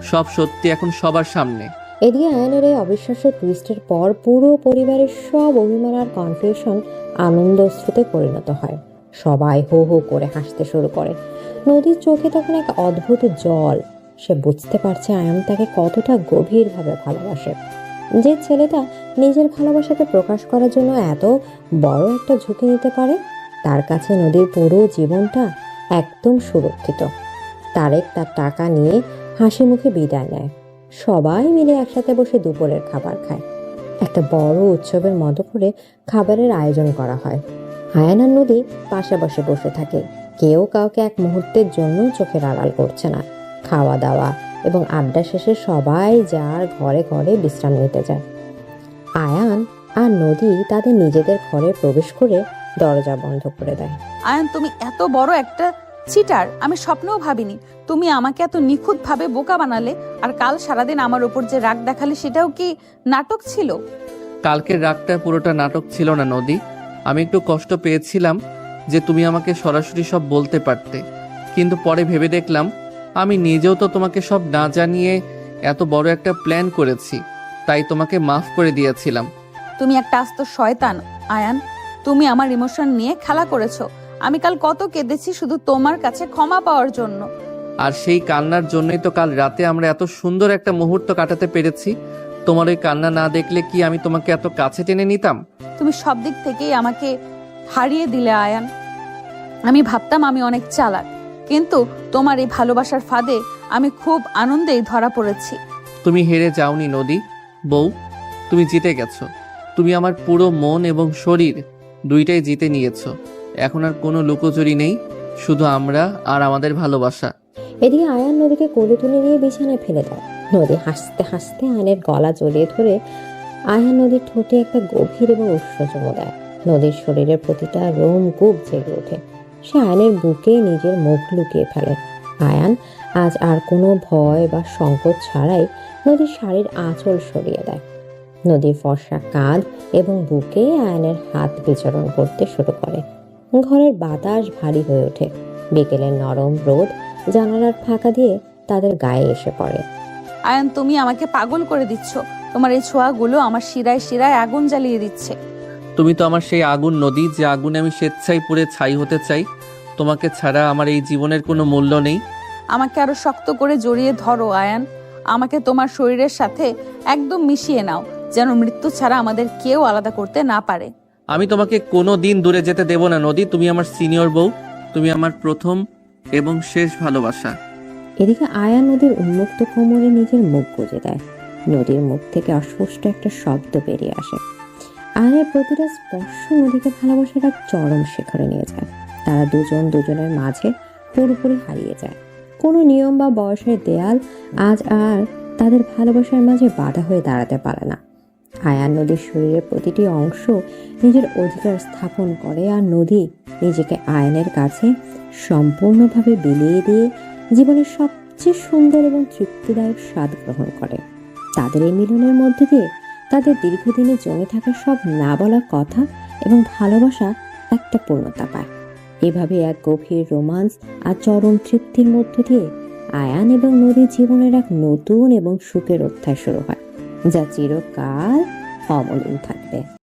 সব সত্যি এখন সবার সামনে। এদিকে আয়নের এই অবিশ্বাস্য টুইস্টের পর পুরো পরিবারের সব অভিমান আর কনফিউশন আনন্দস্রোতে পরিণত হয়। সবাই হো হো করে হাসতে শুরু করে। নদীর চোখে তখন এক অদ্ভুত জল। সে বুঝতে পারছে আয়ন তাকে কতটা গভীরভাবে ভালোবাসে। যে ছেলেটা নিজের ভালোবাসাকে প্রকাশ করার জন্য এত বড় একটা ঝুঁকি নিতে পারে, তার কাছে নদীর পুরো জীবনটা একদম সুরক্ষিত। তারেক তার টাকা নিয়ে হাসি মুখে বিদায় নেয়। সবাই মিলে একসাথে বসে দুপুরের খাবার খায়। একটা বড় উৎসবের মতো করে খাবারের আয়োজন করা হয়। আয়ান আর নদী পাশাপাশি বসে থাকে। কেউ কাউকে এক মুহূর্তের জন্য চোখের আড়াল করছে না। খাওয়া দাওয়া এবং আড্ডা শেষে সবাই যার ঘরে ঘরে বিশ্রাম নিতে যায়। আয়ান আর নদী তাদের নিজেদের ঘরে প্রবেশ করে দরজা বন্ধ করে দেয়। আয়ান, তুমি এত বড় একটা চিটার আমি স্বপ্নেও ভাবিনি। তুমি আমাকে এত নিখুঁতভাবে বোকা বানালে, আর কাল সারাদিন আমার উপর যে রাগ দেখালে সেটাও কি নাটক ছিল? কালকের রাগটা পুরোটা নাটক ছিল না নদী। আমি একটু কষ্ট পেয়েছিলাম যে তুমি আমাকে সরাসরি সব বলতে পারতে, কিন্তু পরে ভেবে দেখলাম আমি নিজেও তো তোমাকে সব না জানিয়ে এত বড় একটা প্ল্যান করেছি, তাই তোমাকে মাফ করে দিয়েছিলাম। তুমি একটা আস্ত শয়তান আয়ান। তুমি আমার ইমোশন নিয়ে খেলা করেছো। আমি কাল কত কেঁদেছি শুধু তোমার কাছে ক্ষমা পাওয়ার জন্য। আর সেই কান্নার জন্যই তো কাল রাতে আমরা এত সুন্দর একটা মুহূর্ত কাটাতে পেরেছি। তোমার ওই কান্না না দেখলে কি আমি তোমাকে এত কাছে টেনে নিতাম? তুমি সব দিক থেকেই আমাকে হারিয়ে দিলে আয়ান। আমি ভাবতাম আমি অনেক চালাক, কিন্তু তোমার এই ভালোবাসার ফাঁদে আমি খুব আনন্দেই ধরা পড়েছি। তুমি হেরে যাওনি নদী বউ, তুমি জিতে গেছো। তুমি আমার পুরো মন এবং শরীর দুইটাই জিতে নিয়েছো। এখন আর কোনো লুকোচুরি নেই, শুধু আমরা আর আমাদের ভালোবাসা। এদিকে আয়ান নদীকে কোলে তুলে নিয়ে বিছানায় ফেলে দেয়। নদী হাসতে হাসতে আয়নের গলা জড়িয়ে ধরে আয়ান নদীর ঠোঁটে একটা গভীর এবং উষ্ণ চুমু দেয়। নদীর শরীরের প্রতিটা রোম কূপ জেগে ওঠে। সে আয়নের বুকে নিজের মুখ লুকিয়ে ফেলে। আয়ান আজ আর কোনো ভয় বা সংকোচ ছাড়াই নদীর শাড়ির আঁচল সরিয়ে দেয়। নদীর ফর্সা কাঁধ এবং বুকে আয়নের হাত বিচরণ করতে শুরু করে। ঘরের বাতাস ভারী হয়ে ওঠে। বিকেলের নরম রোদ জানালার ফাঁকা দিয়ে তাদের গায়ে এসে পড়ে। আয়ান, তুমি আমাকে পাগল করে দিচ্ছ। তোমার এই ছোঁয়াগুলো আমার শিরায় শিরায় আগুন জ্বালিয়ে দিচ্ছে। তুমি তো আমার সেই আগুন নদী, যে আগুনে আমি স্বেচ্ছায় পুড়ে ছাই হতে চাই। তোমাকে ছাড়া আমার এই জীবনের কোনো মূল্য নেই। আমাকে আরো শক্ত করে জড়িয়ে ধরো আয়ান। আমাকে তোমার শরীরের সাথে একদম মিশিয়ে নাও, যেন মৃত্যু ছাড়া আমাদের কেউ আলাদা করতে না পারে। আমি তোমাকে কোনো দিন দূরে যেতে দেব না নদী। তুমি আমার সিনিয়র বউ, তুমি আমার প্রথম এবং শেষ ভালোবাসা। এদিকে আয়ান নদীর উন্মুক্ত কোমরে নিজের মুখ গুজে দেয়। নদীর মুখ থেকে অস্পষ্ট একটা শব্দ বেরিয়ে আসে। আয়ানের প্রতিটা স্পর্শ নদীকে ভালোবাসার এক চরম শিখরে নিয়ে যায়। তারা দুজন দুজনের মাঝে পুরোপুরি হারিয়ে যায়। কোনো নিয়ম বা বয়সের দেয়াল আজ আর তাদের ভালোবাসার মাঝে বাধা হয়ে দাঁড়াতে পারে না। আয়ান নদীর শরীরের প্রতিটি অংশ নিজের অধিকার স্থাপন করে, আর নদী নিজেকে আয়নের কাছে সম্পূর্ণভাবে বিলিয়ে দিয়ে জীবনের সবচেয়ে সুন্দর এবং তৃপ্তিদায়ক স্বাদ গ্রহণ করে। তাদের এই মিলনের মধ্যে দিয়ে তাদের দীর্ঘদিনে জমে থাকা সব না বলা কথা এবং ভালোবাসা একটা পূর্ণতা পায়। এভাবে এক গভীর রোমান্স আর চরম তৃপ্তির মধ্য দিয়ে আয়ান এবং নদীর জীবনের এক নতুন এবং সুখের অধ্যায় শুরু হয়, যা চিরকাল অমলিন থাকবে।